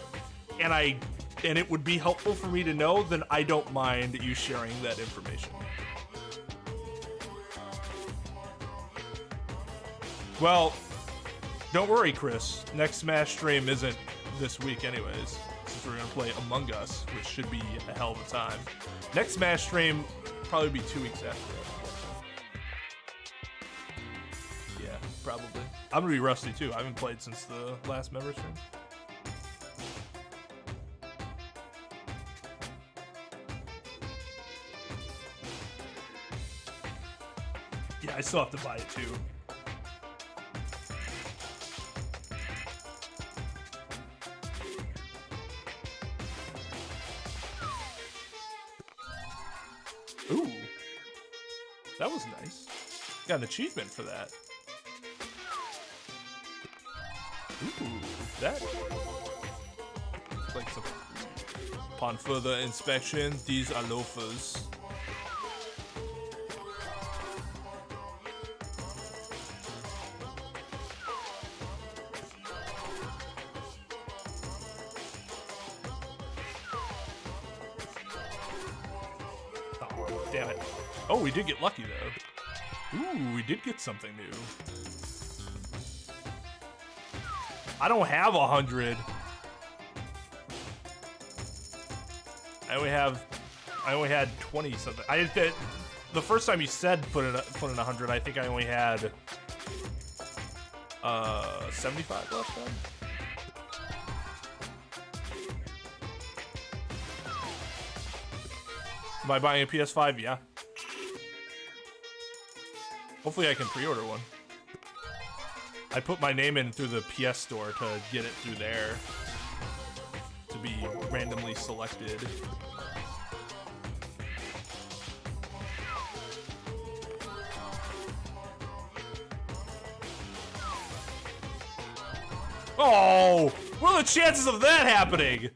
A: and it would be helpful for me to know, then I don't mind you sharing that information. Well, don't worry, Chris. Next Smash stream isn't this week anyways, since we're gonna play Among Us, which should be a hell of a time. Next Smash stream probably be 2 weeks after. Yeah, probably. I'm gonna be rusty too. I haven't played since the last member stream. Yeah, I still have to buy it too. Ooh, that was nice. Got an achievement for that. Ooh, that. Like some. Upon further inspection, these are loafers. Damn it. Oh, we did get lucky though. Ooh, we did get something new. I don't have 100. I only had 20 something. The first time you said put in 100, I think I only had 75 left then. Am I buying a PS5? Yeah. Hopefully I can pre-order one. I put my name in through the PS Store to get it through there. To be randomly selected. Oh! What are the chances of that happening?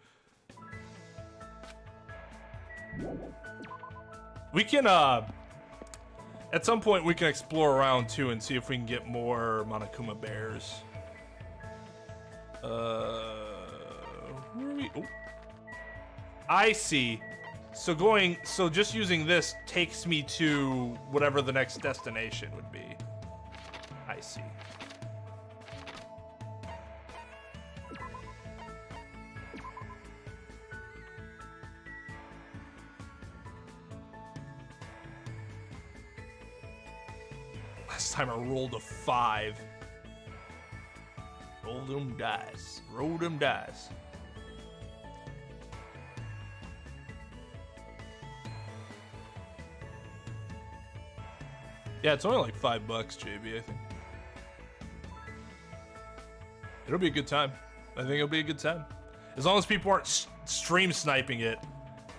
A: We can, at some point we can explore around too and see if we can get more Monokuma bears. Where are we? Oh. I see. So just using this takes me to whatever the next destination would be. I see. Last time I rolled a 5. Roll them dice. Roll them dice. Yeah, it's only like $5, JB, I think. It'll be a good time. I think it'll be a good time. As long as people aren't stream sniping it.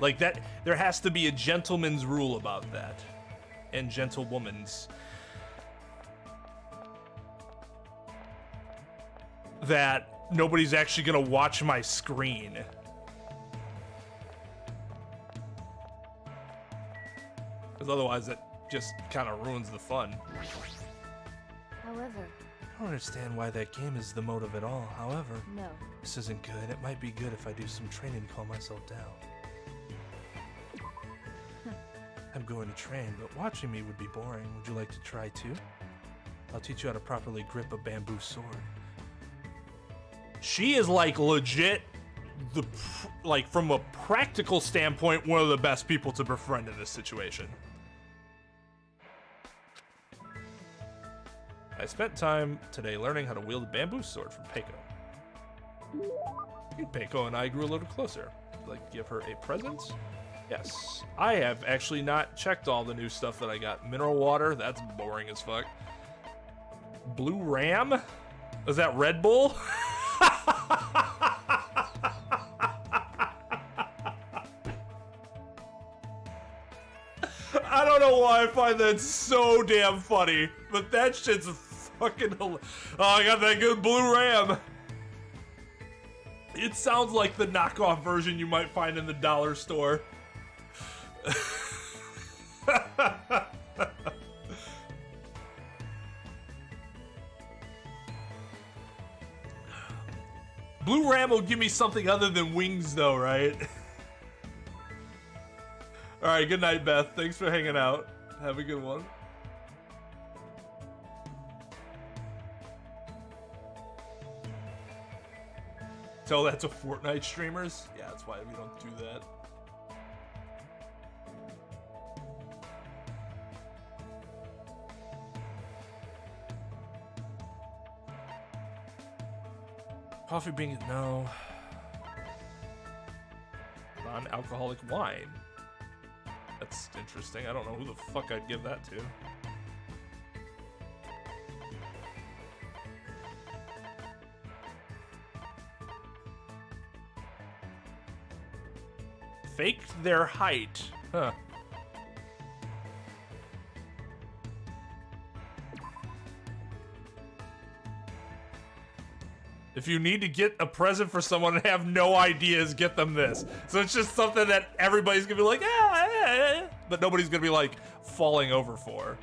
A: Like that, there has to be a gentleman's rule about that. And gentlewoman's. That nobody's actually gonna watch my screen. Because otherwise it just kind of ruins the fun.
I: However,
C: I don't understand why that game is the motive at all. However,
I: no.
C: this isn't good. It might be good if I do some training to calm myself down. I'm going to train, but watching me would be boring. Would you like to try too? I'll teach you how to properly grip a bamboo sword. She is like legit, like from a practical standpoint, one of the best people to befriend in this situation. I spent time today learning how to wield a bamboo sword from Peiko. Peiko and I grew a little closer. Would you like to give her a present? Yes. I have actually not checked all the new stuff that I got. Mineral water, that's boring as fuck. Blue Ram? Is that Red Bull? I don't know why I find that so damn funny, but that shit's fucking hilarious. Oh, I got that good Blue Ram. It sounds like the knockoff version you might find in the dollar store. Blue Ram will give me something other than wings though, right? Alright, good night, Beth. Thanks for hanging out. Have a good one. Tell that to Fortnite streamers? Yeah, that's why we don't do that. Coffee bean, no. Non-alcoholic wine. That's interesting. I don't know who the fuck I'd give that to. Faked their height. Huh. If you need to get a present for someone and have no ideas, get them this. So it's just something that everybody's gonna be like, but nobody's gonna be like falling over for.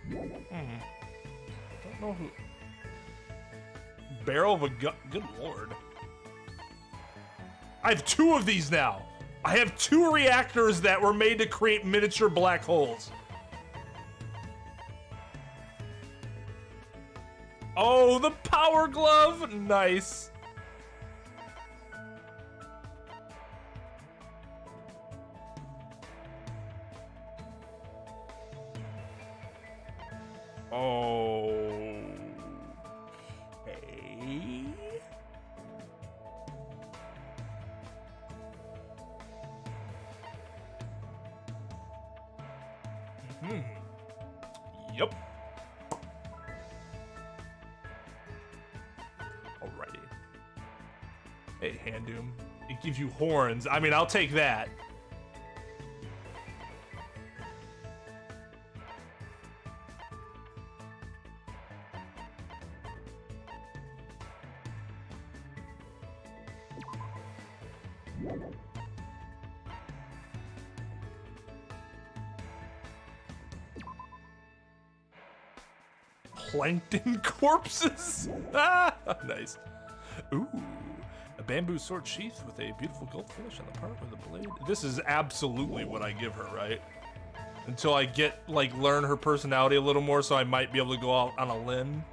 A: Don't know who. Barrel of a gun. Good lord. I have 2 of these now. I have 2 reactors that were made to create miniature black holes. Oh, the power glove. Nice. Oh. Hey. Yep. Alrighty. Hey, Handoom. It gives you horns. I mean, I'll take that. Plankton corpses. Ah, nice. Ooh, a bamboo sword sheath with a beautiful gold finish on the part of the blade. This is absolutely what I give her, right? Until I get, like, learn her personality a little more, so I might be able to go out on a limb.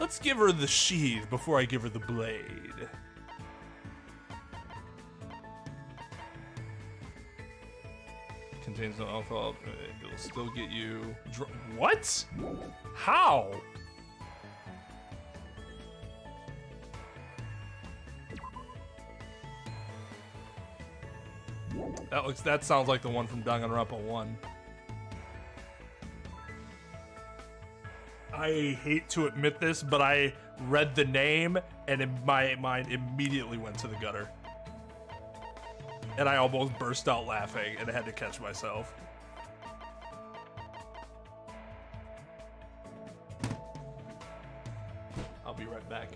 A: Let's give her the sheath before I give her the blade. Contains no alcohol. It'll still get you. What? How? That sounds like the one from Danganronpa 1. I hate to admit this, but I read the name and in my mind immediately went to the gutter. And I almost burst out laughing and I had to catch myself. I'll be right back.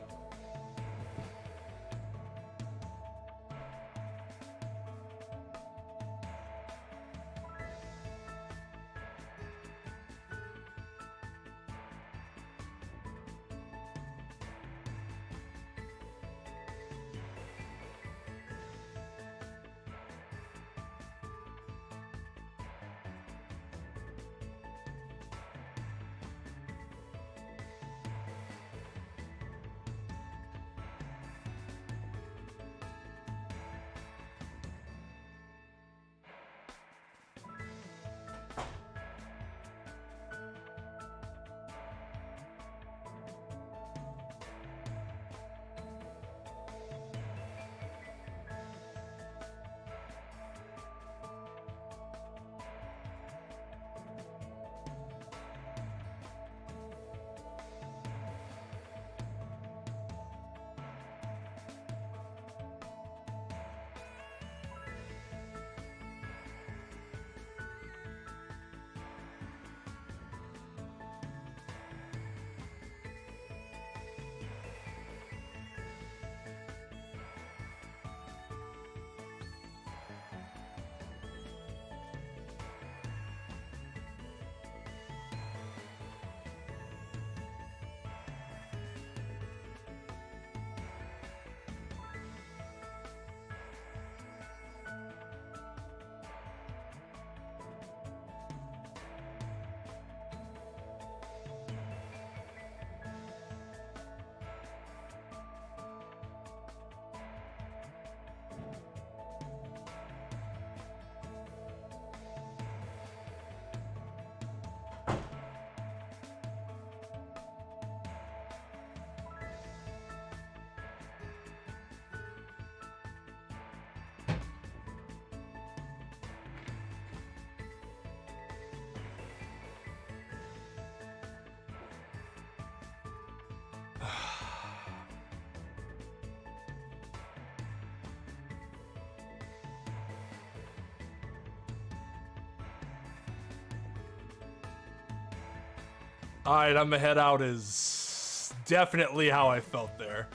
A: All right, I'm gonna head out as That's definitely how I felt there.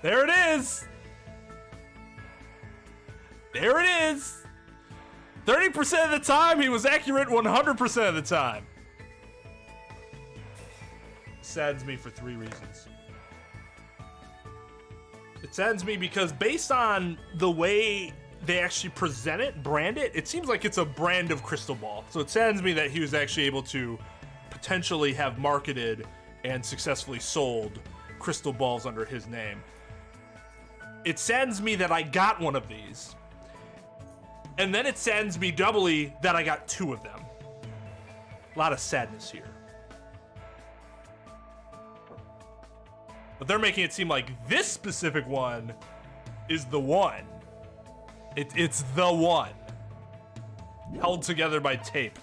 A: There it is! There it is! 30% of the time, he was accurate 100% of the time. Saddens me for 3 reasons. It saddens me because based on the way they actually present it, brand it, it seems like it's a brand of crystal ball. So it saddens me that he was actually able to potentially have marketed and successfully sold crystal balls under his name. It saddens me that I got one of these. And then it saddens me doubly that I got 2 of them. A lot of sadness here. But they're making it seem like this specific one is the one. It's the one. Held together by tape.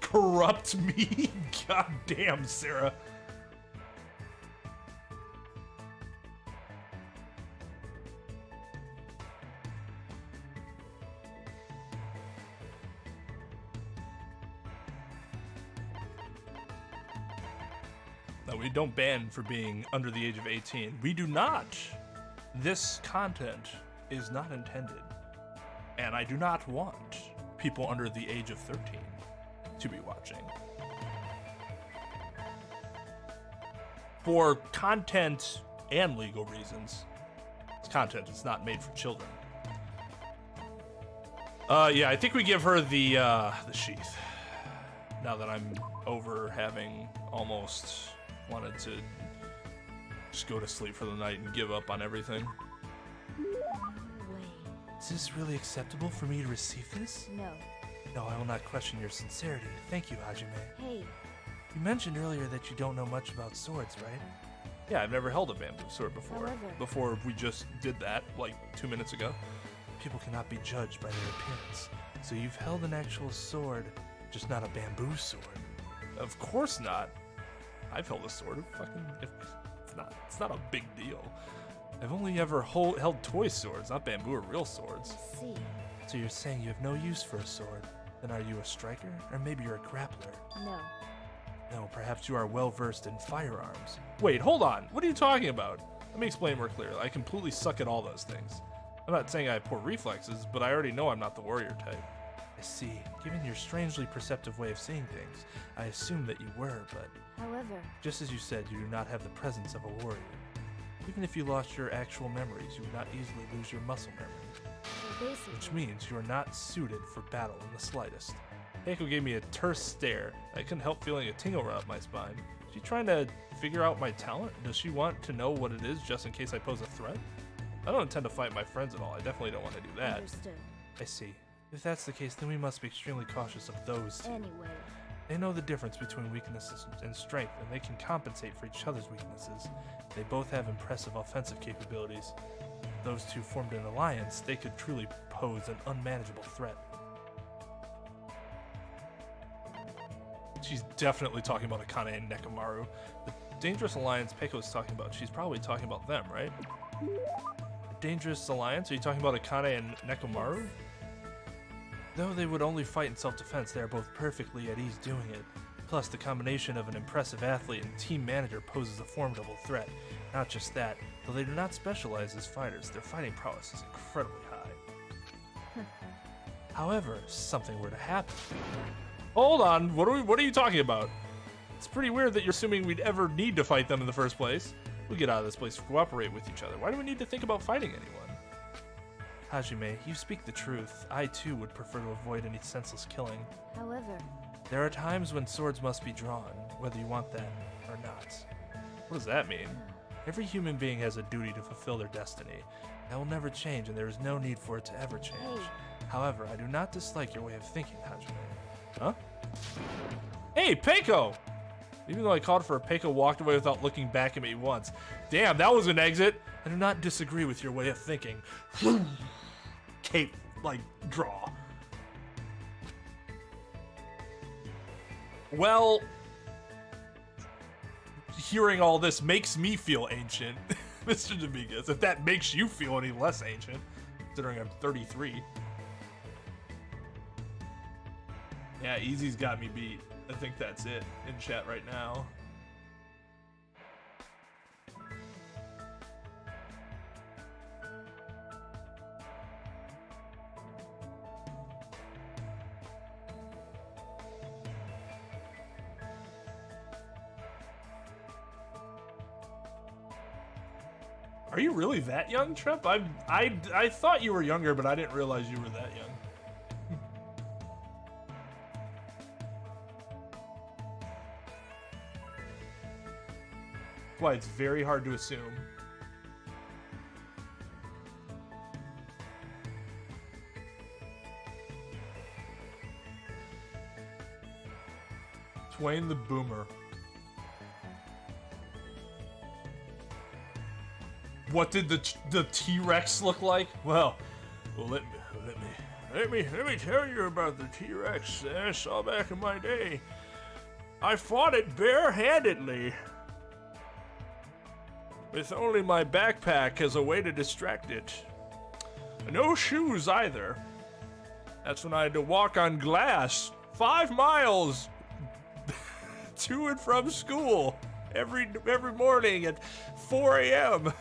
A: Corrupt me? God damn, Sarah. No, we don't ban for being under the age of 18. We do not. This content is not intended. And I do not want people under the age of 13 to be watching. For content and legal reasons. It's content, it's not made for children. Yeah, I think we give her the sheath. Now that I'm over having almost wanted to just go to sleep for the night and give up on everything.
I: Wait.
C: Is this really acceptable for me to receive this?
I: No.
C: No, I will not question your sincerity. Thank you, Hajime.
I: Hey.
C: You mentioned earlier that you don't know much about swords, right?
A: Yeah, I've never held a bamboo sword before.
I: However.
A: Before we just did that, like 2 minutes ago.
C: People cannot be judged by their appearance. So you've held an actual sword, just not a bamboo sword.
A: Of course not. I've held a sword. It's not a big deal. I've only ever held toy swords, not bamboo or real swords.
I: I see.
C: So you're saying you have no use for a sword? Then are you a striker? Or maybe you're a grappler?
I: No.
C: No, perhaps you are well versed in firearms.
A: Wait, hold on. What are you talking about? Let me explain more clearly. I completely suck at all those things. I'm not saying I have poor reflexes, but I already know I'm not the warrior type.
C: I see. Given your strangely perceptive way of seeing things, I assumed that you were, but
I: However.
C: just as you said, you do not have the presence of a warrior. Even if you lost your actual memories, you would not easily lose your muscle memory.
I: So basically.
C: Which means you are not suited for battle in the slightest. Keiko gave me a terse stare. I couldn't help feeling a tingle run up my spine. Is she trying to figure out my talent? Does she want to know what it is just in case I pose a threat? I don't intend to fight my friends at all. I definitely don't want to do that.
I: Understood.
C: I see. If that's the case, then we must be extremely cautious of those two.
I: Anyway.
C: They know the difference between weaknesses and strength, and they can compensate for each other's weaknesses. They both have impressive offensive capabilities. If those two formed an alliance, they could truly pose an unmanageable threat.
A: She's definitely talking about Akane and Nekomaru. The dangerous alliance Peiko's talking about, she's probably talking about them, right? A dangerous alliance? Are you talking about Akane and Nekomaru? Though they would only fight in self-defense, they are both perfectly at ease doing it. Plus, the combination of an impressive athlete and team manager poses a formidable threat. Not just that, though they do not specialize as fighters, their fighting prowess is incredibly high. However, if something were to happen... Hold on, what are you talking about? It's pretty weird that you're assuming we'd ever need to fight them in the first place. We get out of this place to cooperate with each other. Why do we need to think about fighting anyone? Hajime, you speak the truth. I too would prefer to avoid any senseless killing.
I: However.
C: There are times when swords must be drawn, whether you want that or not.
A: What does that mean?
C: Every human being has a duty to fulfill their destiny. That will never change, and there is no need for it to ever change.
I: Hey.
A: However, I do not dislike your way of thinking, Hajime. Huh? Hey, Peiko! Even though I called for her, Peiko walked away without looking back at me once. Damn, that was an exit. I do not disagree with your way of thinking. Cape, like, draw. Well, hearing all this makes me feel ancient, Mr. Dominguez. If that makes you feel any less ancient, considering I'm 33. Yeah, Easy's got me beat. I think that's it in chat right now. Are you really that young, Trip? I thought you were younger, but I didn't realize you were that young. That's why it's very hard to assume. Twain the Boomer. What did the T-Rex look like? Well, let me tell you about the T-Rex that I saw back in my day. I fought it barehandedly, with only my backpack as a way to distract it. No shoes either. That's when I had to walk on glass 5 miles to and from school every morning at 4 a.m.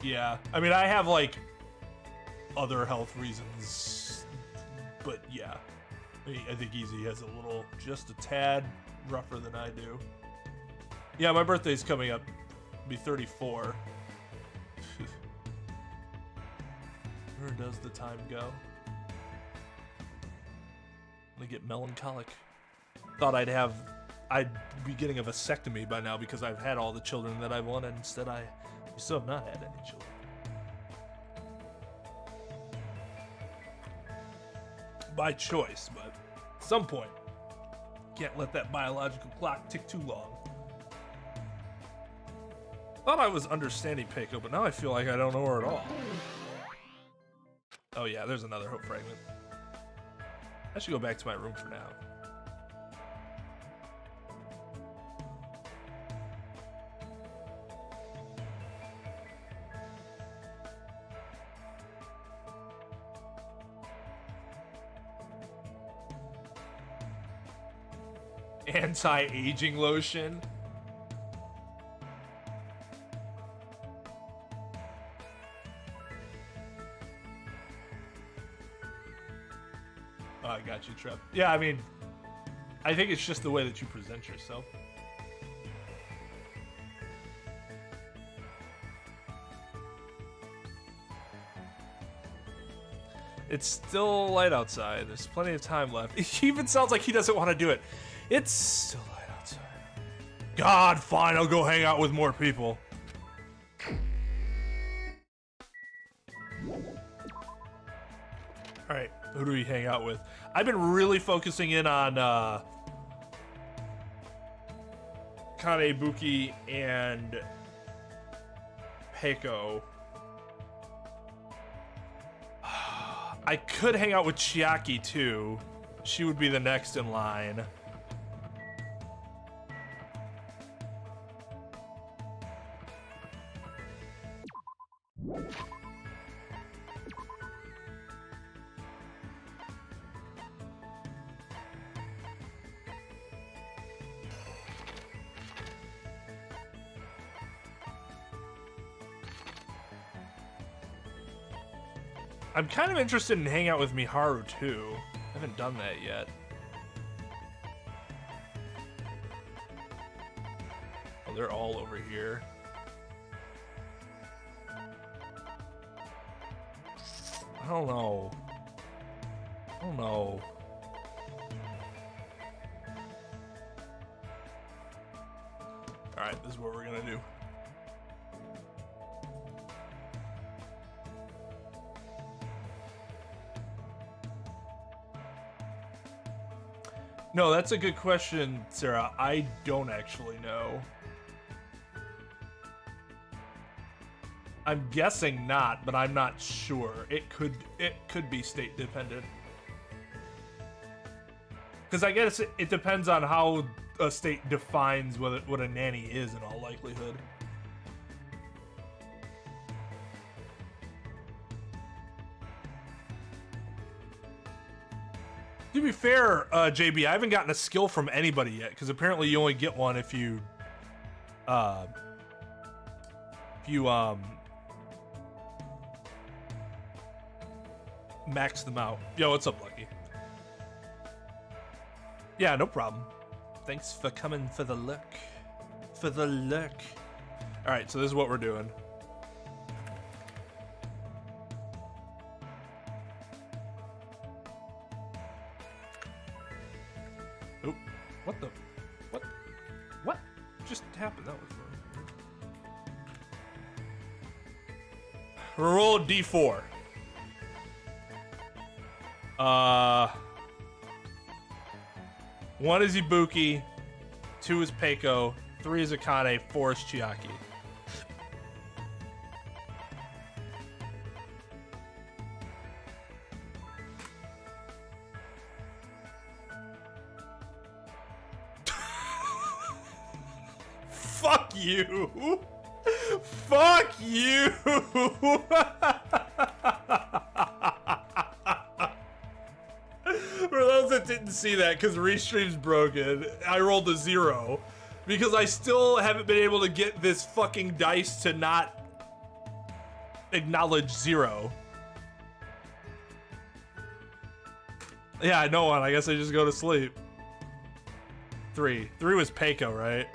A: Yeah, I mean, I have like other health reasons, but yeah, I think Easy has a little, just a tad rougher than I do. Yeah, my birthday's coming up. I'll be 34. Where does the time go? I get melancholic. Thought I'd be getting a vasectomy by now because I've had all the children that I wanted. Instead, I still have not had any children. By choice, but at some point, can't let that biological clock tick too long. Thought I was understanding Peiko, but now I feel like I don't know her at all. Oh yeah, there's another hope fragment. I should go back to my room for now. Anti-aging lotion. Oh, I got you, Trev. Yeah, I mean, I think it's just the way that you present yourself. It's still light outside. There's plenty of time left. He even sounds like he doesn't want to do it. It's still light outside. God, fine, I'll go hang out with more people. Alright, who do we hang out with? I've been really focusing in on Kanebuki and Peiko. I could hang out with Chiaki too. She would be the next in line. I'm kind of interested in hanging out with Miharu too. I haven't done that yet. Oh, they're all over here. I don't know. I don't know. right, this is what we're gonna do. No, that's a good question, Sarah. I don't actually know. I'm guessing not, but I'm not sure. It could be state dependent. Because I guess it depends on how a state defines what a nanny is in all likelihood. To be fair, JB, I haven't gotten a skill from anybody yet, because apparently you only get one if you max them out. Yo, what's up, Lucky? Yeah, no problem. Thanks for coming for the look. For the look. All right, so this is what we're doing. Oop. What just happened? That was wrong. Roll a D4. 1 is Ibuki, 2 is Peiko, 3 is Akane, 4 is Chiaki. Fuck you! Fuck you! For those that didn't see that, because Restream's broken, I rolled a 0. Because I still haven't been able to get this fucking dice to not acknowledge 0. Yeah, I know one. I guess I just go to sleep. 3 was Peiko, right?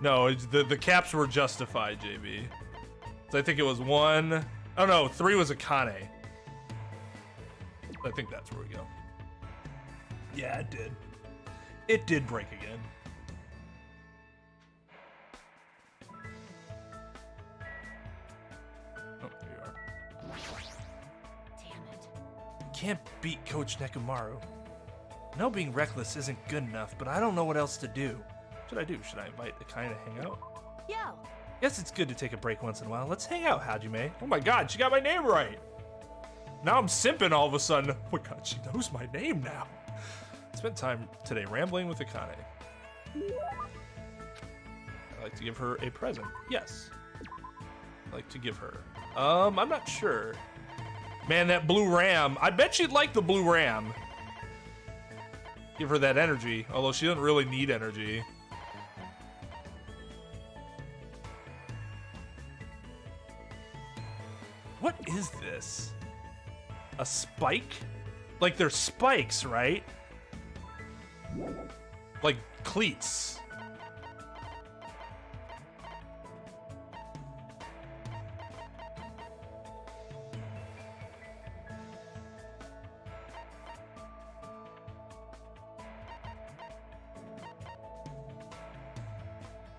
A: No, the caps were justified, JB. So I think it was 1... Oh no, 3 was Akane. I think that's where we go. Yeah, it did. It did break again. Oh, there you are.
I: Damn it.
C: Can't beat Coach Nekomaru. I know being reckless isn't good enough, but I don't know what else to do. What should I do? Should I invite Akane to hang out?
I: Yo.
C: Guess it's good to take a break once in a while. Let's hang out, Hajime. Oh my god, she got my name right. Now I'm simping all of a sudden. Oh my god, she knows my name now. Spent time today rambling with Akane. I'd like to give her a present. Yes. I'd like to give her. I'm not sure. Man, that blue ram. I bet she'd like the blue ram. Give her that energy, although she doesn't really need energy. What is this? A spike? Like they're spikes, right? Like cleats.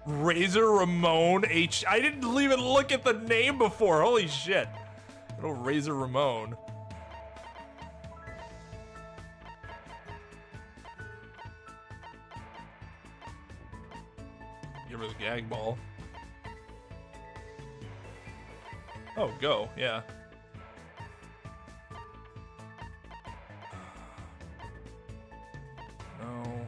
C: Razor Ramon H. I didn't even look at the name before. Holy shit. Little Razor Ramon. Give her the gag ball. Oh, go. Yeah. No.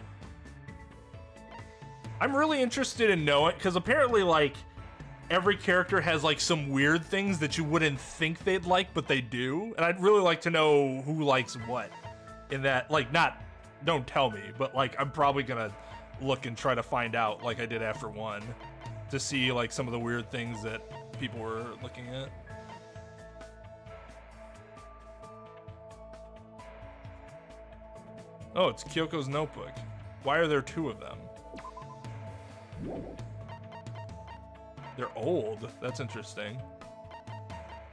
C: I'm really interested in knowing, because apparently, like, every character has, like, some weird things that you wouldn't think they'd like, but they do. And I'd really like to know who likes what in that, like, not, don't tell me, but, like, I'm probably gonna look and try to find out, like I did after 1, to see, like, some of the weird things that people were looking at. Oh, it's Kyoko's notebook. Why are there 2 of them? They're old. That's interesting.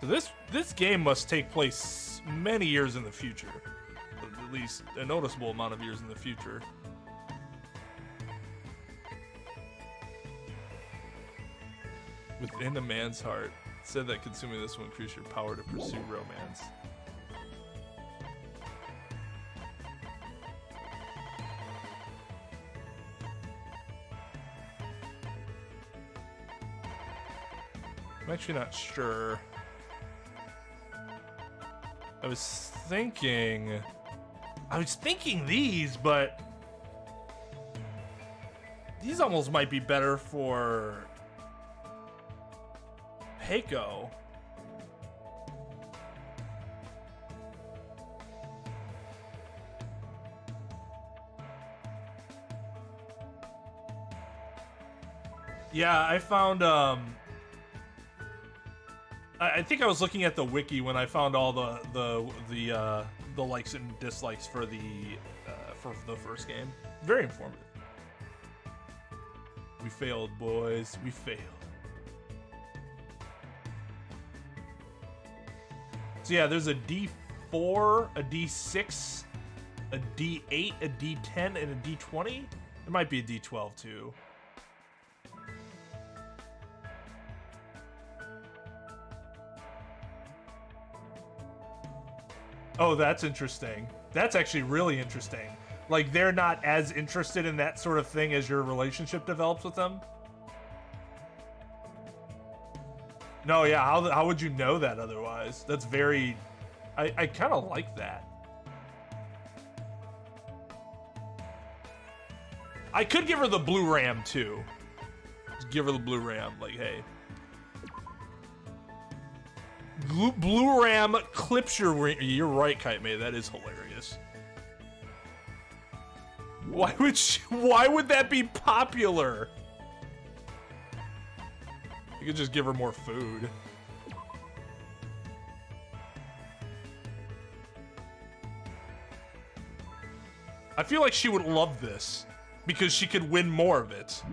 C: So this game must take place many years in the future. At least a noticeable amount of years in the future.
A: Within a man's heart. It said that consuming this will increase your power to pursue romance. I'm actually not sure. I was thinking these, but these almost might be better for Heiko. Yeah, I found I think I was looking at the wiki when I found all the likes and dislikes for the first game. Very informative. We failed, boys. We failed. So yeah, there's a D4, a D6, a D8, a D10, and a D20. There might be a D12 too. Oh, that's interesting. That's actually really interesting. Like, they're not as interested in that sort of thing as your relationship develops with them? No, yeah, how would you know that otherwise? That's very... I kind of like that. I could give her the blue ram, too. Just give her the blue ram, like, hey. Blue ram clips your ring. You're right, Kite May. That is hilarious. Why would that be popular? You could just give her more food. I feel like she would love this because she could win more of it.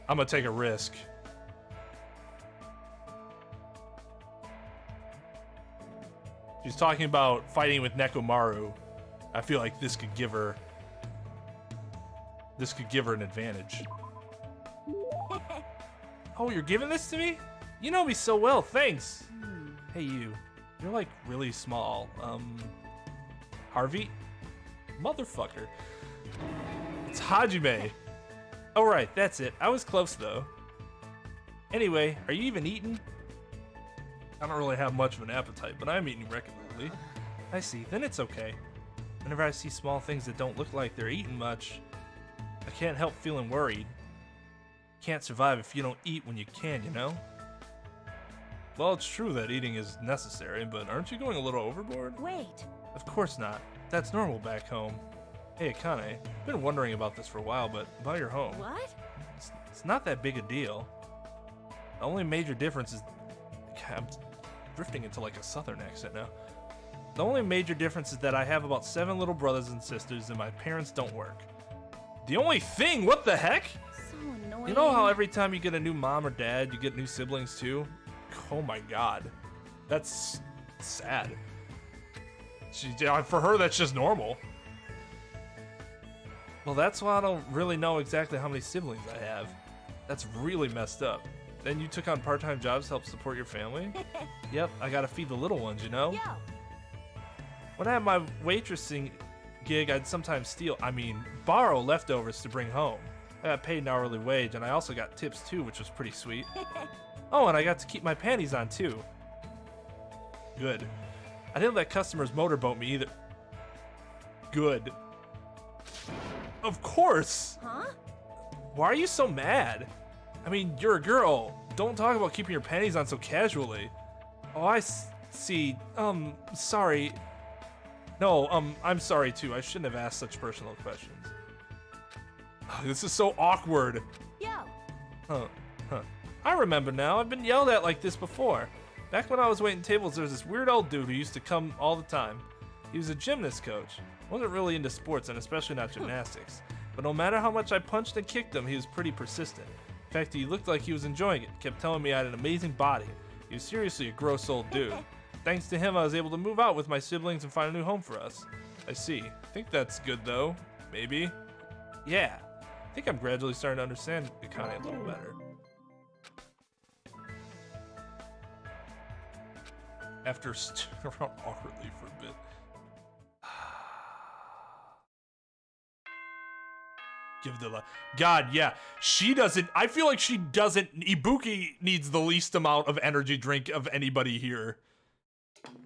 A: I'm gonna take a risk. She's talking about fighting with Nekomaru. I feel like this could give her an advantage. Oh, you're giving this to me? You know me so well, thanks. Hey you. You're like really small. Harvey? Motherfucker. It's Hajime. Oh, right, that's it. I was close, though. Anyway, are you even eating? I don't really have much of an appetite, but I'm eating regularly. I see, then it's okay. Whenever I see small things that don't look like they're eating much, I can't help feeling worried. Can't survive if you don't eat when you can, you know? Well, it's true that eating is necessary, but aren't you going a little overboard?
I: Wait.
A: Of course not. That's normal back home. Hey, Akane, I've been wondering about this for a while, but about your home.
I: What?
A: It's not that big a deal. The only major difference is... I'm drifting into like a southern accent now. The only major difference is that I have about 7 little brothers and sisters and my parents don't work. The only thing? What the heck?
I: So annoying.
A: You know how every time you get a new mom or dad, you get new siblings too? Oh my god. That's sad. For her, that's just normal. Well, that's why I don't really know exactly how many siblings I have. That's really messed up. Then you took on part-time jobs to help support your family? Yep, I gotta feed the little ones, you know?
I: Yo.
A: When I had my waitressing gig, I'd sometimes borrow leftovers to bring home. I got paid an hourly wage, and I also got tips too, which was pretty sweet. Oh, and I got to keep my panties on too. Good. I didn't let customers motorboat me either. Good. Of course!
I: Huh?
A: Why are you so mad? I mean, you're a girl. Don't talk about keeping your panties on so casually. Oh, I see. Sorry. No, I'm sorry too. I shouldn't have asked such personal questions. This is so awkward.
I: Yo.
A: Huh. I remember now. I've been yelled at like this before. Back when I was waiting tables, there was this weird old dude who used to come all the time. He was a gymnast coach. Wasn't really into sports, and especially not gymnastics. But no matter how much I punched and kicked him, he was pretty persistent. In fact, he looked like he was enjoying it. Kept telling me I had an amazing body. He was seriously a gross old dude. Thanks to him, I was able to move out with my siblings and find a new home for us. I see. I think that's good, though. Maybe. Yeah, I think I'm gradually starting to understand Akane a little better. After sticking around awkwardly for a bit. Give the God, yeah. She doesn't. I feel like she doesn't. Ibuki needs the least amount of energy drink of anybody here.
B: Ahem!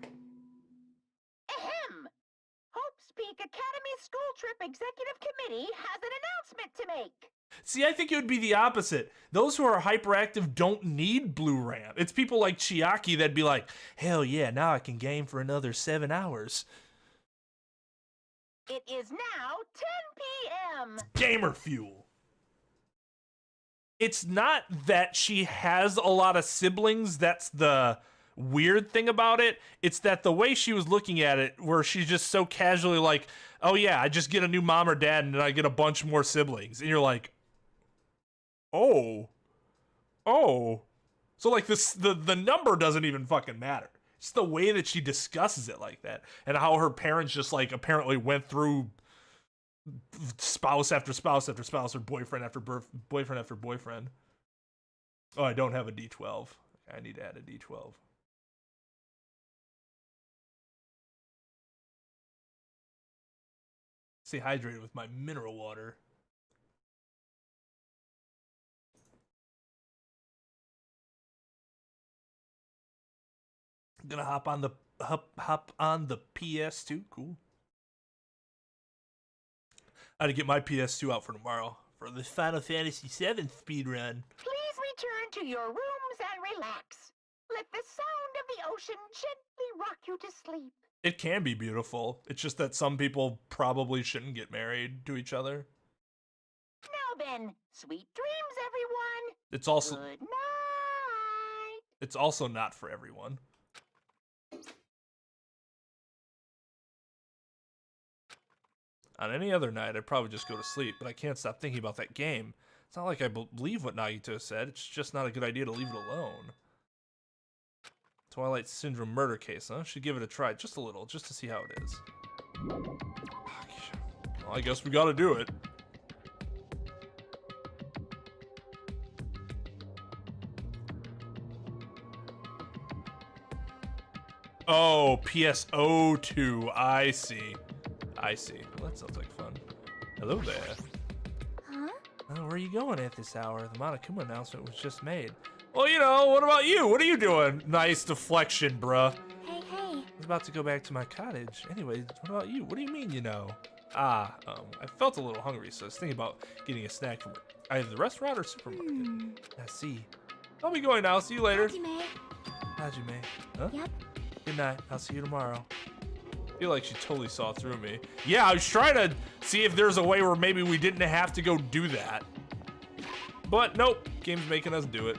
B: Hope's Peak Academy School Trip Executive Committee has an announcement to make.
A: See, I think it would be the opposite. Those who are hyperactive don't need Blue Ram. It's people like Chiaki that'd be like, hell yeah, now I can game for another 7 hours.
B: It is now 10 p.m.
A: Gamer fuel. It's not that she has a lot of siblings. That's the weird thing about it. It's that the way she was looking at it, where she's just so casually like, oh yeah, I just get a new mom or dad and then I get a bunch more siblings. And you're like, oh. So like this, the number doesn't even fucking matter. It's the way that she discusses it like that, and how her parents just like apparently went through spouse after spouse after spouse, or boyfriend after boyfriend after boyfriend. Oh, I don't have a D12. I need to add a D12. Stay hydrated with my mineral water. I'm gonna hop on the PS2. Cool. I had to get my PS2 out for tomorrow for the Final Fantasy VII speedrun.
B: Please return to your rooms and relax. Let the sound of the ocean gently rock you to sleep.
A: It can be beautiful. It's just that some people probably shouldn't get married to each other.
B: Now then, sweet dreams, everyone.
A: It's also
B: Good night.
A: It's also not for everyone. On any other night, I'd probably just go to sleep, but I can't stop thinking about that game. It's not like I believe what Nagito said, it's just not a good idea to leave it alone. Twilight Syndrome murder case, huh? Should give it a try, just a little, just to see how it is. Well, I guess we gotta do it. Oh, PSO2, I see. I see. Well, that sounds like fun. Hello there.
E: Huh?
C: Oh, where are you going at this hour? The Monokuma announcement was just made.
A: Well, you know, what about you? What are you doing? Nice deflection, bruh.
E: Hey.
C: I was about to go back to my cottage. Anyway, what about you? What do you mean, you know? I felt a little hungry, so I was thinking about getting a snack from either the restaurant or supermarket. I see.
A: I'll be going now. See you later.
E: Hajime.
C: Hajime. Huh?
E: Yep.
C: Good night. I'll see you tomorrow.
A: I feel like she totally saw through me. Yeah, I was trying to see if there's a way where maybe we didn't have to go do that. But nope, game's making us do it.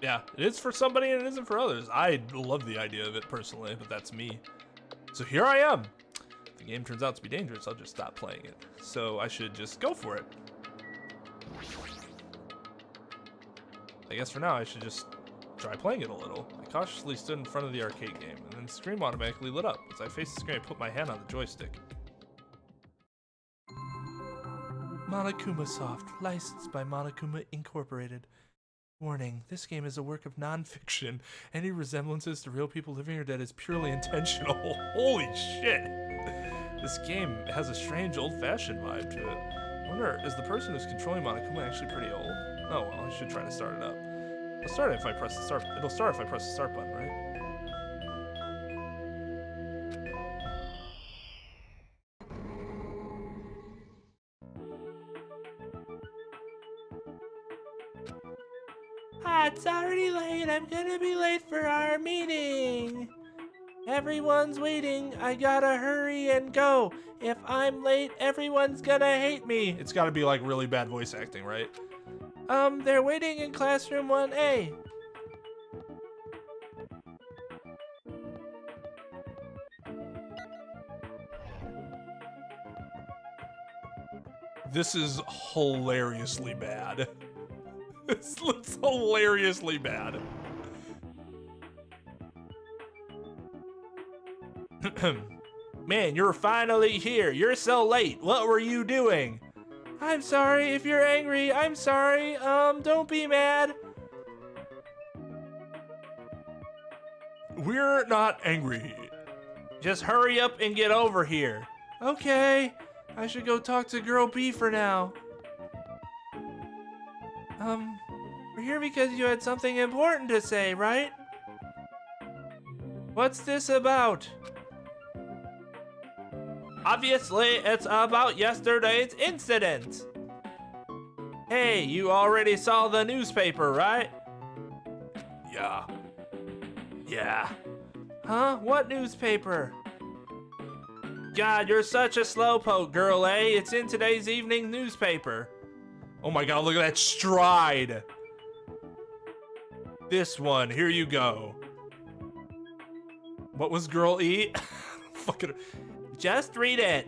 A: Yeah, it is for somebody and it isn't for others. I love the idea of it personally, but that's me. So here I am. If the game turns out to be dangerous, I'll just stop playing it. So I should just go for it. I guess for now I should just try playing it a little. I cautiously stood in front of the arcade game, and then the screen automatically lit up. As I faced the screen, I put my hand on the joystick.
C: Monokuma Soft, licensed by Monokuma Incorporated. Warning, this game is a work of non-fiction. Any resemblances to real people living or dead is purely intentional.
A: Holy shit! This game has a strange old-fashioned vibe to it. I wonder, is the person who's controlling Monokuma actually pretty old? Oh well, I should try to start it up. It'll start if I press the start button, right?
C: It's already late. I'm gonna be late for our meeting. Everyone's waiting. I gotta hurry and go. If I'm late, everyone's gonna hate me.
A: It's gotta be like really bad voice acting, right?
C: They're waiting in classroom 1A.
A: This is hilariously bad. This looks hilariously bad.
C: Man, you're finally here. You're so late. What were you doing? I'm sorry. If you're angry, I'm sorry. Don't be mad.
A: We're not angry.
C: Just hurry up and get over here. Okay. I should go talk to Girl B for now. We're here because you had something important to say, right? What's this about? Obviously, it's about yesterday's incident. Hey, you already saw the newspaper, right?
A: Yeah.
C: Yeah. Huh? What newspaper? God, you're such a slowpoke, Girl A. It's in today's evening newspaper.
A: Oh my god, look at that stride. This one, here you go. What was Girl E? Fucking.
C: Just read it.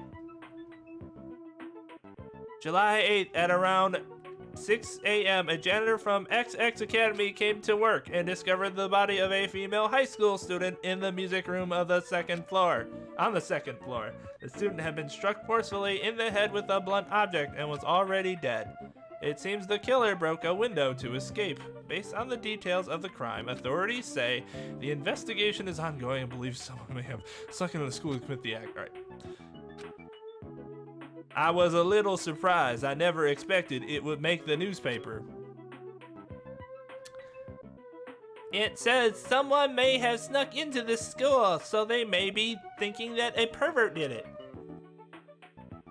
C: July 8th at around 6 a.m., a janitor from XX Academy came to work and discovered the body of a female high school student in the music room of the second floor. On the second floor, the student had been struck forcefully in the head with a blunt object and was already dead. It seems the killer broke a window to escape. Based on the details of the crime, authorities say the investigation is ongoing and believe someone may have snuck into the school to commit the act. All right. I was a little surprised. I never expected it would make the newspaper. It says someone may have snuck into the school, so they may be thinking that a pervert did it.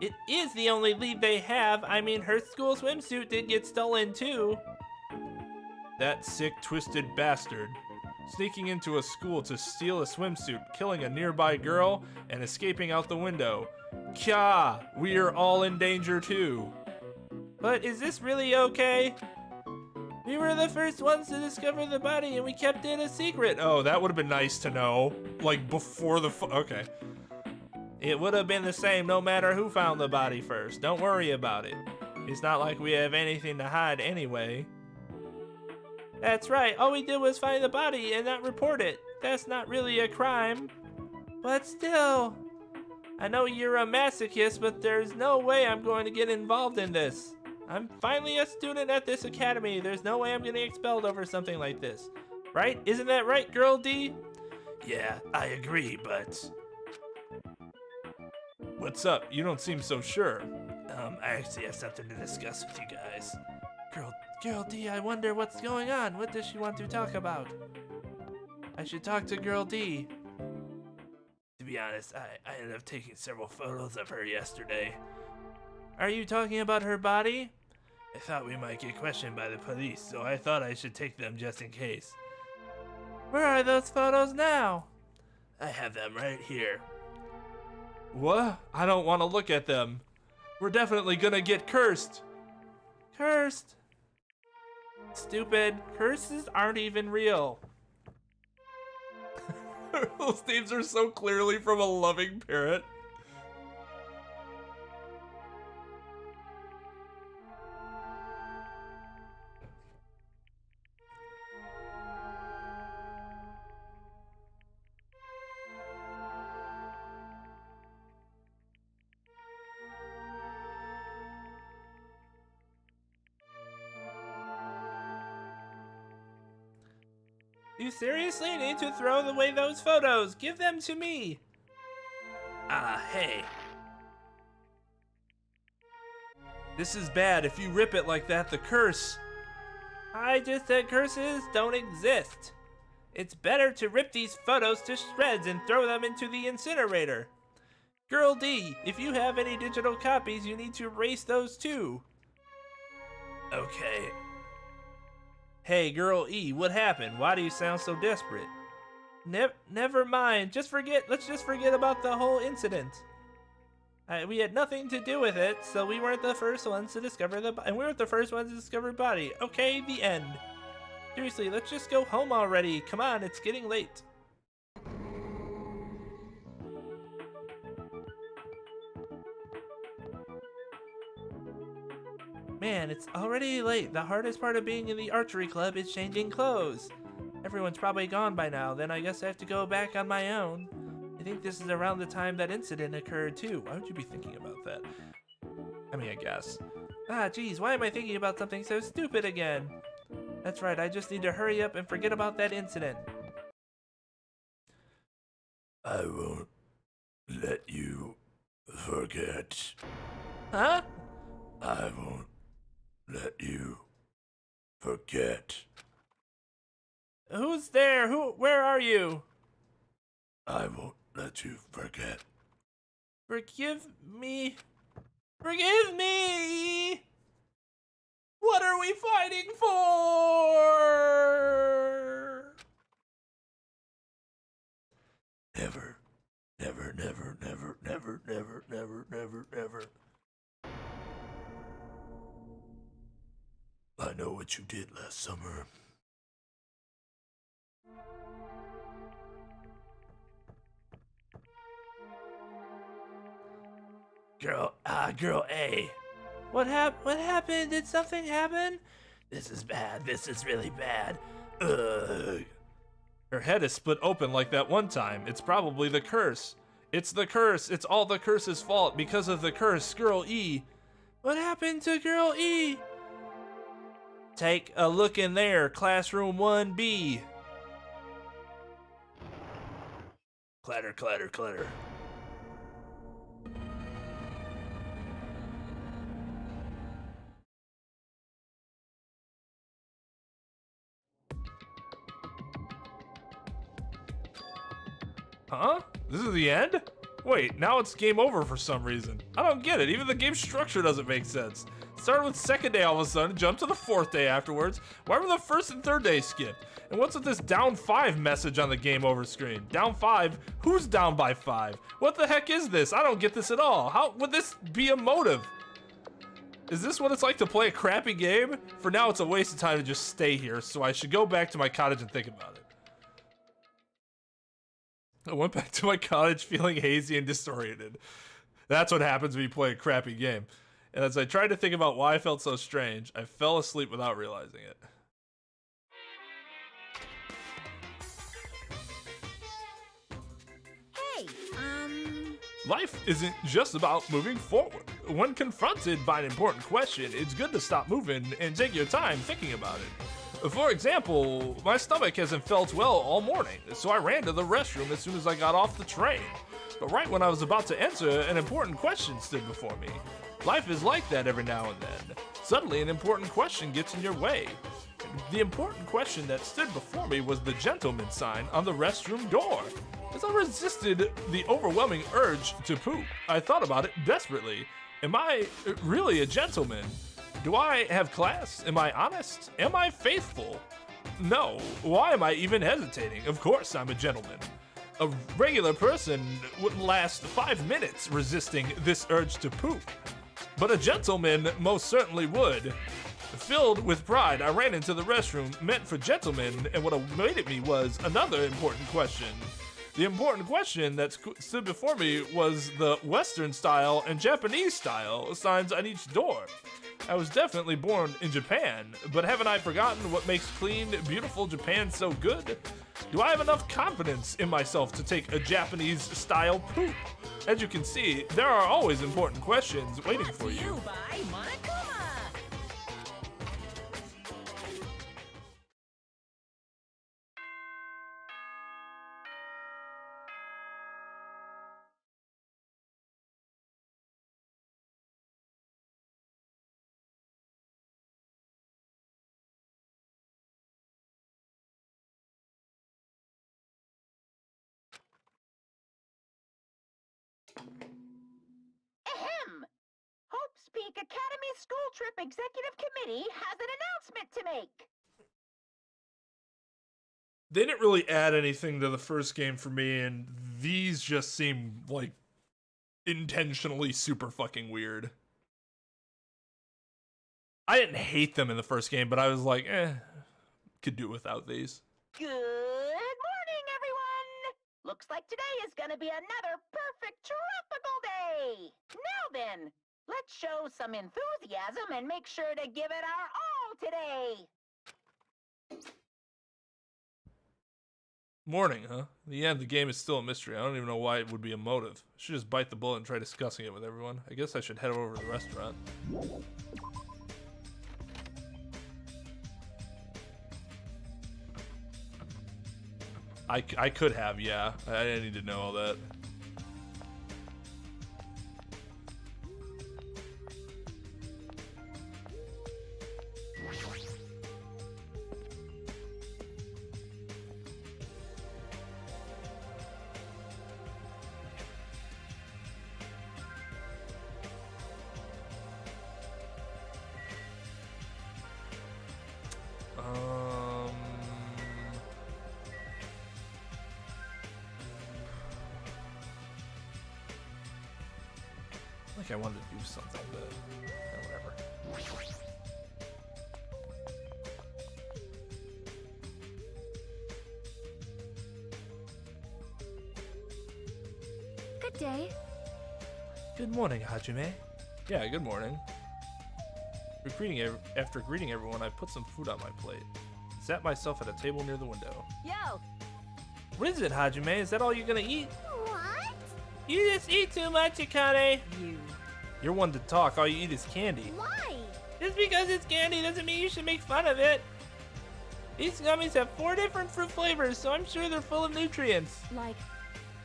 C: It is the only lead they have. I mean, her school swimsuit did get stolen too.
A: That sick, twisted bastard. Sneaking into a school to steal a swimsuit, killing a nearby girl, and escaping out the window. Kya, we are all in danger too.
C: But is this really okay? We were the first ones to discover the body and we kept it a secret.
A: Oh, that would have been nice to know. Like, before the okay.
C: It would have been the same no matter who found the body first. Don't worry about it. It's not like we have anything to hide anyway. That's right. All we did was find the body and not report it. That's not really a crime. But still, I know you're a masochist, but there's no way I'm going to get involved in this. I'm finally a student at this academy. There's no way I'm getting expelled over something like this. Right? Isn't that right, Girl D?
F: Yeah, I agree, but...
A: What's up? You don't seem so sure.
F: I actually have something to discuss with you guys.
C: Girl D, I wonder what's going on. What does she want to talk about? I should talk to Girl D.
F: To be honest, I ended up taking several photos of her yesterday.
C: Are you talking about her body?
F: I thought we might get questioned by the police, so I thought I should take them just in case.
C: Where are those photos now?
F: I have them right here.
A: What? I don't want to look at them. We're definitely gonna get cursed.
C: Cursed? Stupid. Curses aren't even real.
A: Those names are so clearly from a loving parent.
C: You seriously need to throw away those photos. Give them to me.
F: Hey.
A: This is bad. If you rip it like that, the curse.
C: I just said curses don't exist. It's better to rip these photos to shreds and throw them into the incinerator. Girl D, if you have any digital copies, you need to erase those too.
F: Okay.
C: Hey, Girl E, what happened? Why do you sound so desperate? Never mind. Let's just forget about the whole incident. We had nothing to do with it, so we weren't the first ones to discover and we weren't the first ones to discover the body. Okay, the end. Seriously, let's just go home already. Come on, it's getting late. Man, it's already late. The hardest part of being in the archery club is changing clothes. Everyone's probably gone by now, then I guess I have to go back on my own. I think this is around the time that incident occurred too. Why would you be thinking about that? I mean, I guess. Ah, geez, why am I thinking about something so stupid again? That's right, I just need to hurry up and forget about that incident.
F: I won't let you forget.
C: Huh?
F: I won't let you forget.
C: Who's there? Where are you?
F: I won't let you forget.
C: Forgive me. Forgive me! What are we fighting for?
F: Never, never, never, never, never, never, never, never, never. I know what you did last summer. Girl A.
C: What happened? Did something happen?
F: This is bad. This is really bad. Ugh.
A: Her head is split open like that one time. It's probably the curse. It's the curse. It's all the curse's fault because of the curse, Girl E.
C: What happened to Girl E?
A: Take a look in there, classroom 1B.
F: Clatter, clatter, clatter.
A: Huh? This is the end? Wait, now it's game over for some reason. I don't get it. Even the game structure doesn't make sense. Started with second day all of a sudden, jumped to the fourth day afterwards. Why were the first and third days skipped? And what's with this down 5 message on the game over screen? Down 5? Who's down by 5? What the heck is this? I don't get this at all. How would this be a motive? Is this what it's like to play a crappy game? For now, it's a waste of time to just stay here, so I should go back to my cottage and think about it. I went back to my cottage feeling hazy and disoriented. That's what happens when you play a crappy game. And as I tried to think about why I felt so strange, I fell asleep without realizing it.
I: Hey,
A: Life isn't just about moving forward. When confronted by an important question, it's good to stop moving and take your time thinking about it. For example, my stomach hasn't felt well all morning, so I ran to the restroom as soon as I got off the train. But right when I was about to answer, an important question stood before me. Life is like that every now and then. Suddenly, an important question gets in your way. The important question that stood before me was the gentleman sign on the restroom door. As I resisted the overwhelming urge to poop, I thought about it desperately. Am I really a gentleman? Do I have class? Am I honest? Am I faithful? No. Why am I even hesitating? Of course I'm a gentleman. A regular person wouldn't last 5 minutes resisting this urge to poop. But a gentleman most certainly would. Filled with pride, I ran into the restroom meant for gentlemen, and what awaited me was another important question. The important question that stood before me was the Western style and Japanese style signs on each door. I was definitely born in Japan, but haven't I forgotten what makes clean, beautiful Japan so good? Do I have enough confidence in myself to take a Japanese style poop? As you can see, there are always important questions waiting for you.
I: by Monokuma.
B: Ahem! Hope's Peak Academy School Trip Executive Committee has an announcement to make.
A: They didn't really add anything to the first game for me, and these just seem like intentionally super fucking weird. I didn't hate them in the first game, but I was like, could do without these.
B: Good morning, everyone! Looks like today is gonna be another perfect tropical day! Now then, let's show some enthusiasm and make sure to give it our all today!
A: Morning, huh? In the end, the game is still a mystery. I don't even know why it would be a motive. I should just bite the bullet and try discussing it with everyone. I guess I should head over to the restaurant. I could have, yeah. I didn't need to know all that. I wanted to do something, but whatever.
E: Good day.
C: Good morning, Hajime.
A: Yeah, good morning. After greeting everyone, I put some food on my plate. Sat myself at a table near the window.
B: Yo!
C: What is it, Hajime? Is that all you're gonna eat?
E: What?
C: You just eat too much, Akane.
A: You're one to talk. All you eat is candy.
E: Why?
C: Just because it's candy doesn't mean you should make fun of it. These gummies have 4 different fruit flavors, so I'm sure they're full of nutrients.
I: Like,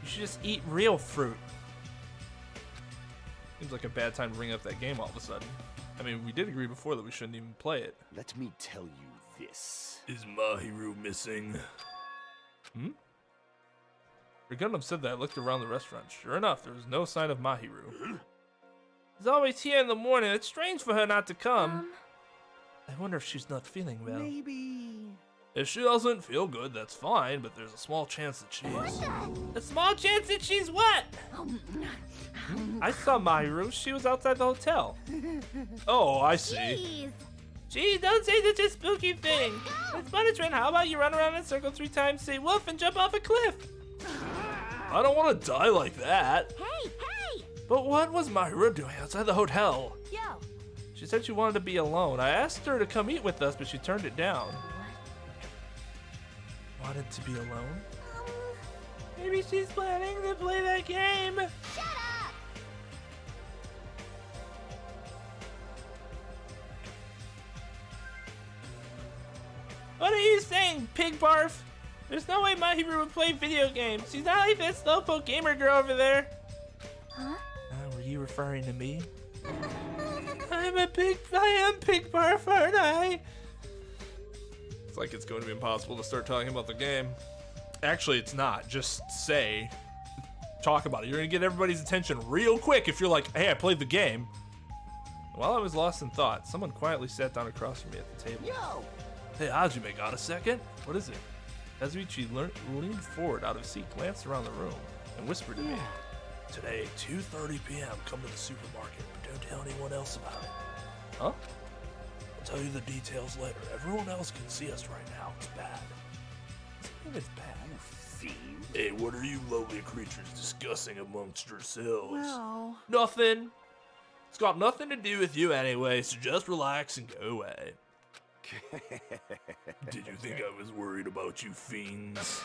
C: You should just eat real fruit.
A: Seems like a bad time to bring up that game all of a sudden. I mean, we did agree before that we shouldn't even play it.
D: Let me tell you this.
F: Is Mahiru missing?
A: Gundam said that. I looked around the restaurant. Sure enough, there was no sign of Mahiru.
C: She's always here in the morning. It's strange for her not to come. I wonder if she's not feeling well.
G: Maybe.
A: If she doesn't feel good, that's fine, but there's a small chance that she's...
C: A small chance that she's what? I saw Mahiru. She was outside the hotel.
A: Oh, I see.
E: Jeez.
C: Gee, don't say such a spooky thing. It's punishment. How about you run around in a circle 3 times, say woof, and jump off a cliff?
A: I don't want to die like that.
E: Hey, hey!
A: But what was Mahiru doing outside the hotel?
I: yo,
A: She said she wanted to be alone. I asked her to come eat with us, but she turned it down. Wanted to be alone?
C: Maybe she's planning to play that game.
E: Shut up!
C: What are you saying, pig barf? There's no way Mahiru would play video games. She's not like that slowpoke gamer girl over there.
E: Huh?
C: Were you referring to me? I am pig barf, aren't I?
A: It's like it's going to be impossible to start talking about the game. Actually, it's not. Just talk about it. You're going to get everybody's attention real quick if you're like, hey, I played the game. While I was lost in thought, someone quietly sat down across from me at the table.
G: Yo!
A: Hey, Hajime, got a second? What is it? Kazuichi leaned forward out of his seat, glanced around the room, and whispered to me,
F: Today, 2:30 p.m., come to the supermarket, but don't tell anyone else about it.
A: huh?
F: I'll tell you the details later. Everyone else can see us right now. It's bad.
A: It's bad.
F: Hey, what are you lowly creatures discussing amongst yourselves?
G: Well,
A: Nothing. It's got nothing to do with you anyway, so just relax and go away.
F: Did you think I was worried about you fiends?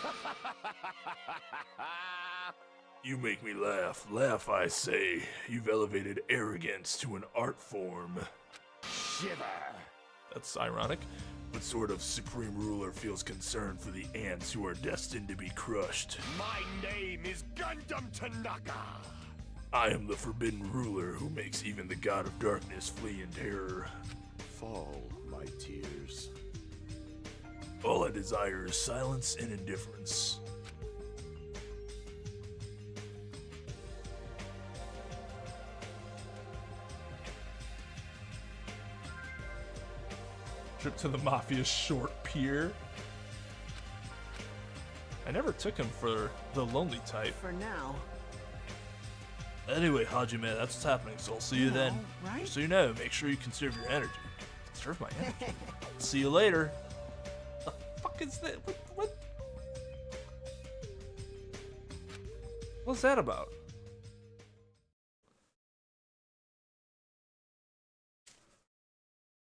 F: You make me laugh. Laugh, I say. You've elevated arrogance to an art form.
D: Shiver.
A: That's ironic.
F: What sort of supreme ruler feels concern for the ants who are destined to be crushed?
D: My name is Gundam Tanaka.
F: I am the forbidden ruler who makes even the god of darkness flee in terror.
D: Fall, my tears.
F: All I desire is silence and indifference.
A: Trip to the Mafia's short pier. I never took him for the lonely type.
G: for now.
F: Anyway, Hajime, that's what's happening, so I'll see you then.
G: Right?
F: Just so you know, make sure you conserve your energy. Conserve my energy? See you later.
C: The fuck is that? What? What's that about?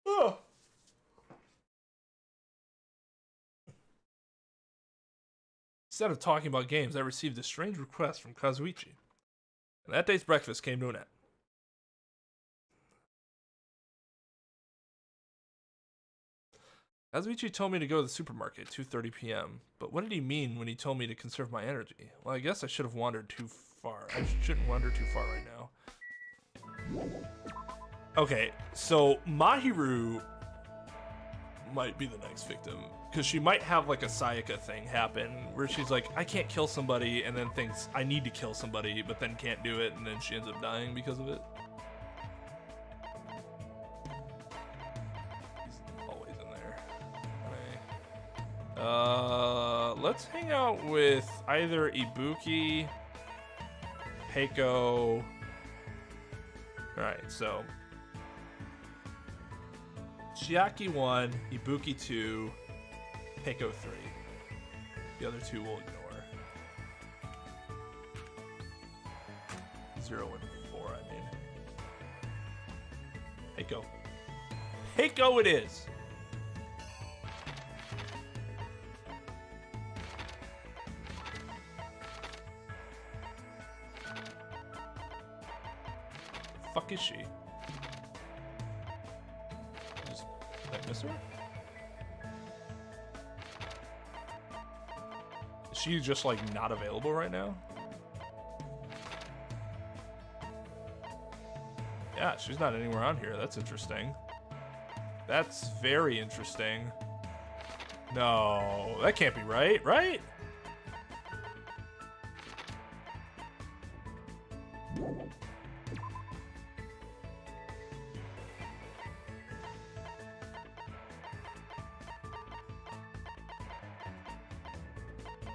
C: Oh. Instead of talking about games, I received a strange request from Kazuichi. And that day's breakfast came to an end. Kazuichi told me to go to the supermarket at 2:30 p.m., but what did he mean when he told me to conserve my energy? Well, I guess I should have wandered too far. I shouldn't wander too far right now. Okay, so Mahiru might be the next victim, because she might have like a Sayaka thing happen, where she's like, I can't kill somebody, and then thinks I need to kill somebody, but then can't do it, and then she ends up dying because of it. He's always in there. Okay. Let's hang out with either Ibuki, Heiko. Alright, so Chiaki 1, Ibuki 2, Heiko 3. The other two we'll ignore. 0 and 4, I mean. Heiko. Heiko it is! Fuck is she? Just, did I miss her? Is she just like not available right now? Yeah, she's not anywhere on here. That's interesting. That's very interesting. No, that can't be right, right?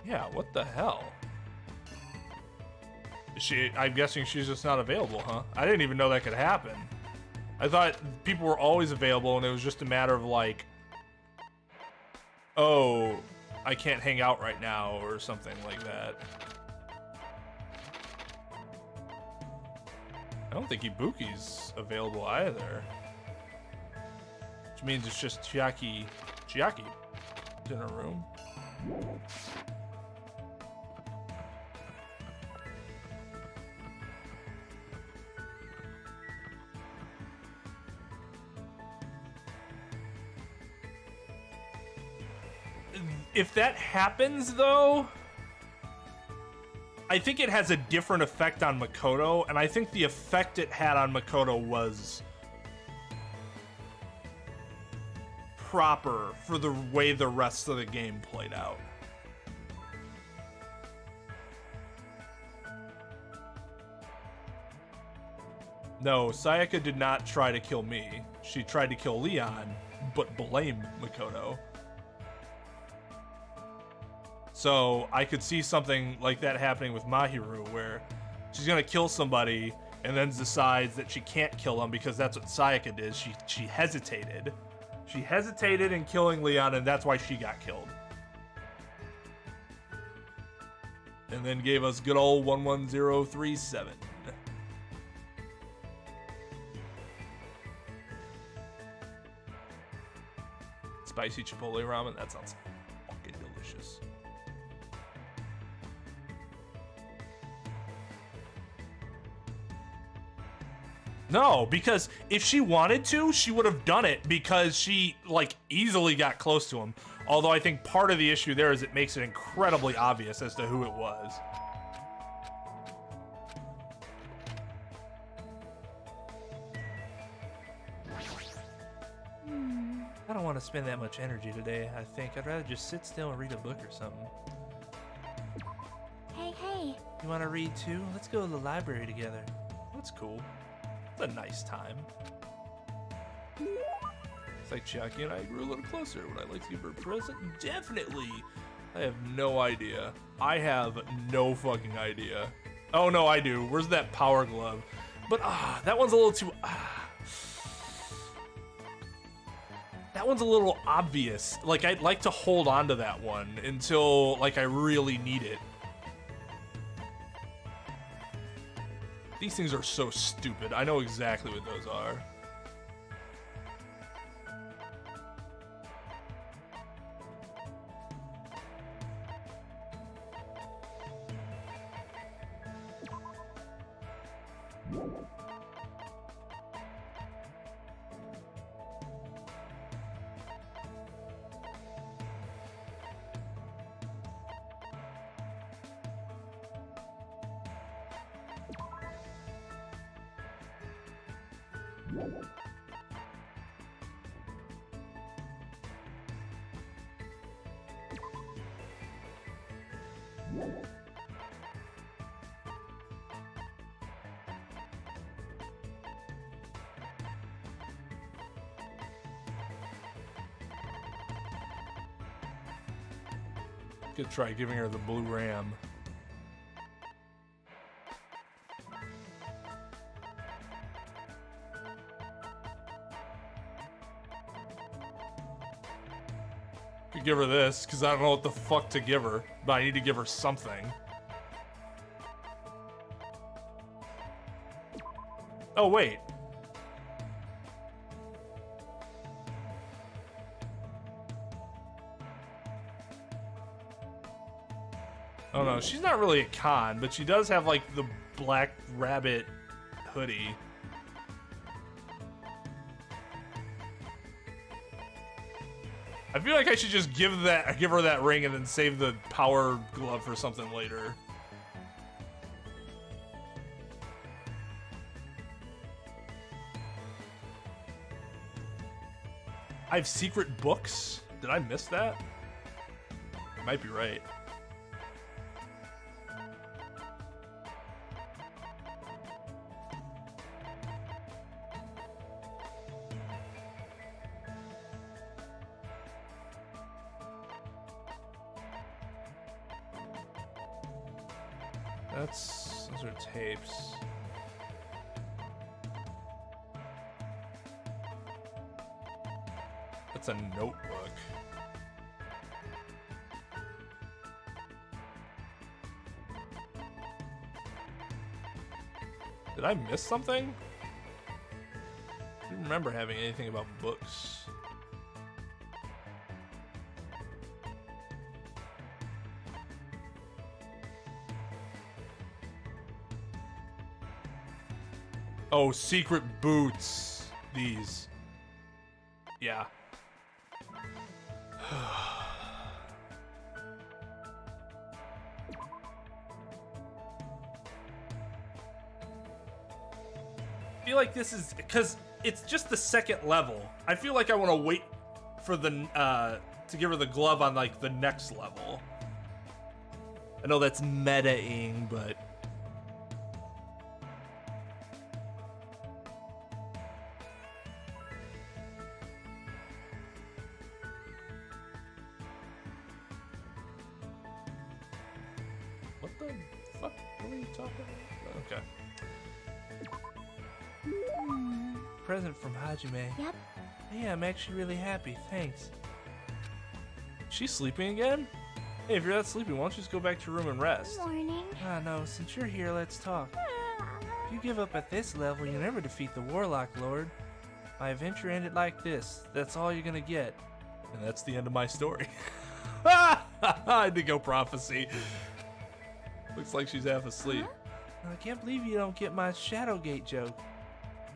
C: Yeah, what the hell? I'm guessing she's just not available, huh? I didn't even know that could happen. I thought people were always available and it was just a matter of like, oh, I can't hang out right now or something like that. I don't think Ibuki's available either. Which means it's just Chiaki in her room. If that happens, though, I think it has a different effect on Makoto, and I think the effect it had on Makoto was proper for the way the rest of the game played out. No, Sayaka did not try to kill me. She tried to kill Leon, but blamed Makoto. So I could see something like that happening with Mahiru, where she's gonna kill somebody and then decides that she can't kill him because that's what Sayaka did. She hesitated. She hesitated in killing Leon, and that's why she got killed. And then gave us good old 11037. Spicy Chipotle ramen, that sounds fucking delicious. No, because if she wanted to, she would have done it because she, like, easily got close to him. Although I think part of the issue there is it makes it incredibly obvious as to who it was. I don't want to spend that much energy today, I think. I'd rather just sit still and read a book or something.
E: Hey.
C: You want to read too? Let's go to the library together. That's cool. It's a nice time. It's like Chiaki and I grew a little closer. Would I like to give her a present? Definitely. I have no idea. I have no fucking idea.
A: Oh no, I do. Where's that power glove? But that one's a little too. That one's a little obvious. Like, I'd like to hold on to that one until, like, I really need it. These things are so stupid. I know exactly what those are. Could try giving her the blue ram. Could give her this, because I don't know what the fuck to give her, but I need to give her something. Oh, wait. Oh no, she's not really a con, but she does have like the black rabbit hoodie. I feel like I should just give her that ring and then save the power glove for something later. I have secret books? Did I miss that? Might be right. Those are tapes. That's a notebook. Did I miss something? I don't remember having anything about books. Oh, secret boots. These. Yeah. I feel like this is because it's just the second level. I feel like I want to wait for the to give her the glove on like the next level. I know that's meta-ing, but what the fuck are we talking about? Okay.
C: Present from Hajime.
E: Yep.
C: Hey, I'm actually really happy. Thanks.
A: She's sleeping again? Hey, if you're that sleepy, why don't you just go back to your room and rest?
E: Morning.
C: Ah, no, since you're here, let's talk. If you give up at this level, you'll never defeat the Warlock Lord. My adventure ended like this. That's all you're gonna get.
A: And that's the end of my story. I did go prophecy. Looks like she's half asleep.
C: I can't believe you don't get my Shadowgate joke.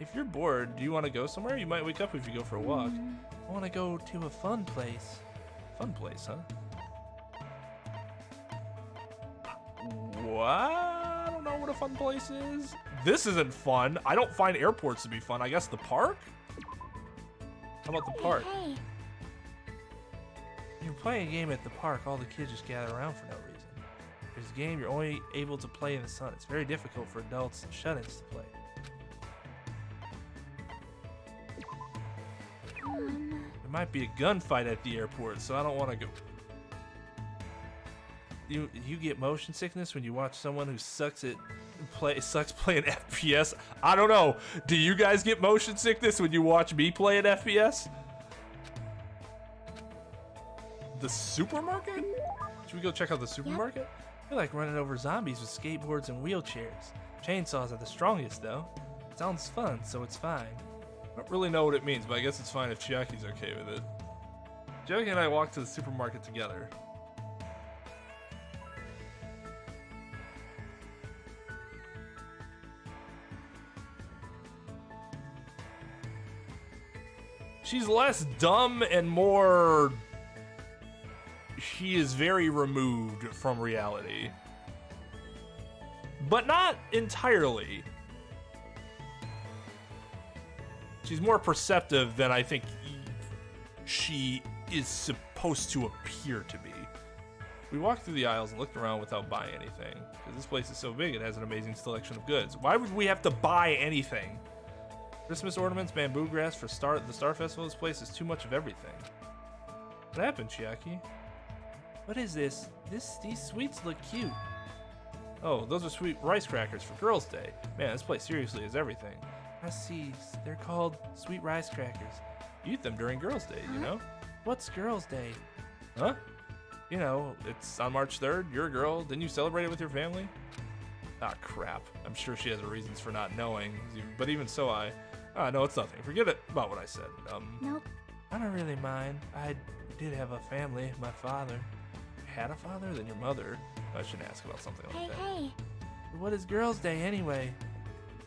A: If you're bored, do you want to go somewhere? You might wake up if you go for a walk.
C: I want to go to a fun place.
A: Fun place, huh? What? I don't know what a fun place is. This isn't fun. I don't find airports to be fun. I guess the park? How about the park?
E: Hey.
C: You're playing a game at the park, all the kids just gather around for no reason. There's a game you're only able to play in the sun. It's very difficult for adults and shut-ins to play. There might be a gunfight at the airport, so I don't want to go. you get motion sickness when you watch someone who sucks playing FPS? I don't know. Do you guys get motion sickness when you watch me play an FPS? The supermarket? Should we go check out the supermarket? I feel like running over zombies with skateboards and wheelchairs. Chainsaws are the strongest though. Sounds fun, so it's fine.
A: I don't really know what it means, but I guess it's fine if Chiaki's okay with it. Chiaki and I walked to the supermarket together. She's less dumb and more... She is very removed from reality. But not entirely. She's more perceptive than I think she is supposed to appear to be. We walked through the aisles and looked around without buying anything, because this place is so big it has an amazing selection of goods. Why would we have to buy anything? Christmas ornaments, bamboo grass for the Star Festival. This place is too much of everything. What happened, Chiaki?
C: What is this? These sweets look cute.
A: Oh, those are sweet rice crackers for Girls' Day. Man, this place seriously is everything.
C: I see. They're called sweet rice crackers.
A: You eat them during Girls' Day, you know?
C: What's Girls' Day?
A: Huh? You know, it's on March 3rd. You're a girl. Didn't you celebrate it with your family? Ah, crap. I'm sure she has her reasons for not knowing. But even so, no, it's nothing. Forget it about what I said.
E: Nope.
C: I don't really mind. I did have a family. My father.
A: Had a father? Then your mother. I shouldn't ask about something like that.
E: Hey.
C: What is Girls' Day anyway?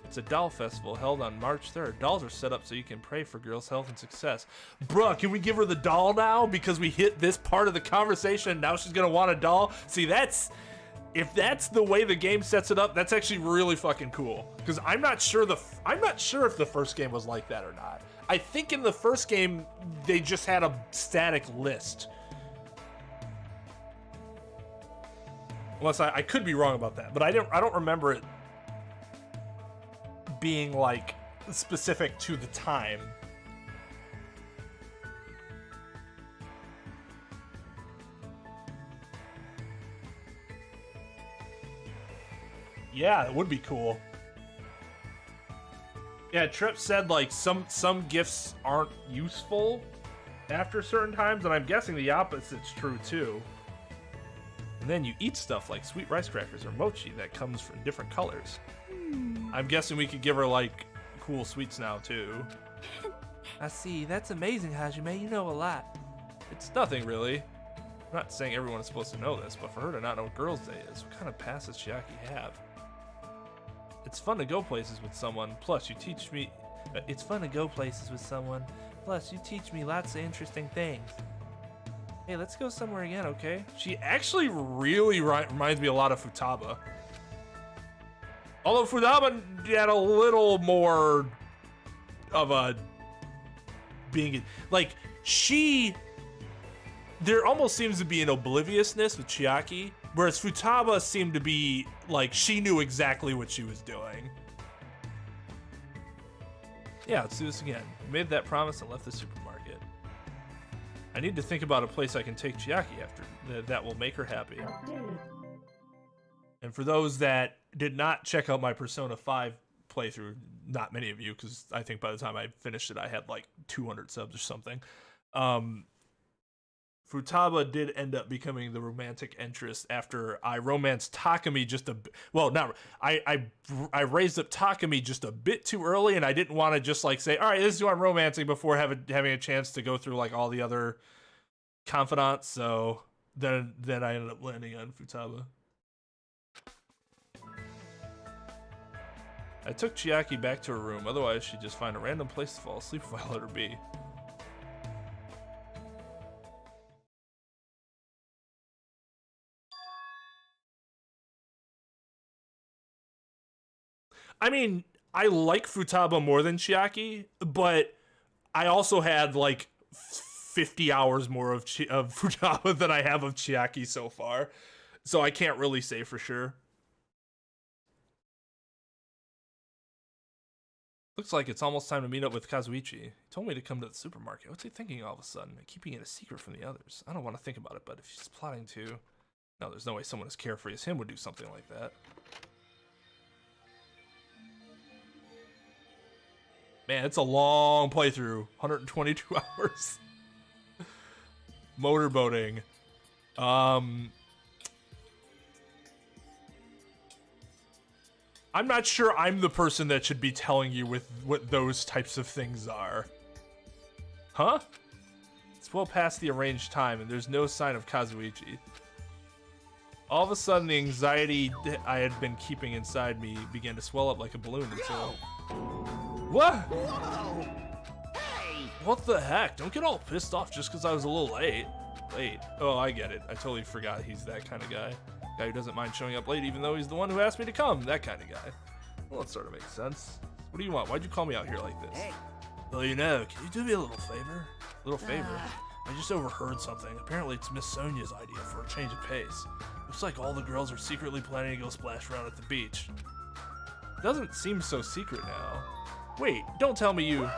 A: It's a doll festival held on March 3rd. Dolls are set up so you can pray for girls' health and success. Bruh, can we give her the doll now? Because we hit this part of the conversation and now she's gonna want a doll? See, if that's the way the game sets it up, that's actually really fucking cool. Because I'm not sure if the first game was like that or not. I think in the first game they just had a static list. Unless I could be wrong about that, but I don't remember it being like specific to the time. Yeah, it would be cool. Yeah, Trip said like some gifts aren't useful after certain times, and I'm guessing the opposite's true too. And then you eat stuff like sweet rice crackers or mochi that comes from different colors. I'm guessing we could give her like cool sweets now too.
C: I see. That's amazing, Hajime. You know a lot.
A: It's nothing really. I'm not saying everyone is supposed to know this, but for her to not know what Girls' Day is, what kind of past does Chiaki have? It's fun to go places with someone, plus you teach me...
C: It's fun to go places with someone, plus you teach me lots of interesting things. Hey, let's go somewhere again, okay?
A: She actually really reminds me a lot of Futaba. Although Futaba had a little more of a being... Like, there almost seems to be an obliviousness with Chiaki, whereas Futaba seemed to be like she knew exactly what she was doing. Yeah, let's do this again. Made that promise and left the supermarket. I need to think about a place I can take Chiaki after that will make her happy. And for those that did not check out my Persona 5 playthrough, not many of you, because I think by the time I finished it, I had like 200 subs or something. Futaba did end up becoming the romantic interest after I romanced Takumi just a bit. Well, not I raised up Takumi just a bit too early, and I didn't want to just like say, all right, this is who I'm romancing before having a chance to go through like all the other confidants. So then I ended up landing on Futaba. I took Chiaki back to her room, otherwise she'd just find a random place to fall asleep if I let her be. I mean, I like Futaba more than Chiaki, but I also had like 50 hours more of Futaba than I have of Chiaki so far, so I can't really say for sure. Looks like it's almost time to meet up with Kazuichi. He told me to come to the supermarket. What's he thinking all of a sudden? Keeping it a secret from the others. I don't want to think about it, but if he's plotting to... No, there's no way someone as carefree as him would do something like that. Man, it's a long playthrough. 122 hours. Motorboating. I'm not sure I'm the person that should be telling you what those types of things are. Huh? It's well past the arranged time, and there's no sign of Kazuichi. All of a sudden, the anxiety I had been keeping inside me began to swell up like a balloon until... What?
G: Whoa! Hey!
A: What the heck? Don't get all pissed off just because I was a little late. Late? Oh, I get it. I totally forgot he's that kind of guy. Guy who doesn't mind showing up late even though he's the one who asked me to come. That kind of guy. Well, that sort of makes sense. What do you want? Why'd you call me out here like this?
G: Hey.
A: Well, you know, can you do me a little favor? Little favor? I just overheard something. Apparently it's Miss Sonia's idea for a change of pace. Looks like all the girls are secretly planning to go splash around at the beach. Doesn't seem so secret now. Wait, don't tell me you...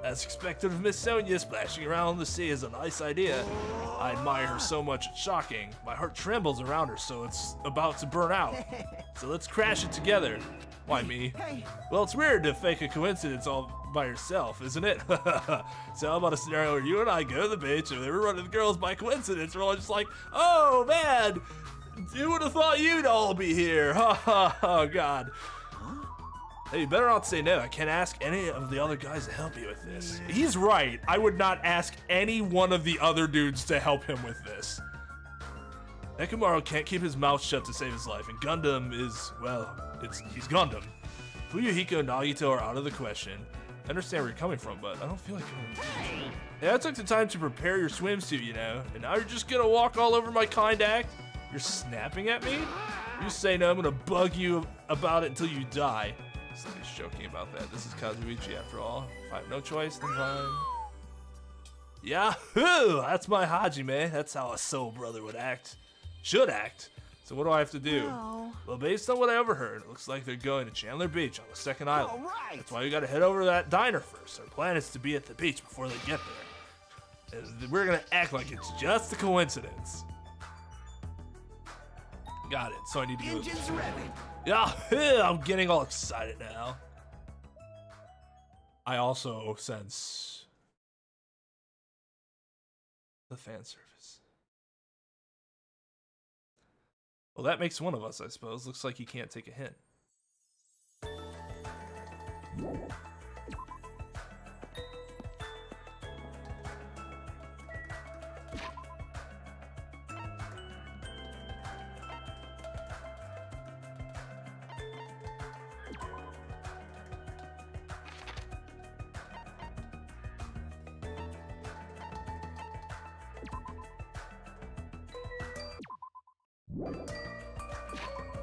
A: As expected of Miss Sonia, splashing around the sea is a nice idea. I admire her so much it's shocking. My heart trembles around her so it's about to burn out. So let's crash it together. Why me? Well, it's weird to fake a coincidence all by yourself, isn't it? So how about a scenario where you and I go to the beach and they were running the girls by coincidence. We're all just like, oh man, who would have thought you'd all be here? Oh God. Hey, you better not say no. I can't ask any of the other guys to help you with this. He's right. I would not ask any one of the other dudes to help him with this. Nekomaru can't keep his mouth shut to save his life, and Gundam is, well, he's Gundam. Fuyuhiko and Nagito are out of the question. I understand where you're coming from, but I don't feel like going. Yeah, I took the time to prepare your swimsuit, you know, and now you're just gonna walk all over my kind act? You're snapping at me? You say no, I'm gonna bug you about it until you die. Somebody's joking about that. This is Kazuichi after all. If I have no choice, then fine. Yahoo! That's my Hajime. That's how a soul brother would act. Should act. So what do I have to do?
E: No.
A: Well, based on what I overheard, it looks like they're going to Chandler Beach on the second island.
G: All right.
A: That's why we gotta head over to that diner first. Our plan is to be at the beach before they get there. And we're gonna act like it's just a coincidence. Got it. So I need to go.
G: Engines revving.
A: Yeah, I'm getting all excited now. I also sense the fan service. Well, that makes one of us, I suppose. Looks like he can't take a hint.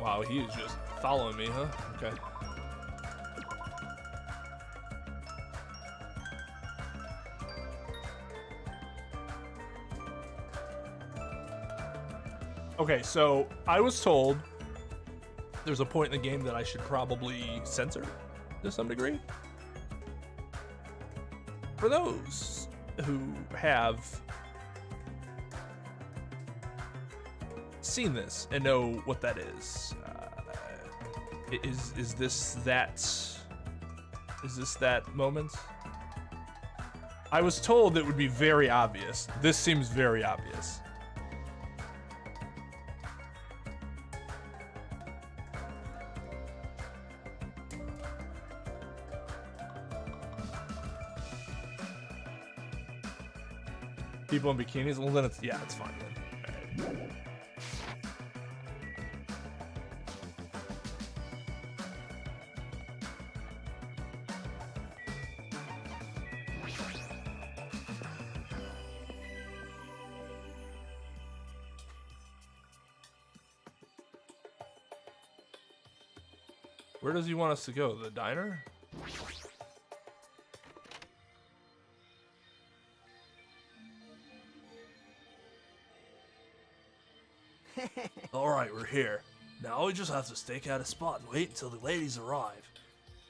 A: Wow, he is just following me, huh? Okay. Okay, so I was told there's a point in the game that I should probably censor to some degree. For those who have seen this and know what that is, is this that moment? I was told it would be very obvious. This seems very obvious. People in bikinis? Well, then it's fine then. All right. Where does he want us to go? The diner? All right, we're here. Now we just have to stake out a spot and wait until the ladies arrive.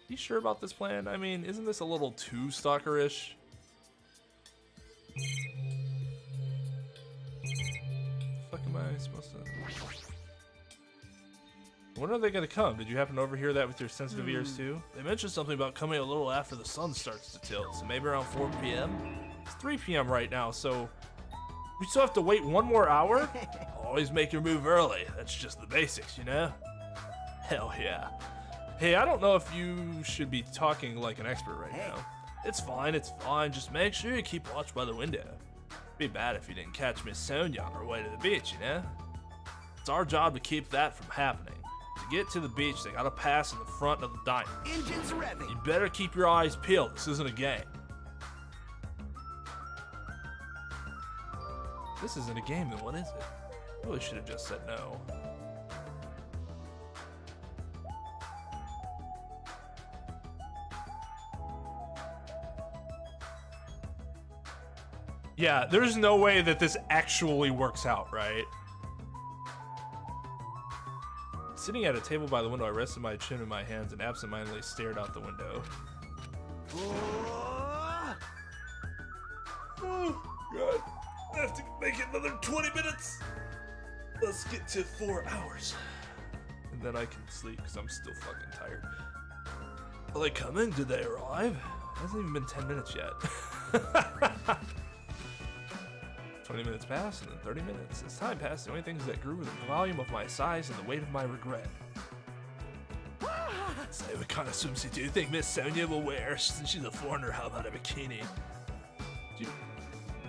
A: You sure about this plan? I mean, isn't this a little too stalkerish? Fuck am I? I supposed to? When are they gonna come? Did you happen to overhear that with your sensitive ears too? They mentioned something about coming a little after the sun starts to tilt, so maybe around 4 p.m. It's 3 p.m. right now, so we still have to wait 1 more hour? Always make your move early. That's just the basics, you know? Hell yeah. Hey, I don't know if you should be talking like an expert right now. It's fine, it's fine. Just make sure you keep watch by the window. Be bad if you didn't catch Miss Sonia on her way to the beach, you know? It's our job to keep that from happening. To get to the beach, they gotta pass in the front of the diner.
G: Engines revving.
A: You better keep your eyes peeled. This isn't a game. If this isn't a game, then what is it? Really should have just said no. Yeah, there's no way that this actually works out, right? Sitting at a table by the window, I rested my chin in my hands and absentmindedly stared out the window. Oh, God. I have to make it another 20 minutes. Let's get to 4 hours. And then I can sleep because I'm still fucking tired. Are they coming? Did they arrive? It hasn't even been 10 minutes yet. 20 minutes passed, and then 30 minutes. As time passed, the only things that grew were the volume of my sighs and the weight of my regret. Say, what kind of swimsuit do you think Miss Sonia will wear? Since she's a foreigner, how about a bikini?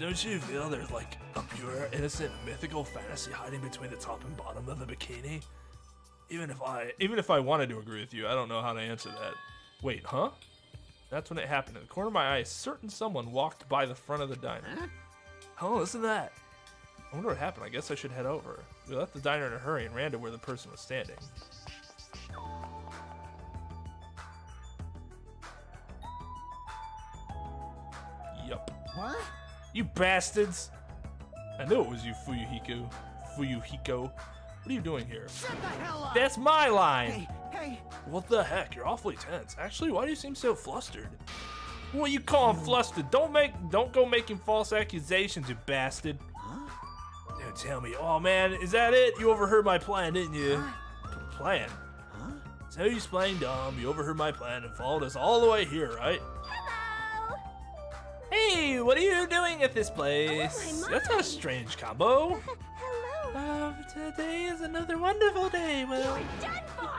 A: Don't you feel there's like a pure, innocent, mythical fantasy hiding between the top and bottom of the bikini? Even if I wanted to agree with you, I don't know how to answer that. Wait, huh? That's when it happened. In the corner of my eye, certain someone walked by the front of the diner. Oh, listen to that. I wonder what happened. I guess I should head over. We left the diner in a hurry and ran to where the person was standing. Yup.
G: What?
A: You bastards! I knew it was you, Fuyuhiko. What are you doing here?
G: Shut the hell up!
A: That's my line!
G: Hey!
A: What the heck? You're awfully tense. Actually, why do you seem so flustered? What you calling flustered? Don't go making false accusations, you bastard.
G: Huh?
A: Don't tell me. Oh man, is that it? You overheard my plan, didn't you? Plan?
G: Huh?
A: So you're playing dumb. You overheard my plan and followed us all the way here, right?
E: Hello!
C: Hey, what are you doing at this place?
E: my
A: That's not a strange combo.
E: Hello!
C: Today is another wonderful day. Well,
E: You're done for!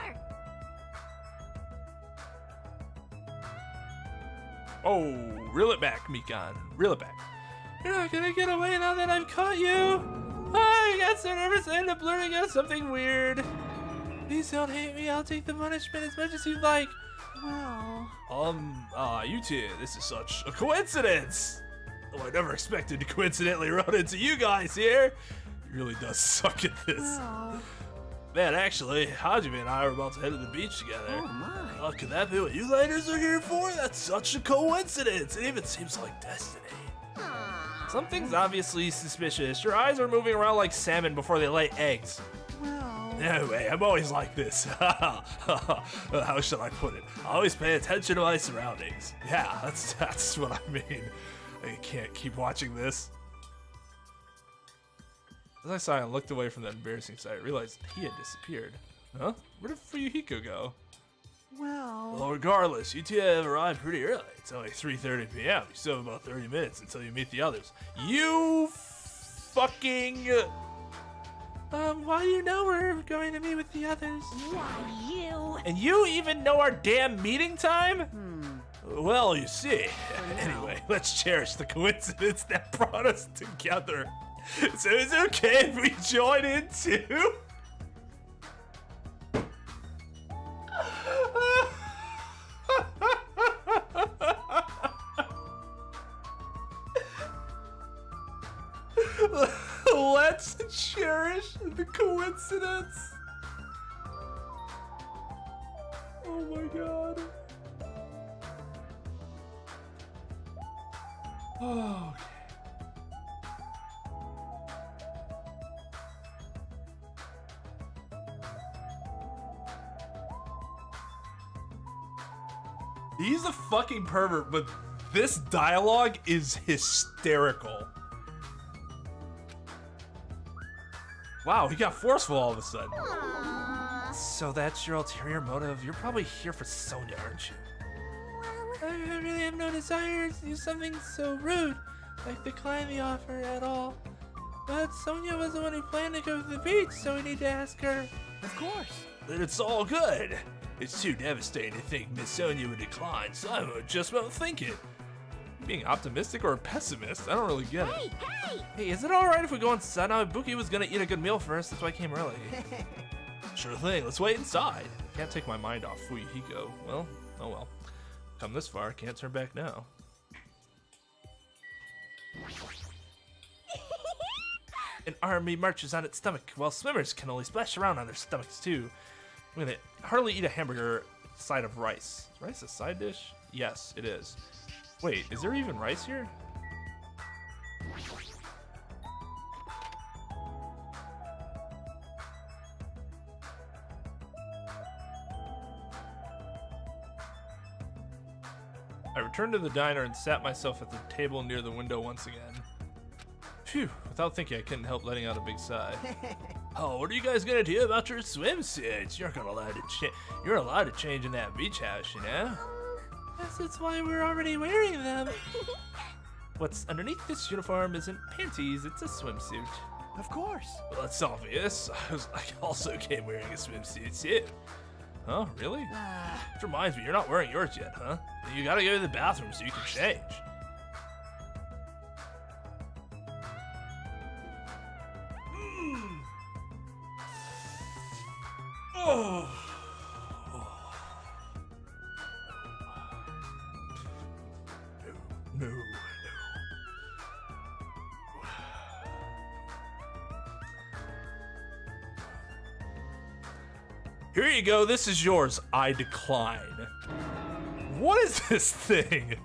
A: Oh, reel it back, Mikan. Reel it back.
C: you're not gonna get away now that I've caught you. I got so nervous I ended up blurting out something weird. Please don't hate me. I'll take the punishment as much as you like.
E: Well...
A: You two, this is such a coincidence. Oh, I never expected to coincidentally run into you guys here. He really does suck at this.
E: Well...
A: Man, actually, Hajime and I are about to head to the beach together.
G: Oh my!
A: Oh, could that be what you ladies are here for? That's such a coincidence. It even seems like destiny. Something's obviously suspicious. Your eyes are moving around like salmon before they lay eggs.
E: Well...
A: No way, I'm always like this. How should I put it? I always pay attention to my surroundings. Yeah, that's what I mean. I can't keep watching this. As I sighed and looked away from that embarrassing sight, I realized he had disappeared. Huh? Where did Fuyuhiko go? Well, regardless, you two have arrived pretty early. It's only 3:30 p.m. You still have about 30 minutes until you meet the others. You fucking...
C: Why do you know we're going to meet with the others?
E: Why, you...
A: And you even know our damn meeting time? Well, you see. Anyway, let's cherish the coincidence that brought us together. So is it okay if we join in too? Let's cherish the coincidence. Oh my god. Oh, okay. He's a fucking pervert, but this dialogue is hysterical. Wow, he got forceful all of a sudden.
E: Aww.
C: So that's your ulterior motive. You're probably here for Sonia, aren't you?
E: Well,
C: I really have no desire to do something so rude, like decline the offer at all. But Sonia was the one who planned to go to the beach, so we need to ask her.
H: Of course.
F: Then it's all good. It's too devastating to think Miss Sonia would decline, so I just won't think it.
A: Being optimistic or a pessimist? I don't really get it.
E: hey, hey!
C: Hey, is it alright if we go inside now? Ibuki was gonna eat a good meal first, that's why I came early.
A: Sure thing, let's wait inside. Can't take my mind off Fuyuhiko. Well, oh well. Come this far, can't turn back now.
C: An army marches on its stomach, while swimmers can only splash around on their stomachs too.
A: I'm gonna hardly eat a hamburger side of rice. Is rice a side dish? Yes, it is. Wait, is there even rice here? I returned to the diner and sat myself at the table near the window once again. Phew, without thinking I couldn't help letting out a big sigh.
F: Oh, what are you guys gonna do about your swimsuits? You're allowed to change in that beach house, you know?
C: Yes, that's why we're already wearing them. What's underneath this uniform isn't panties, it's a swimsuit.
G: Of course.
F: Well, that's obvious. I also came wearing a swimsuit too.
A: Huh, really?
F: Which reminds me, you're not wearing yours yet, huh? You gotta go to the bathroom so you can change.
A: Oh.
F: No.
A: Here you go, this is yours. I decline. What is this thing?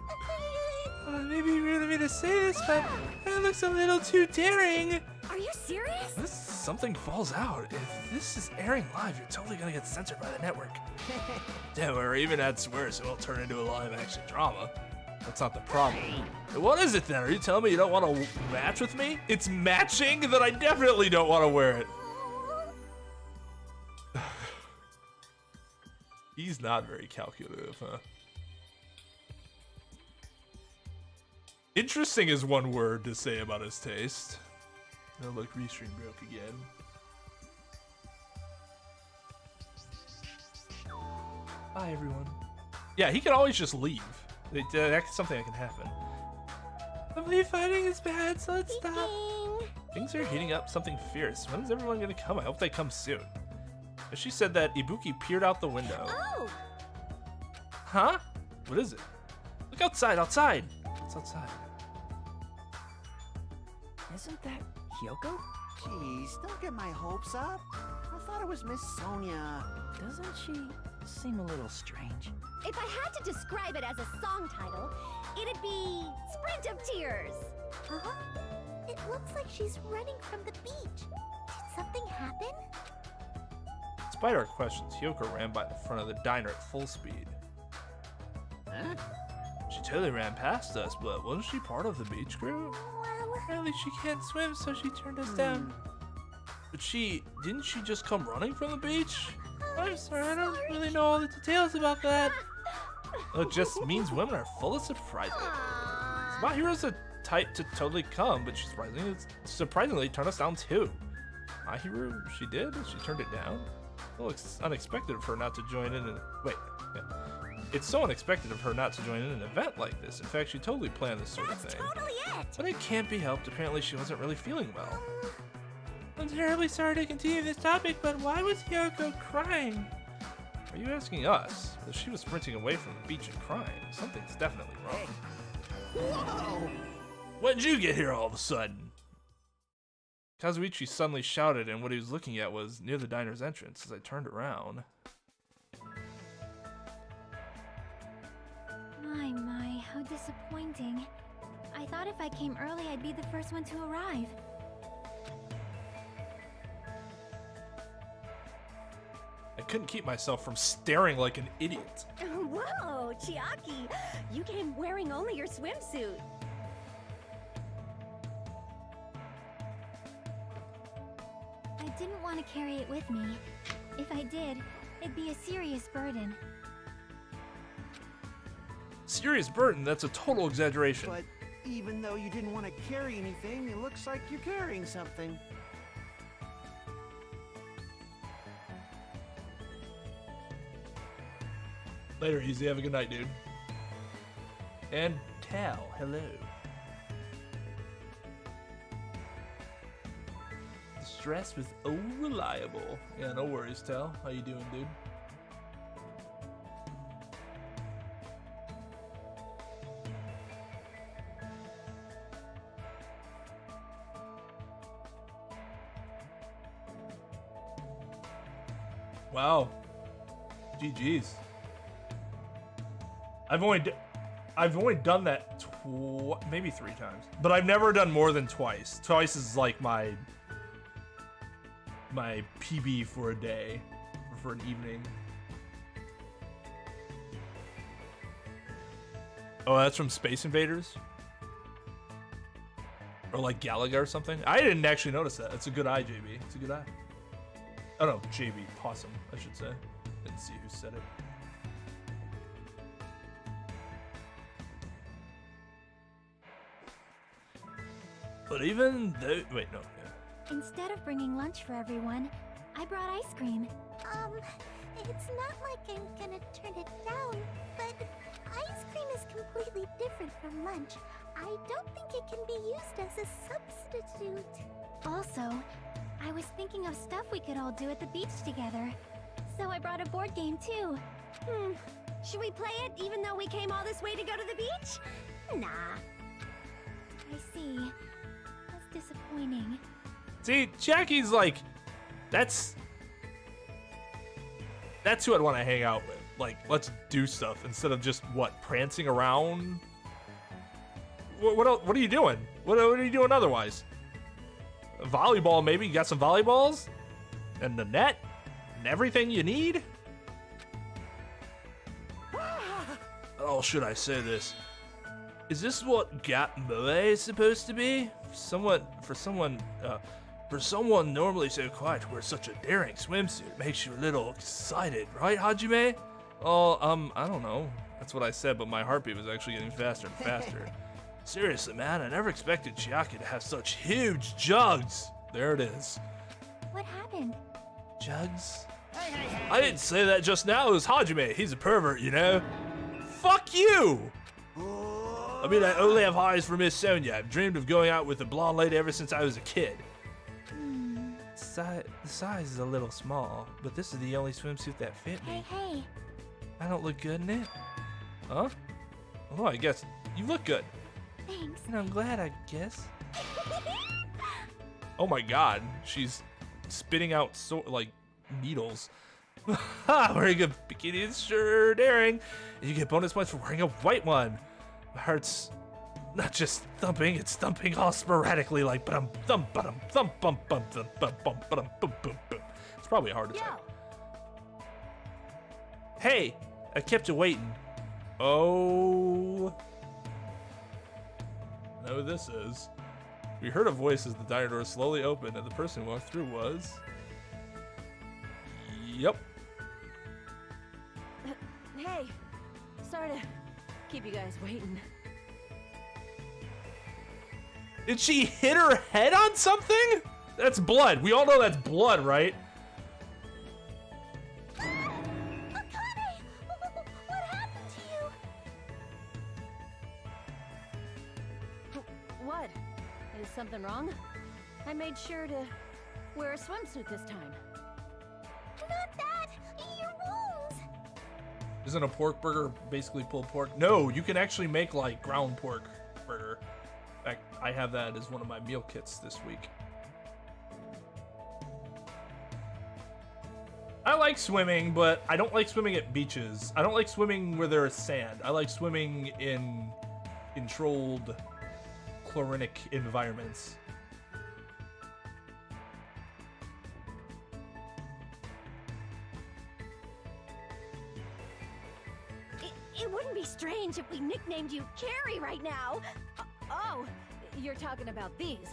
C: Maybe you really mean to say this, but that looks a little too daring.
E: Are you serious?
A: This something falls out. If this is airing live, you're totally gonna get censored by the network.
F: Don't worry, even add swears, it won't turn into a live action drama.
A: That's not the problem.
F: What is it then? Are you telling me you don't want to match with me?
A: It's matching that I definitely don't want to wear it. He's not very calculative, huh? Interesting is one word to say about his taste.
F: Oh look, restream broke again.
C: Bye, everyone.
A: Yeah, he can always just leave. That's something that can happen.
C: I believe fighting is bad, so let's stop.
E: Speaking.
A: Things are heating up something fierce. When is everyone gonna come? I hope they come soon. She said that Ibuki peered out the window.
E: Oh!
A: Huh? What is it? Look outside, outside! What's outside?
H: Isn't that Hyoko?
J: Jeez, don't get my hopes up. I thought it was Miss Sonia.
H: Doesn't she seem a little strange?
E: If I had to describe it as a song title, it'd be Sprint of Tears. Huh? It looks like she's running from the beach. Did something happen?
A: Despite our questions, Hyoko ran by the front of the diner at full speed.
J: Huh?
A: She totally ran past us, but wasn't she part of the beach crew?
E: Well,
C: Apparently she can't swim, so she turned us down.
A: But didn't she just come running from the beach?
C: I'm sorry, I don't really know all the details about that.
A: It just means women are full of surprises.
E: Aww.
A: My hero's the type to totally come, but she surprisingly turned us down too. My hero, she did? She turned it down? Well, it's unexpected of her not to join in. It's so unexpected of her not to join in an event like this. In fact, she totally planned this sort of
E: That's
A: thing.
E: totally it.
A: But it can't be helped. Apparently, she wasn't really feeling well.
C: I'm terribly sorry to continue this topic, but why was Hyoko crying?
A: Are you asking us? If she was sprinting away from the beach and crying, something's definitely wrong.
J: Whoa!
F: When'd you get here all of a sudden?
A: Kazuichi suddenly shouted, and what he was looking at was near the diner's entrance. As I turned around,
E: My, how disappointing. I thought if I came early, I'd be the first one to arrive.
A: I couldn't keep myself from staring like an idiot.
E: Whoa, Chiaki! You came wearing only your swimsuit. I didn't want to carry it with me. If I did, it'd be a serious burden.
A: Serious burden? That's a total exaggeration.
J: But even though you didn't want to carry anything, it looks like you're carrying something.
A: Later, Easy. Have a good night, dude. And Tal, hello. The stress was unreliable. Yeah, no worries, Tal. How you doing, dude? Wow. GG's. I've only done that maybe 3 times, but I've never done more than twice. Twice is like my PB for a day or for an evening. Oh, that's from Space Invaders? Or like Galaga or something? I didn't actually notice that. It's a good eye, JB. It's a good eye. Oh no, JB. Possum, I should say. Didn't see who said it. But even though... Wait, no. Yeah.
E: Instead of bringing lunch for everyone, I brought ice cream. It's not like I'm gonna turn it down, but ice cream is completely different from lunch. I don't think it can be used as a substitute. Also, I was thinking of stuff we could all do at the beach together. So I brought a board game too. Should we play it even though we came all this way to go to the beach? Nah. I see. That's disappointing.
A: See, Chiaki's like, that's who I'd want to hang out with. Like, let's do stuff instead of just, prancing around? What are you doing? What are you doing otherwise? Volleyball, maybe? You got some volleyballs? And the net? And everything you need? Oh, should I say this? Is this what Gat Moe is supposed to be? For someone normally so quiet to wear such a daring swimsuit makes you a little excited, right, Hajime? Oh, I don't know. That's what I said, but my heartbeat was actually getting faster and faster. Seriously, man, I never expected Chiaki to have such huge jugs. There it is.
E: What happened?
A: Jugs? I didn't say that just now. It was Hajime. He's a pervert, you know? Fuck you! I mean, I only have eyes for Miss Sonia. I've dreamed of going out with a blonde lady ever since I was a kid. The size is a little small, but this is the only swimsuit that fit me.
E: Hey.
A: I don't look good in it? Huh? Oh, I guess you look good.
E: Thanks.
A: And I'm glad, I guess. Oh my god, she's spitting out needles. Wearing a bikini is sure daring. And you get bonus points for wearing a white one. My heart's not just thumping, it's thumping all sporadically like bum thump bum thump bum bum thump bum bum bum bum bum bum. It's probably a heart attack. Hey, I kept you waiting. Oh. I know who this is. We heard a voice as the diner door slowly opened and the person who walked through was... Yep.
I: Hey, sorry to keep you guys waiting.
A: Did she hit her head on something? That's blood. We all know that's blood, right?
E: Akane! What happened to you?
I: What? Is something wrong? I made sure to wear a swimsuit this time.
E: Not that! Your wounds!
A: Isn't a pork burger basically pulled pork? No, you can actually make like ground pork burger. In fact, I have that as one of my meal kits this week. I like swimming, but I don't like swimming at beaches. I don't like swimming where there is sand. I like swimming in controlled chlorinic environments.
I: It wouldn't be strange if we nicknamed you Carrie right now. Oh, you're talking about these.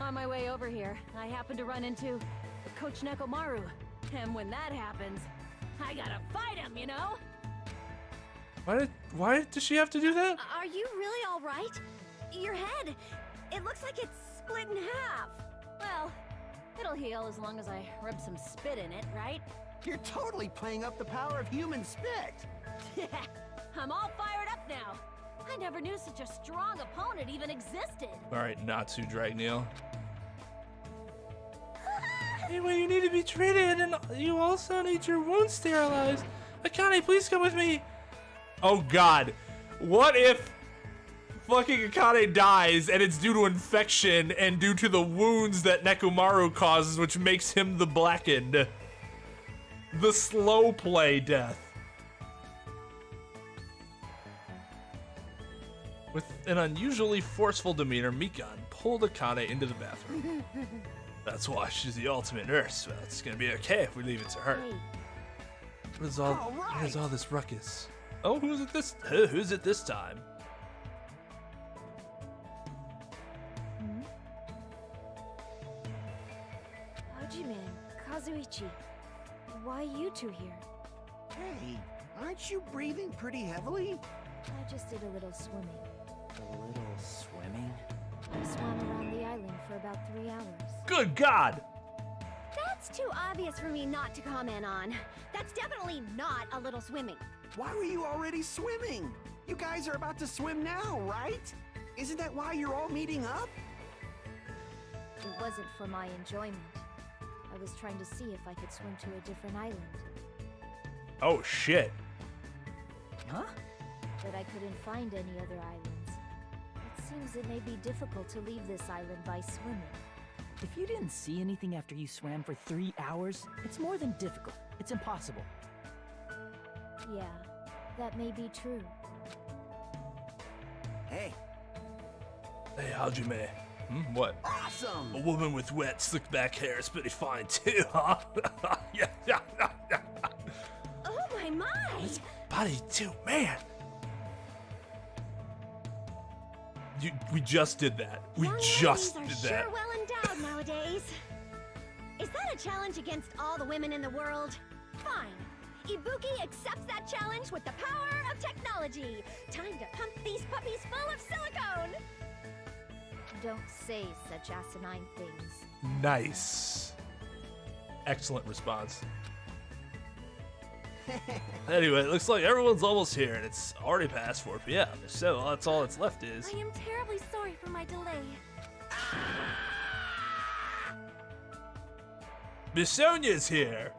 I: On my way over here, I happened to run into Coach Nekomaru. And when that happens, I gotta fight him, you know?
A: Why does she have to do that?
E: Are you really all right? Your head, it looks like it's split in half.
I: Well, it'll heal as long as I rub some spit in it, right?
J: You're totally playing up the power of human spit.
I: Yeah, I'm all fired up now. I never knew such a strong opponent even existed.
A: All right, Natsu Dragneel.
C: Anyway, you need to be treated, and you also need your wounds sterilized. Akane, please come with me.
A: Oh God, what if fucking Akane dies and it's due to infection and due to the wounds that Nekomaru causes, which makes him the blackened? The slow play death. With an unusually forceful demeanor, Mikan pulled Akane into the bathroom. That's why she's the ultimate nurse. Well, it's gonna be okay if we leave it to her. What is all this ruckus? Oh, who's it this time?
E: Hajime, Kazuichi, why you two here?
J: Hey, aren't you breathing pretty heavily?
E: I just did a little swimming.
H: A little swimming?
E: I swam around the island for about 3 hours.
A: Good God!
E: That's too obvious for me not to comment on. That's definitely not a little swimming.
J: Why were you already swimming? You guys are about to swim now, right? Isn't that why you're all meeting up?
E: It wasn't for my enjoyment. I was trying to see if I could swim to a different island.
A: Oh shit.
H: Huh?
E: But I couldn't find any other islands. It seems it may be difficult to leave this island by swimming.
H: If you didn't see anything after you swam for 3 hours, it's more than difficult. It's impossible.
E: Yeah, that may be true.
J: Hey,
A: Hey, Hajime. What?
J: awesome!
A: A woman with wet, slick back hair is pretty fine too, huh? Yeah.
E: Oh my!
A: This body too, man. We just did that. We
E: Young
A: just
E: ladies
A: did
E: are
A: that.
E: sure well endowed nowadays. Is that a challenge against all the women in the world? Fine. Ibuki accepts that challenge with the power of technology. Time to pump these puppies full of silicone. Don't say such asinine things.
A: Nice. Excellent response. Anyway, it looks like everyone's almost here, and it's already past 4 p.m. So that's all that's left is.
E: I am terribly sorry for my delay.
A: Miss Sonia's here.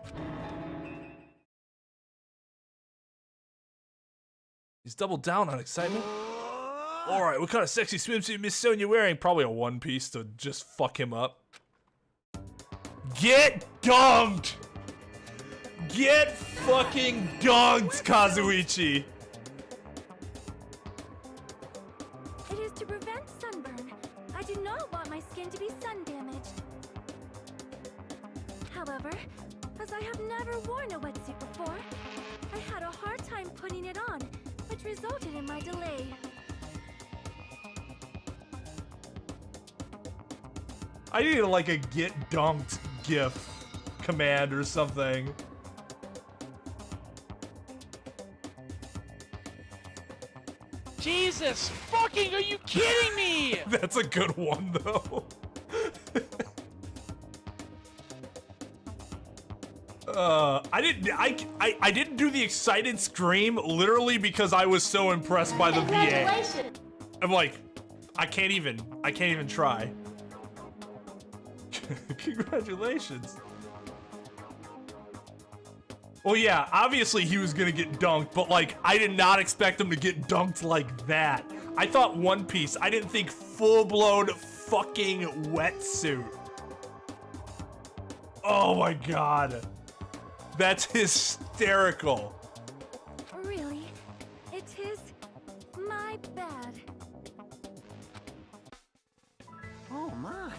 A: He's doubled down on excitement. All right, what kind of sexy swimsuit Miss Sonia wearing? Probably a one piece to just fuck him up. Get dunked! Get fucking dunked, Kazuichi!
E: It is to prevent sunburn. I do not want my skin to be sun damaged. However, as I have never worn a wetsuit before, I had a hard time putting it on, which resulted in my delay.
A: I need like a get dunked gif command or something.
C: Jesus fucking, are you kidding me?
A: That's a good one though. I didn't do the excited scream literally because I was so impressed by the VA. I'm like, I can't even try. Congratulations. Well, yeah, obviously he was gonna get dunked, but like, I did not expect him to get dunked like that. I thought One Piece. I didn't think full-blown fucking wetsuit. Oh my god. That's hysterical.
E: Really? It is my bad.
J: Oh my.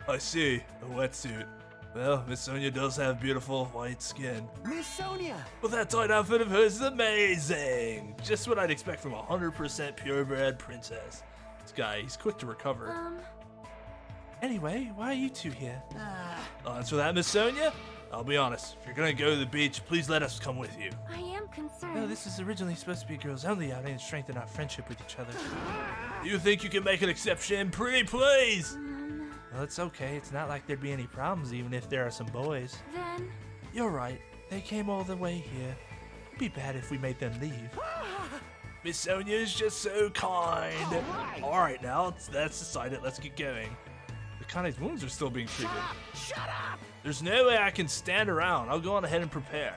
A: I see, a wetsuit. Well, Miss Sonia does have beautiful white skin.
J: Miss Sonia!
A: But that tight outfit of hers is amazing! Just what I'd expect from a 100% purebred princess. This guy, he's quick to recover.
C: Anyway, why are you two here?
F: I'll answer that, Miss Sonia. I'll be honest, if you're gonna go to the beach, please let us come with you.
E: I am concerned.
C: No, this was originally supposed to be a girls-only outing to strengthen our friendship with each other.
F: You think you can make an exception? Pretty please!
C: Well, it's okay. It's not like there'd be any problems even if there are some boys.
E: Then...
C: You're right. They came all the way here. It'd be bad if we made them leave.
F: Miss Sonia is just so kind. Alright, now that's decided. Let's get going.
A: Akane's wounds are still being treated.
J: Shut up!
F: There's no way I can stand around. I'll go on ahead and prepare.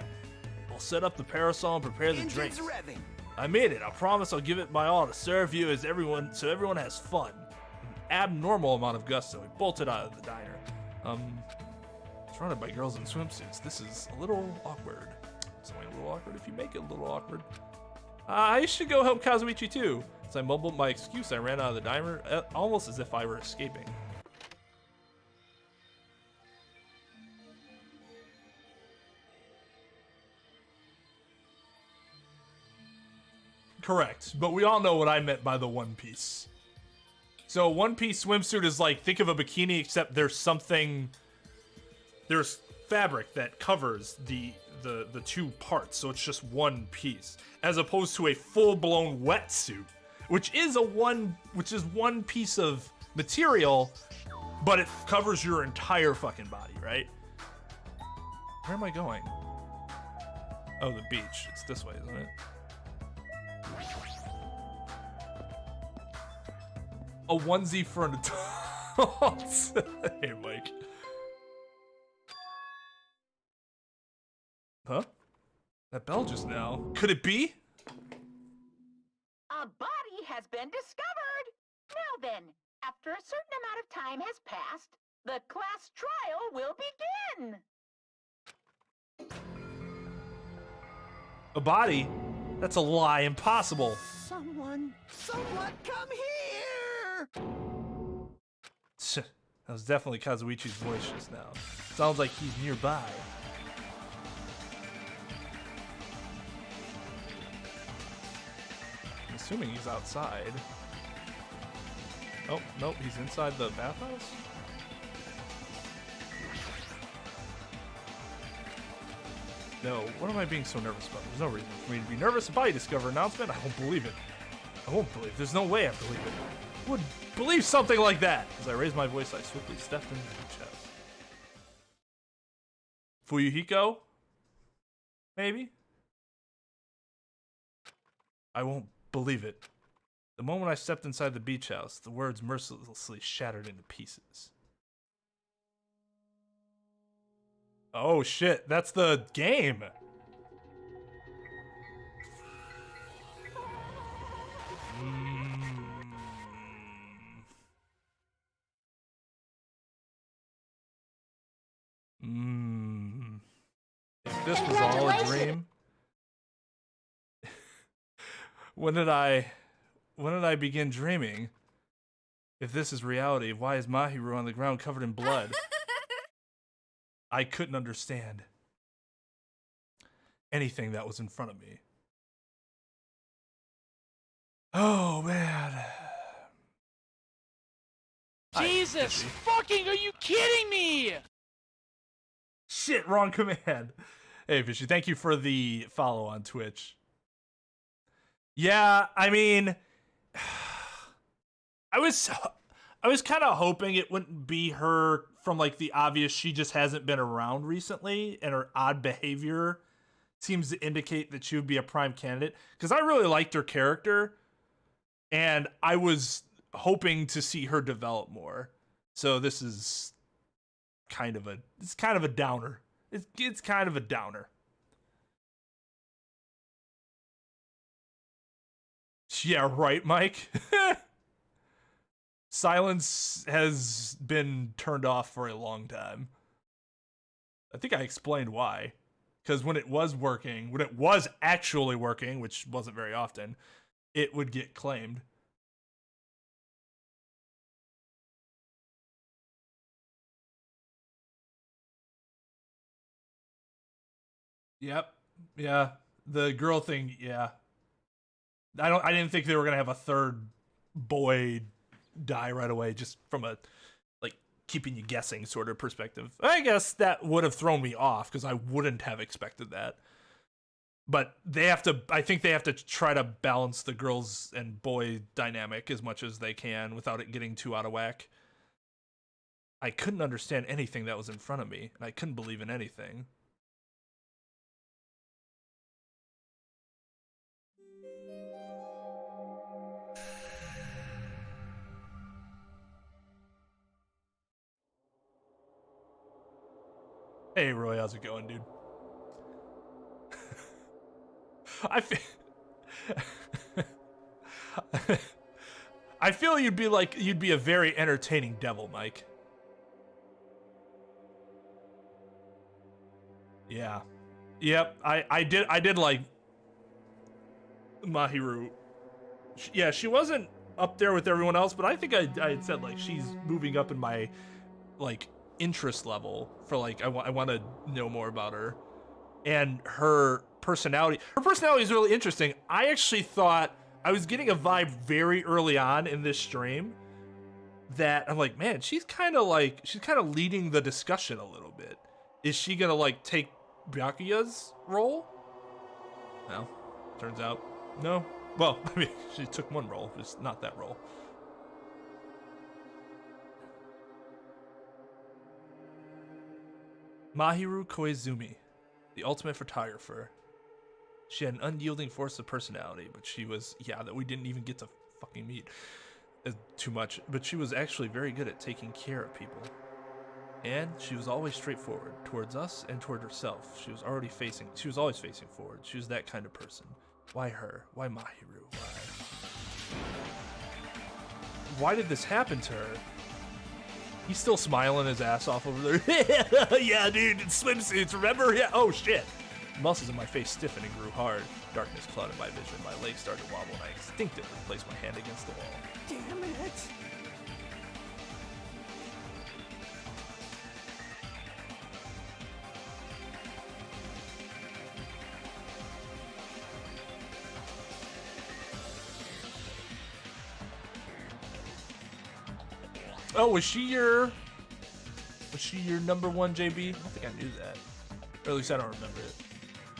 F: I'll set up the parasol and prepare the
J: Engines
F: drinks.
J: revving.
F: I made it. I promise I'll give it my all to serve you as everyone, so everyone has fun.
A: An abnormal amount of gusto. He bolted out of the diner. Surrounded by girls in swimsuits. This is a little awkward. It's only a little awkward if you make it a little awkward. I should go help Kazuichi too. As I mumbled my excuse, I ran out of the diner, almost as if I were escaping. Correct, but we all know what I meant by the one piece. So one piece swimsuit is like, think of a bikini, except there's fabric that covers the two parts, so it's just one piece, as opposed to a full-blown wetsuit, which is one piece of material, but it covers your entire fucking body, right? Where am I going? Oh, the beach. It's this way, isn't it? A onesie for an adult. Hey, Mike. Huh? That bell just now. Could it be?
B: A body has been discovered. Now then, after a certain amount of time has passed, the class trial will begin.
A: A body? That's a lie. Impossible.
J: Someone come here!
A: That was definitely Kazuichi's voice just now. Sounds like he's nearby. I'm assuming he's outside. Oh, nope, he's inside the bathhouse? No, what am I being so nervous about? There's no reason for me to be nervous. A body discover announcement? I won't believe it. I won't believe. There's no way I believe it. Who would believe something like that? As I raised my voice, I swiftly stepped into the chest. Fuyuhiko? Maybe? I won't believe it. The moment I stepped inside the beach house, the words mercilessly shattered into pieces. Oh shit, that's the game! If this was all a dream... When did I begin dreaming? If this is reality, why is Mahiru on the ground covered in blood? I couldn't understand anything that was in front of me. Oh, man.
K: Jesus fucking, are you kidding me?
A: Shit, wrong command. Hey, Fishy, thank you for the follow on Twitch. Yeah, I mean, I was kind of hoping it wouldn't be her from like the obvious she just hasn't been around recently and her odd behavior seems to indicate that she would be a prime candidate, because I really liked her character and I was hoping to see her develop more. So this is kind of a downer. It's kind of a downer. Yeah, right, Mike. Silence has been turned off for a long time. I think I explained why. Because when it was actually working, which wasn't very often, it would get claimed. Yep. Yeah. The girl thing, yeah. I didn't think they were gonna have a third boy die right away just from a like keeping you guessing sort of perspective. I guess that would have thrown me off because I wouldn't have expected that. But I think they have to try to balance the girls and boy dynamic as much as they can without it getting too out of whack. I couldn't understand anything that was in front of me, and I couldn't believe in anything. Hey Roy, how's it going, dude? I feel you'd be a very entertaining devil, Mike. Yeah. Yep, I did like Mahiru. Yeah, she wasn't up there with everyone else, but I think I had said like she's moving up in my like interest level for like I want to know more about her. And her personality is really interesting. I actually thought I was getting a vibe very early on in this stream that I'm like, man, she's kind of leading the discussion a little bit. Is she gonna like take Byakuya's role? No, turns out no. Well, I mean, she took one role, just not that role. Mahiru Koizumi, the ultimate photographer. She had an unyielding force of personality, but she was, that we didn't even get to fucking meet too much, but she was actually very good at taking care of people. And she was always straightforward towards us and toward herself. She was always facing forward. She was that kind of person. Why her? Why Mahiru? Why did this happen to her? He's still smiling his ass off over there. Yeah, dude, it's swimsuits, remember? Yeah. Oh, shit. Muscles in my face stiffened and grew hard. Darkness clouded my vision. My legs started to wobble, and I instinctively placed my hand against the wall.
J: Damn it!
A: Oh, was she your number one, JB? I don't think I knew that. Or at least I don't remember it.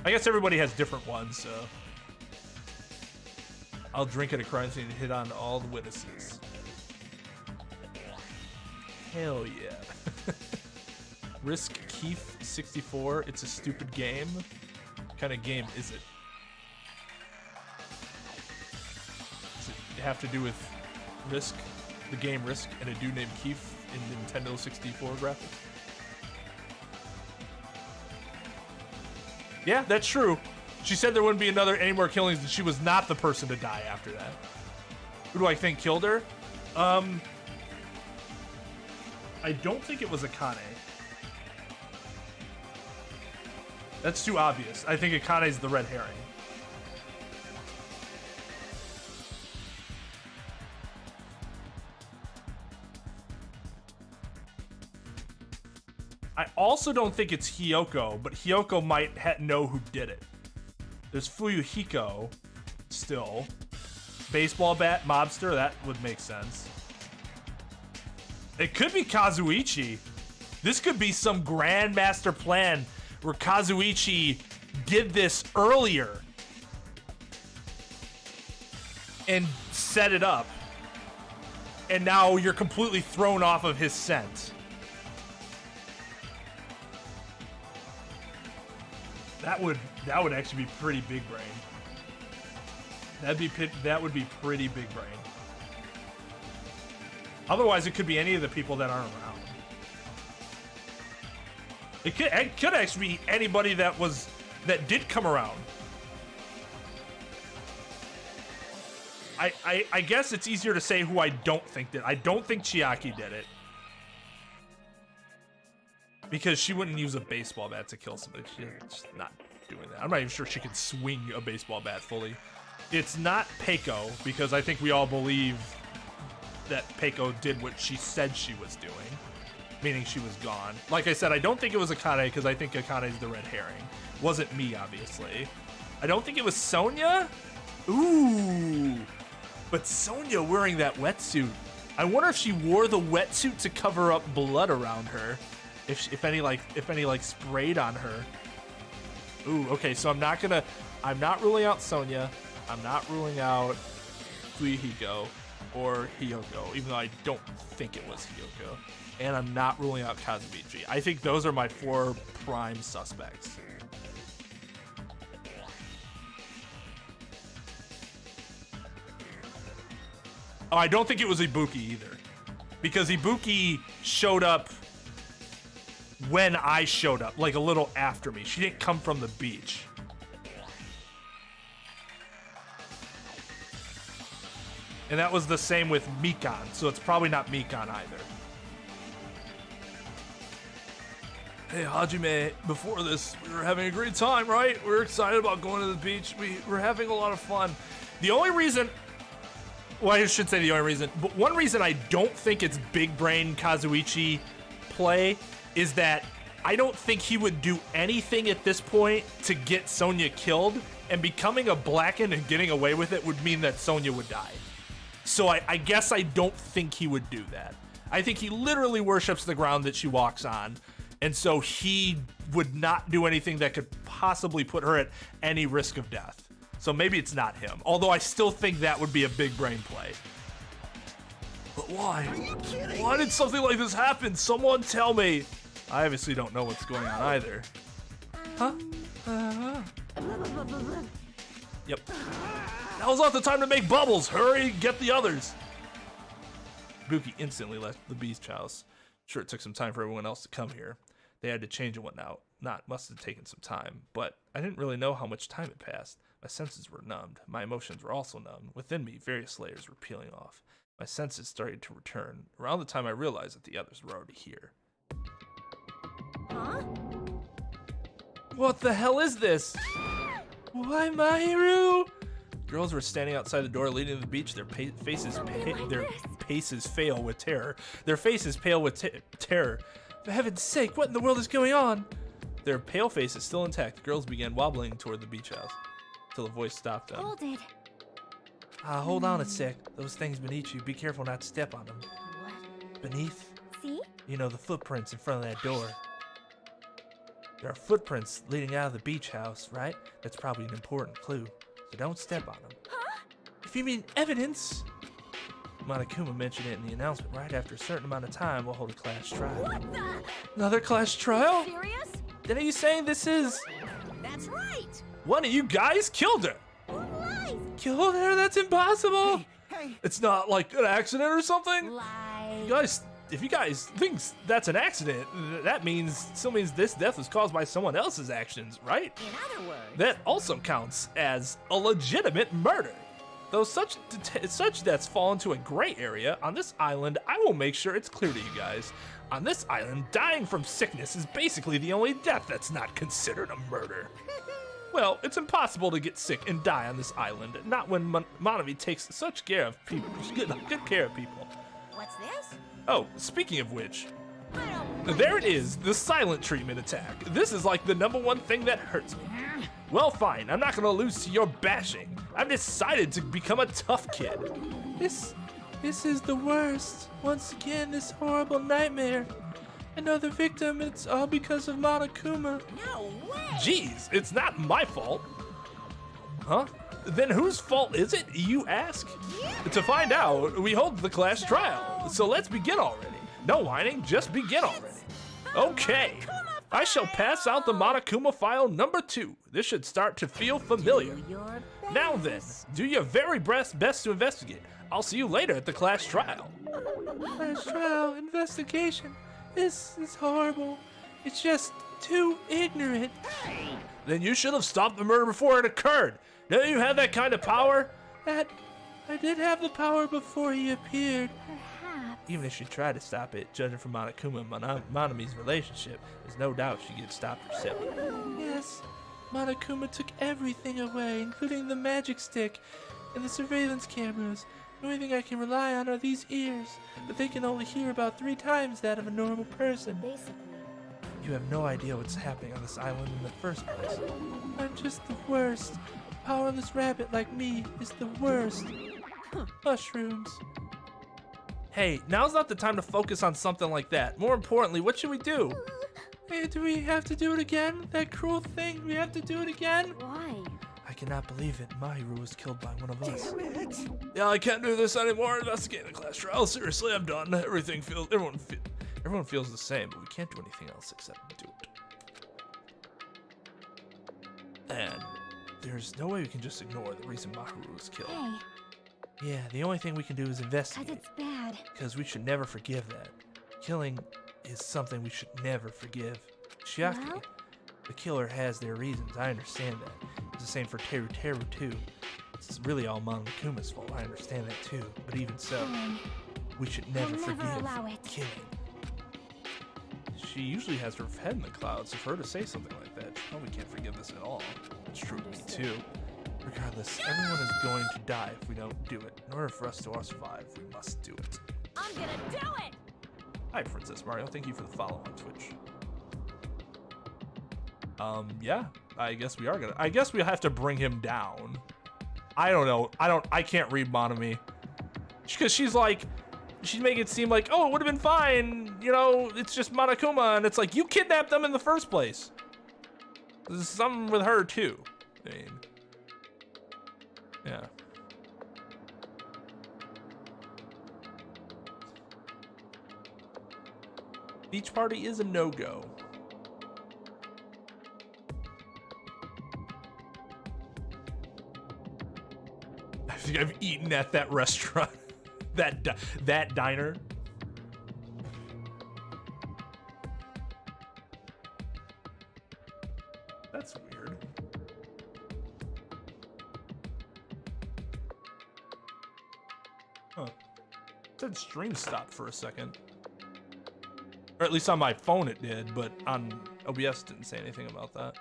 A: I guess everybody has different ones, so. I'll drink at a crime scene and hit on all the witnesses. Hell yeah. Risk Keith 64. It's a stupid game. What kind of game is it? Does it have to do with Risk? The game Risk and a dude named Keith in Nintendo 64 graphics. Yeah, that's true. She said there wouldn't be any more killings, and she was not the person to die after that. Who do I think killed her? I don't think it was Akane. That's too obvious. I think Akane's the red herring. I also don't think it's Hyoko, but Hyoko might know who did it. There's Fuyuhiko, still. Baseball bat, mobster, that would make sense. It could be Kazuichi. This could be some grandmaster plan where Kazuichi did this earlier and set it up. And now you're completely thrown off of his scent. That would actually be pretty big brain. That would be pretty big brain. Otherwise, it could be any of the people that aren't around. It could actually be anybody that did come around. I guess it's easier to say who I don't think did. I don't think Chiaki did it. Because she wouldn't use a baseball bat to kill somebody. She's not doing that. I'm not even sure she can swing a baseball bat fully. It's not Peiko, because I think we all believe that Peiko did what she said she was doing, meaning she was gone. Like I said, I don't think it was Akane, because I think Akane's the red herring. Wasn't me, obviously. I don't think it was Sonya. Ooh. But Sonya wearing that wetsuit I wonder if she wore the wetsuit to cover up blood around her. If any like sprayed on her. Ooh, okay, so I'm not ruling out Sonya. I'm not ruling out Fuyuhiko or Hyoko, even though I don't think it was Hyoko. And I'm not ruling out Kazumichi. I think those are my 4 prime suspects. Oh, I don't think it was Ibuki either. Because Ibuki showed up when I showed up, like a little after me. She didn't come from the beach. And that was the same with Mikan, so it's probably not Mikan either. Hey, Hajime, before this, we were having a great time, right? We were excited about going to the beach. We were having a lot of fun. The only reason... Well, I should say the only reason, but one reason I don't think it's big brain Kazuichi play is that I don't think he would do anything at this point to get Sonya killed, and becoming a Blackened and getting away with it would mean that Sonya would die. So I guess I don't think he would do that. I think he literally worships the ground that she walks on, and so he would not do anything that could possibly put her at any risk of death. So maybe it's not him, although I still think that would be a big brain play. But why?
J: Are you kidding?
A: Why did something like this happen? Someone tell me. I obviously don't know what's going on either. Huh? Yep. Now's not the time to make bubbles. Hurry, get the others. Buki instantly left the beach house. Sure, it took some time for everyone else to come here. They had to change and whatnot. Must have taken some time, but I didn't really know how much time had passed. My senses were numbed. My emotions were also numbed. Within me, various layers were peeling off. My senses started to return. Around the time I realized that the others were already here.
I: Huh?
A: What the hell is this? Why, Mahiru? Girls were standing outside the door leading to the beach. Their faces pale with terror. Their faces pale with terror. For heaven's sake, what in the world is going on? Their pale faces still intact, the girls began wobbling toward the beach house until a voice stopped them.
E: Hold it.
C: Hold on a sec. Those things beneath you. Be careful not to step on them.
E: What?
C: Beneath?
E: See?
C: You know, the footprints in front of that door. There are footprints leading out of the beach house, right? That's probably an important clue. So don't step on them.
E: Huh?
C: If you mean evidence... Monokuma mentioned it in the announcement. Right after a certain amount of time, we'll hold a class trial.
E: What the?
C: Another class trial?
E: Serious?
C: Then are you saying this is...
E: That's right.
A: One of you guys killed her.
E: Lies.
C: Killed her? That's impossible!
J: Hey,
A: It's not like an accident or something?
E: Lies.
A: You guys, if you guys think that's an accident, that still means this death was caused by someone else's actions, right?
E: In other words.
A: That also counts as a legitimate murder. Though such deaths fall into a gray area, on this island, I will make sure it's clear to you guys. On this island, dying from sickness is basically the only death that's not considered a murder. Well, it's impossible to get sick and die on this island, not when Monami takes such care of people. Good care of people.
E: What's this?
A: Oh, speaking of which, there it is, the silent treatment attack. This is like the #1 thing that hurts me. Well, fine, I'm not gonna lose to your bashing. I've decided to become a tough kid.
C: This is the worst. Once again, this horrible nightmare. Another victim, and it's all because of Monokuma.
E: No way.
A: Jeez, it's not my fault. Huh? Then whose fault is it, you ask? To find out, we hold the class trial. So let's begin already. No whining, just begin already. Okay. I shall pass out the Monokuma file #2. This should start to feel familiar. Now then, do your very best to investigate. I'll see you later at the class trial.
C: Class trial, investigation. This is horrible. It's just too ignorant.
A: Then you should have stopped the murder before it occurred. Don't you have that kind of power?
C: I did have the power before he appeared.
E: Perhaps.
C: Even if she tried to stop it, judging from Monokuma and Monami's relationship, there's no doubt she could stop herself. Yes, Monokuma took everything away, including the magic stick and the surveillance cameras. The only thing I can rely on are these ears, but they can only hear about 3 times that of a normal person.
E: Basically.
C: You have no idea what's happening on this island in the first place. I'm just the worst. A powerless rabbit like me is the worst. Mushrooms. Hey, now's not the time to focus on something like that. More importantly, what should we do? Hey, do we have to do it again? That cruel thing, we have to do it again?
I: Why?
C: I cannot believe it. Mahiru was killed by one of us.
J: Damn it.
F: Yeah, I can't do this anymore. Investigating the class trial. Seriously, I'm done. Everyone
C: feels the same, but we can't do anything else except do it. And there's no way we can just ignore the reason Mahiru was killed.
E: Hey,
C: Yeah, the only thing we can do is
E: 'cause
C: investigate.
E: it's bad.
C: Because we should never forgive that. Killing is something we should never forgive. Chiaki,
E: Well?
C: the killer has their reasons. I understand that. It's the same for Teru Teru too. It's really all Monokuma's fault. I understand that too. But even so,
E: Fine.
C: we should never
E: I'll never
C: forgive
E: allow it.
C: killing. She usually has her head in the clouds. So for her to say something like that, she probably can't forgive this at all. It's true to me too. Regardless, everyone is going to die if we don't do it. In order for us to survive, we must do it.
I: I'm gonna do it!
C: Hi, Princess Mario. Thank you for the follow on Twitch. Yeah, I guess we are gonna. I guess we have to bring him down. I don't know. I can't read Monami. Because she's making it seem like, oh, it would have been fine. You know, it's just Monokuma, and it's like, you kidnapped them in the first place. There's something with her, too. I mean, yeah. Beach party is a no-go. I think I've eaten at that restaurant, that diner. That's weird. Huh. It said stream stopped for a second. Or at least on my phone it did, but on OBS didn't say anything about that.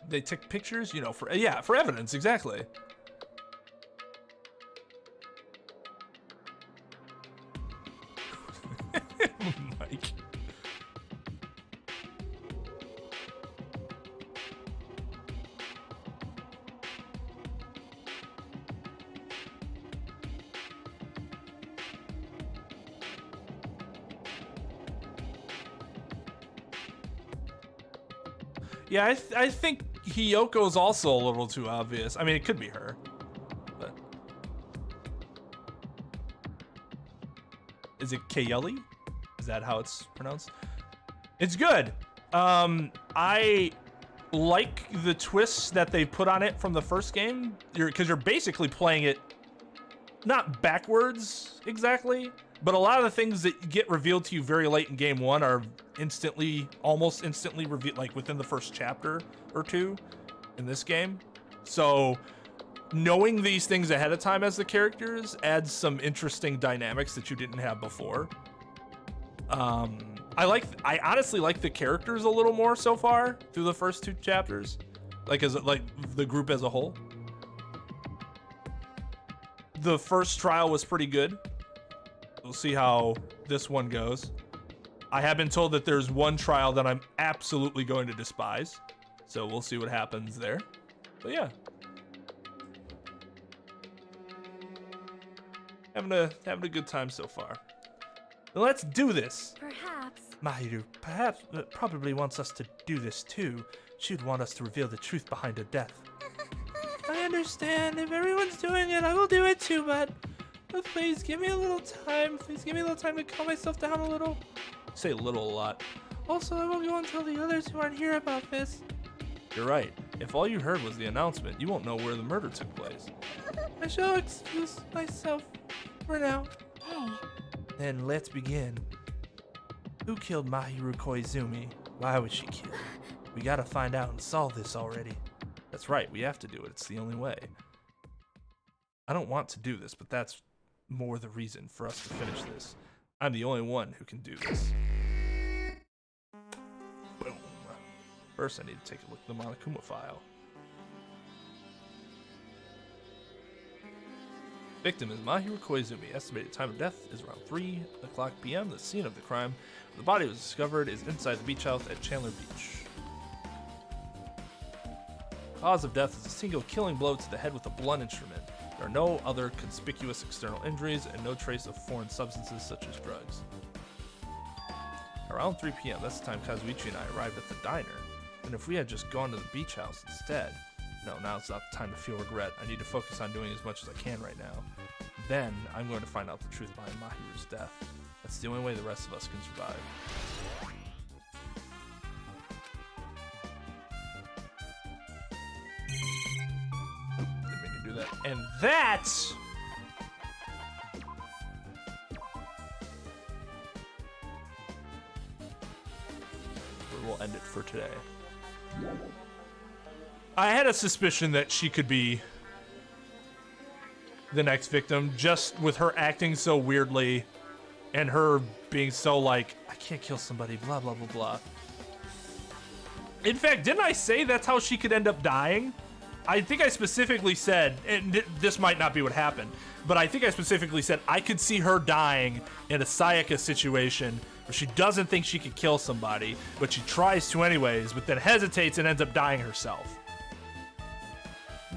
C: They took pictures, you know, for evidence, exactly. Mike. Yeah, I think Hiyoko's also a little too obvious. I mean, it could be her, but is it Kayeli? Is that how it's pronounced? It's good. I like the twists that they put on it from the first game. Because you're basically playing it not backwards exactly, but a lot of the things that get revealed to you very late in game one are almost instantly revealed, like within the first chapter or two in this game. So knowing these things ahead of time as the characters adds some interesting dynamics that you didn't have before. I honestly like the characters a little more so far through the first two chapters, like the group as a whole. The first trial was pretty good. We'll see how this one goes. I have been told that there's one trial that I'm absolutely going to despise, so we'll see what happens there. But yeah, having a good time so far. Let's do this.
E: Perhaps.
C: Mahiru probably wants us to do this too. She'd want us to reveal the truth behind her death. I understand. If everyone's doing it, I will do it too, but please give me a little time. Please give me a little time to calm myself down a little. Say little a lot. Also, I won't go and tell the others who aren't here about this. You're right. If all you heard was the announcement, you won't know where the murder took place. I shall excuse myself for now.
E: Hey.
C: Then let's begin. Who killed Mahiru Koizumi? Why was she killed? We gotta find out and solve this already. That's right, we have to do it. It's the only way. I don't want to do this, but that's more the reason for us to finish this. I'm the only one who can do this. Boom. First, I need to take a look at the Monokuma file. Victim is Mahiru Koizumi. Estimated time of death is around 3 o'clock p.m. The scene of the crime where the body was discovered is inside the beach house at Chandler Beach. Cause of death is a single killing blow to the head with a blunt instrument.
A: There are no other conspicuous external injuries and no trace of foreign substances such as drugs. Around 3 p.m., that's the time Kazuichi and I arrived at the diner. And if we had just gone to the beach house instead... No, now's not the time to feel regret. I need to focus on doing as much as I can right now. Then, I'm going to find out the truth behind Mahiru's death. That's the only way the rest of us can survive. Oop, didn't mean to do that. And that's... where we'll end it for today. I had a suspicion that she could be the next victim, just with her acting so weirdly and her being so like, I can't kill somebody, blah, blah, blah, blah. In fact, didn't I say that's how she could end up dying? I think I specifically said, and this might not be what happened, but I think I specifically said I could see her dying in a Sayaka situation where she doesn't think she could kill somebody, but she tries to anyways, but then hesitates and ends up dying herself.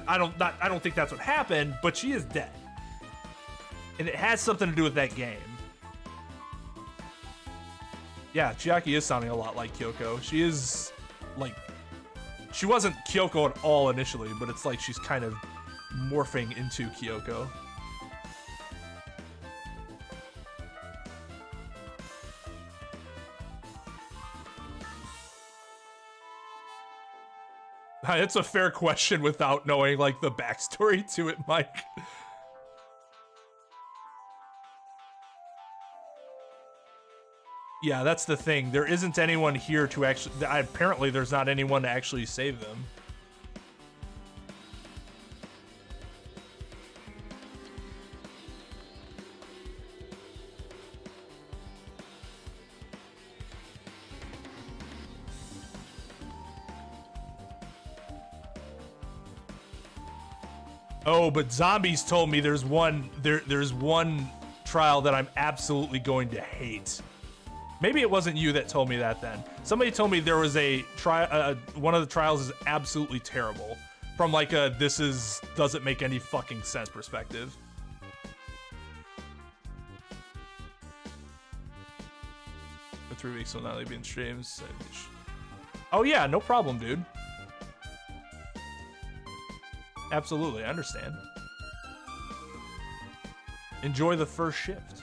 A: I don't think that's what happened, but she is dead. And it has something to do with that game. Yeah, Chiaki is sounding a lot like Kyoko. She is, like... She wasn't Kyoko at all initially, but it's like she's kind of morphing into Kyoko. It's a fair question without knowing, like, the backstory to it, Mike. Yeah, that's the thing. There isn't anyone here to actually... Apparently, there's not anyone to actually save them. Oh, but Zombies told me there's one trial that I'm absolutely going to hate. Maybe it wasn't you that told me that then. Somebody told me there was a trial, one of the trials is absolutely terrible. From like a doesn't make any fucking sense perspective. For 3 weeks will not leave in streams. Oh yeah, no problem, dude. Absolutely, I understand. Enjoy the first shift.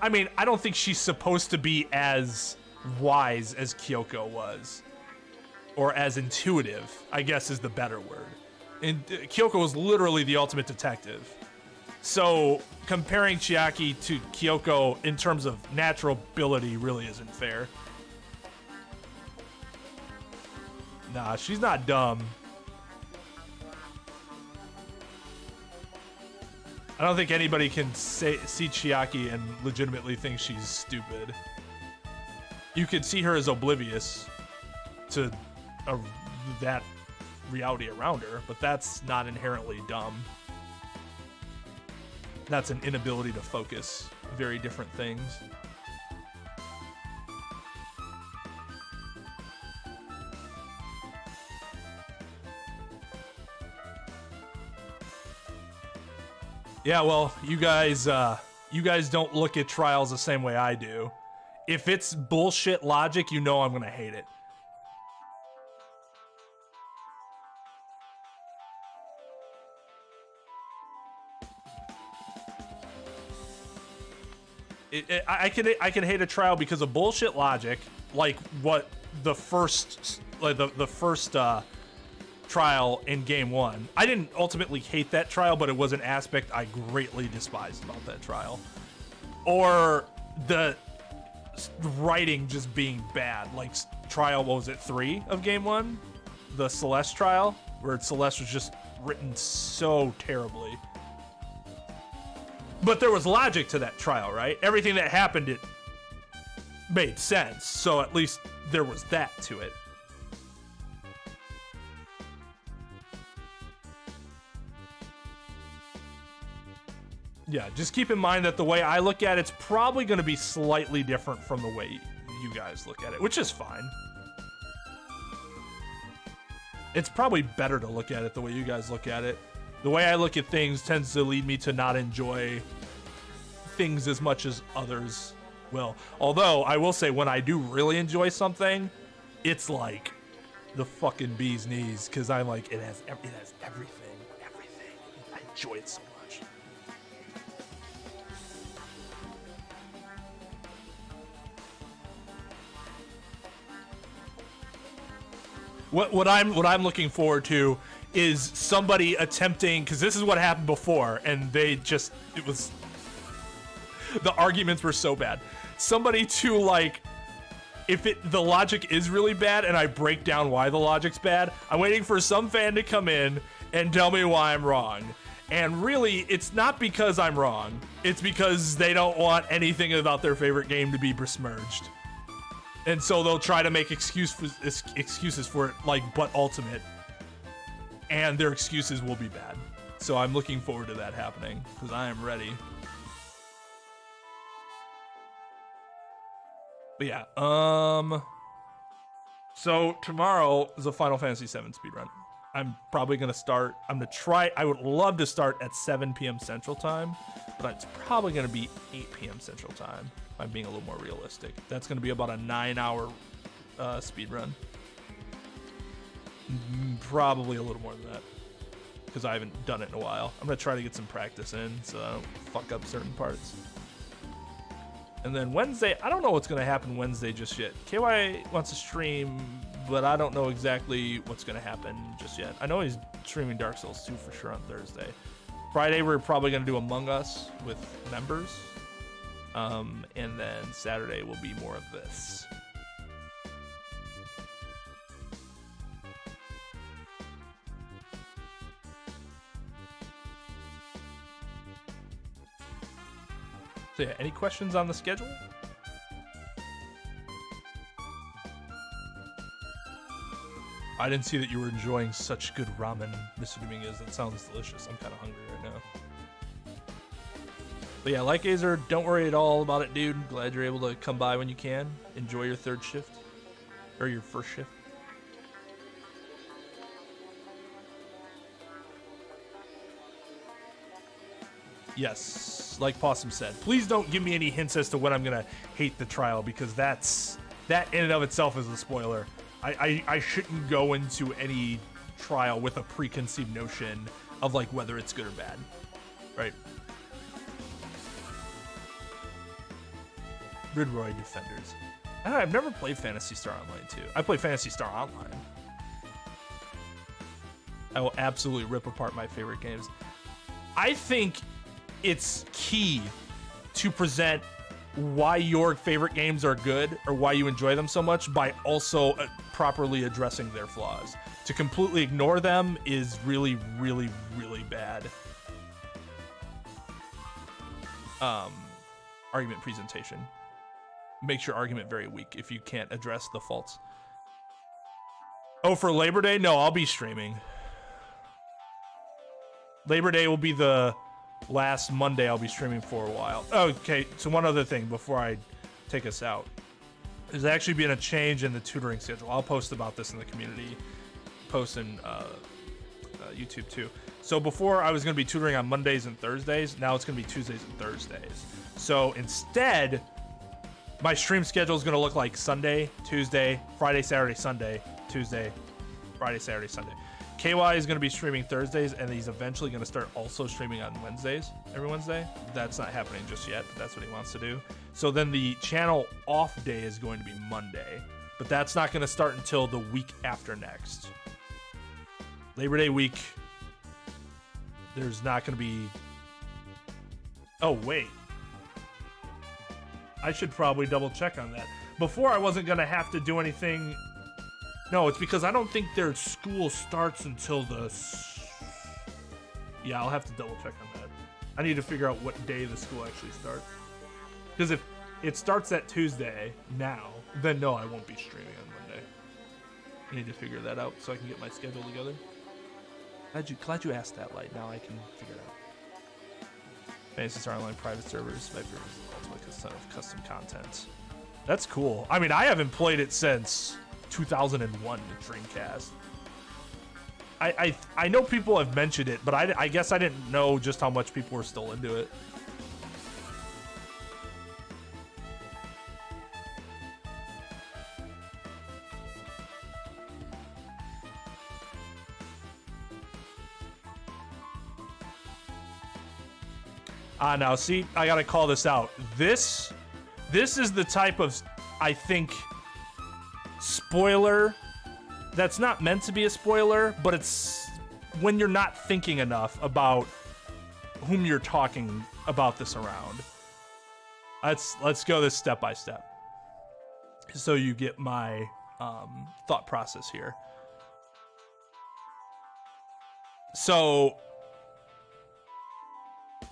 A: I mean, I don't think she's supposed to be as wise as Kyoko was. Or as intuitive, I guess is the better word. And Kyoko was literally the ultimate detective. So, comparing Chiaki to Kyoko in terms of natural ability really isn't fair. Nah, she's not dumb. I don't think anybody can see Chiaki and legitimately think she's stupid. You could see her as oblivious to that reality around her, but that's not inherently dumb. That's an inability to focus. Very different things. Yeah, well, you guys don't look at trials the same way I do. If it's bullshit logic, you know I'm gonna hate it. I can hate a trial because of bullshit logic, like what the first trial in game 1. I didn't ultimately hate that trial, but it was an aspect I greatly despised about that trial. Or the writing just being bad, like trial, what was it, 3 of game 1? The Celeste trial, where Celeste was just written so terribly. But there was logic to that trial, right? Everything that happened, it made sense. So at least there was that to it. Yeah, just keep in mind that the way I look at it's probably going to be slightly different from the way you guys look at it, which is fine. It's probably better to look at it the way you guys look at it. The way I look at things tends to lead me to not enjoy things as much as others will. Although, I will say, when I do really enjoy something, it's like the fucking bee's knees, because I'm like, it has everything. I enjoy it so much. What I'm looking forward to is somebody attempting, because this is what happened before, and the arguments were so bad. Somebody to like, if the logic is really bad and I break down why the logic's bad, I'm waiting for some fan to come in and tell me why I'm wrong. And really, it's not because I'm wrong. It's because they don't want anything about their favorite game to be besmirched. And so they'll try to make excuses for it, like, but ultimate. And their excuses will be bad. So I'm looking forward to that happening, because I am ready. But yeah, so tomorrow is a Final Fantasy VII speedrun. I'm probably gonna start, I would love to start at 7 p.m. Central Time, but it's probably gonna be 8 p.m. Central Time. I'm being a little more realistic. That's gonna be about a 9-hour speedrun. Probably a little more than that, because I haven't done it in a while. I'm gonna try to get some practice in so I don't fuck up certain parts. And then Wednesday, I don't know what's gonna happen Wednesday just yet. KY wants to stream, but I don't know exactly what's gonna happen just yet. I know he's streaming Dark Souls 2 for sure on Thursday. Friday, we're probably gonna do Among Us with members. And then Saturday will be more of this. So yeah, any questions on the schedule? I didn't see that you were enjoying such good ramen, Mr. Dominguez. That sounds delicious. I'm kind of hungry right now. But yeah, Lightgazer, don't worry at all about it, dude. Glad you're able to come by when you can. Enjoy your third shift. Or your first shift. Yes, like Possum said, please don't give me any hints as to when I'm gonna hate the trial, because that in and of itself is a spoiler. I shouldn't go into any trial with a preconceived notion of like whether it's good or bad, right? Ridroid Defenders. I don't know, I've never played Phantasy Star Online 2. I play Phantasy Star Online. I will absolutely rip apart my favorite games. I think it's key to present why your favorite games are good or why you enjoy them so much by also properly addressing their flaws. To completely ignore them is really, really, really bad. Argument presentation. Makes your argument very weak if you can't address the faults. Oh, for Labor Day? No, I'll be streaming. Labor Day will be the last Monday I'll be streaming for a while. Okay, so one other thing before I take us out. There's actually been a change in the tutoring schedule. I'll post about this in the community post in YouTube too. So before I was going to be tutoring on Mondays and Thursdays. Now it's going to be Tuesdays and Thursdays. So instead, my stream schedule is going to look like Sunday, Tuesday, Friday, Saturday, Sunday, Tuesday, Friday, Saturday, Sunday. KY is going to be streaming Thursdays, and he's eventually going to start also streaming on Wednesdays, every Wednesday. That's not happening just yet, but that's what he wants to do. So then the channel off day is going to be Monday, but that's not going to start until the week after next. Labor Day week, there's not going to be... Oh, wait. I should probably double check on that. Before, I wasn't going to have to do anything... No, it's because I don't think their school starts until the... Yeah, I'll have to double check on that. I need to figure out what day the school actually starts. Because if it starts that Tuesday now, then no, I won't be streaming on Monday. I need to figure that out so I can get my schedule together. Glad you asked that, Light. Now I can figure it out. Fantasy Star Online private servers. My favorite is the ultimate custom content. That's cool. I mean, I haven't played it since 2001 Dreamcast. I know people have mentioned it, but I guess I didn't know just how much people were still into it. Now see, I gotta call this out. This is the type of, I think, spoiler that's not meant to be a spoiler, but it's when you're not thinking enough about whom you're talking about this around. Let's go this step by step, so you get my thought process here. So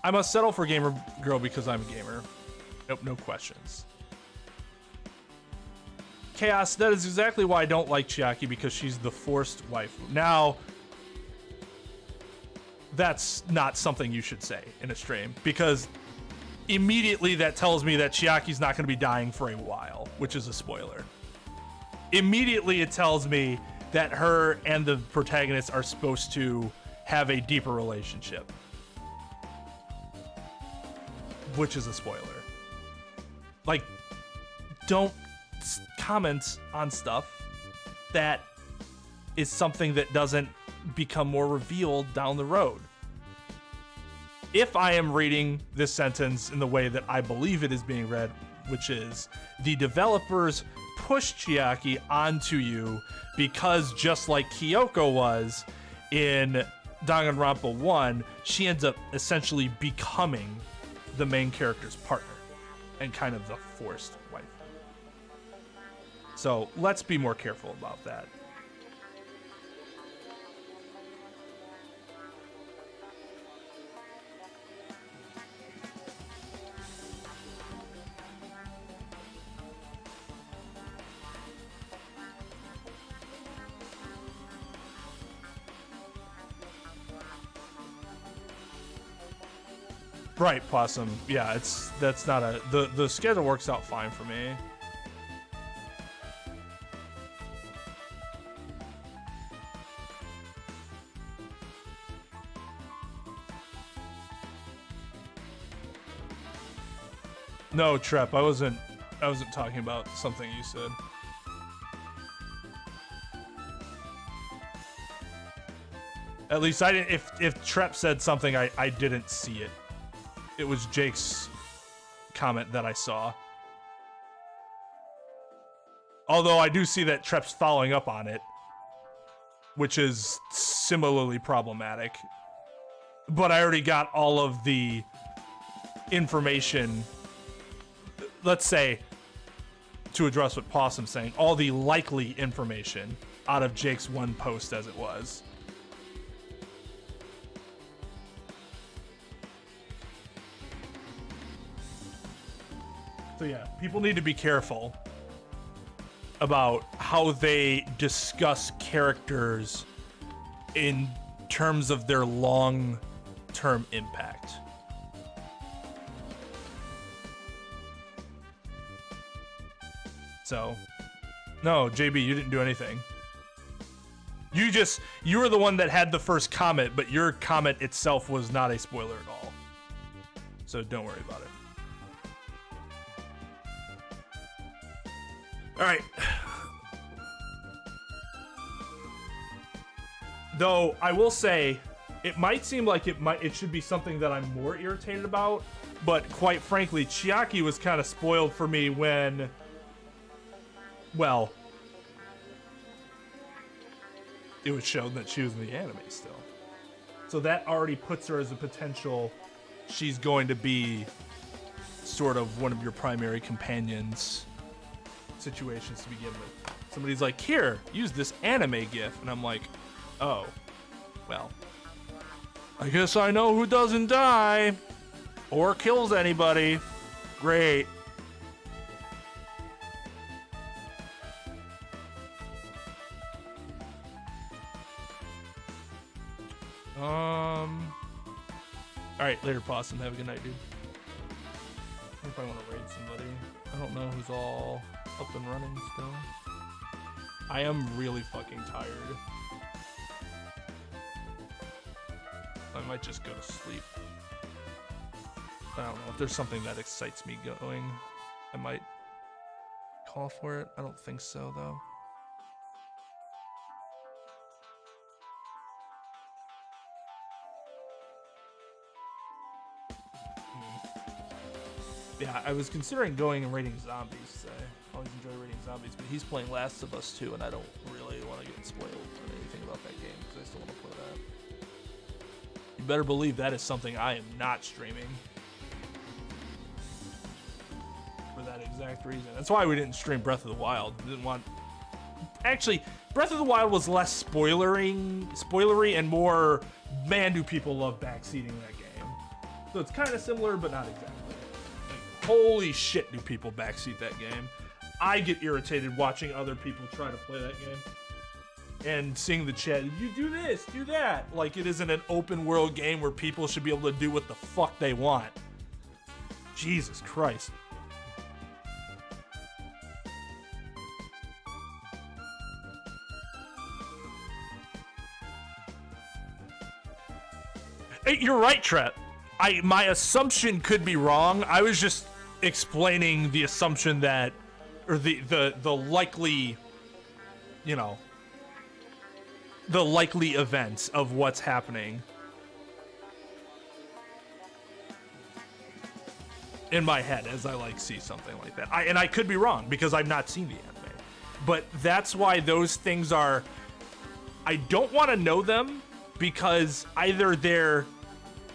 A: I must settle for gamer girl because I'm a gamer. Nope, no questions. Chaos, that is exactly why I don't like Chiaki, because she's the forced waifu. Now, that's not something you should say in a stream, because immediately that tells me that Chiaki's not going to be dying for a while, which is a spoiler. Immediately it tells me that her and the protagonist are supposed to have a deeper relationship, which is a spoiler. Like, don't comment on stuff that is something that doesn't become more revealed down the road. If I am reading this sentence in the way that I believe it is being read, which is the developers push Chiaki onto you because, just like Kyoko was in Danganronpa 1, she ends up essentially becoming the main character's partner and kind of the forced wife. So let's be more careful about that. Right, Possum. Yeah, that's not a the schedule works out fine for me. No, Trep, I wasn't talking about something you said. At least I didn't. If Trep said something, I didn't see it. It was Jake's comment that I saw. Although I do see that Trep's following up on it, which is similarly problematic. But I already got all of the information, let's say, to address what Possum's saying, all the likely information out of Jake's one post as it was. So yeah, people need to be careful about how they discuss characters in terms of their long-term impact. So, no, JB, you didn't do anything. You were the one that had the first comment, but your comment itself was not a spoiler at all. So don't worry about it. All right. Though I will say, it might seem like it should be something that I'm more irritated about, but quite frankly, Chiaki was kind of spoiled for me when, well, it was shown that she was in the anime still. So that already puts her as a potential, she's going to be sort of one of your primary companions situations to begin with. Somebody's like, here, use this anime gif, and I'm like, oh, well, I guess I know who doesn't die or kills anybody. Great. All right, later, Possum. Have a good night, dude. I probably want to raid somebody. I don't know who's all up and running still. I am really fucking tired. might just go to sleep. I don't know if there's something that excites me going. I might call for it. I don't think so though. Yeah, I was considering going and raiding zombies. I always enjoy raiding zombies, but he's playing Last of Us 2, and I don't really want to get spoiled on anything about that game because I still want to play that. You better believe that is something I am not streaming. For that exact reason. That's why we didn't stream Breath of the Wild. We didn't want... Actually, Breath of the Wild was less spoilery and more, man, do people love backseating that game. So it's kind of similar, but not exactly. Holy shit, do people backseat that game. I get irritated watching other people try to play that game. And seeing the chat, you do this, do that. Like it isn't an open world game where people should be able to do what the fuck they want. Jesus Christ. Hey, you're right, Tret. My assumption could be wrong. I was just explaining the assumption that, or the likely, you know, the likely events of what's happening in my head as I like see something like that. And I could be wrong because I've not seen the anime, but that's why those things are. I don't want to know them because either they're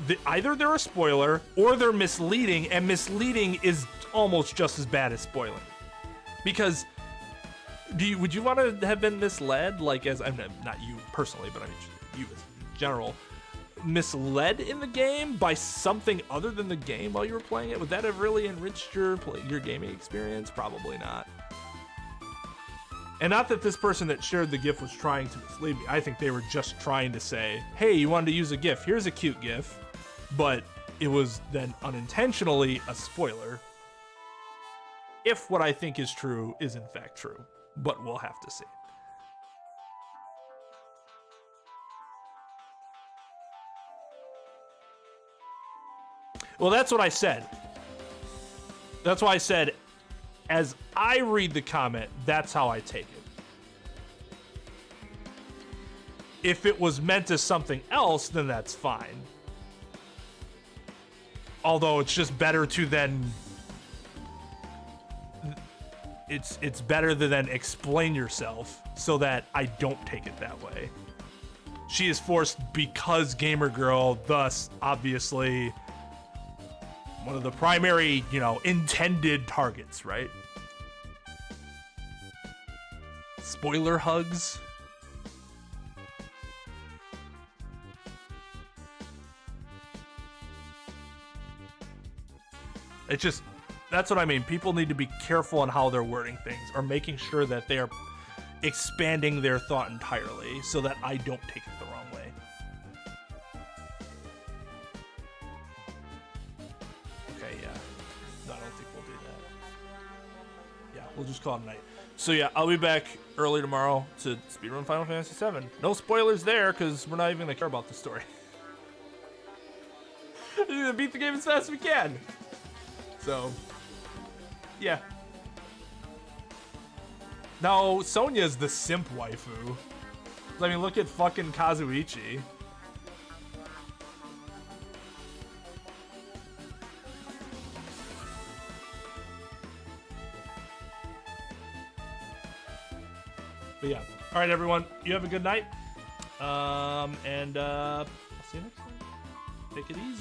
A: a spoiler or they're misleading, and misleading is almost just as bad as spoiling. Because would you want to have been misled, like as I'm not you personally, but I mean you as general, misled in the game by something other than the game while you were playing it? Would that have really enriched your gaming experience? Probably not. And not that this person that shared the GIF was trying to mislead me. I think they were just trying to say, hey, you wanted to use a GIF. Here's a cute GIF. But it was then unintentionally a spoiler. If what I think is true is in fact true. But we'll have to see. Well, that's what I said. That's why I said, as I read the comment, that's how I take it. If it was meant as something else, then that's fine. Although it's just better to then... It's better to then explain yourself so that I don't take it that way. She is forced because gamer girl, thus obviously one of the primary, you know, intended targets, right? Spoiler hugs. It's just, that's what I mean. People need to be careful on how they're wording things or making sure that they are expanding their thought entirely so that I don't take it the wrong way. Okay, yeah. No, I don't think we'll do that. Yeah, we'll just call it a night. So yeah, I'll be back early tomorrow to speedrun Final Fantasy VII. No spoilers there, because we're not even going to care about the story. We're going to beat the game as fast as we can. So, yeah. Now, Sonya's the simp waifu. I mean, look at fucking Kazuichi. But yeah. All right, everyone. You have a good night. I'll see you next time. Take it easy.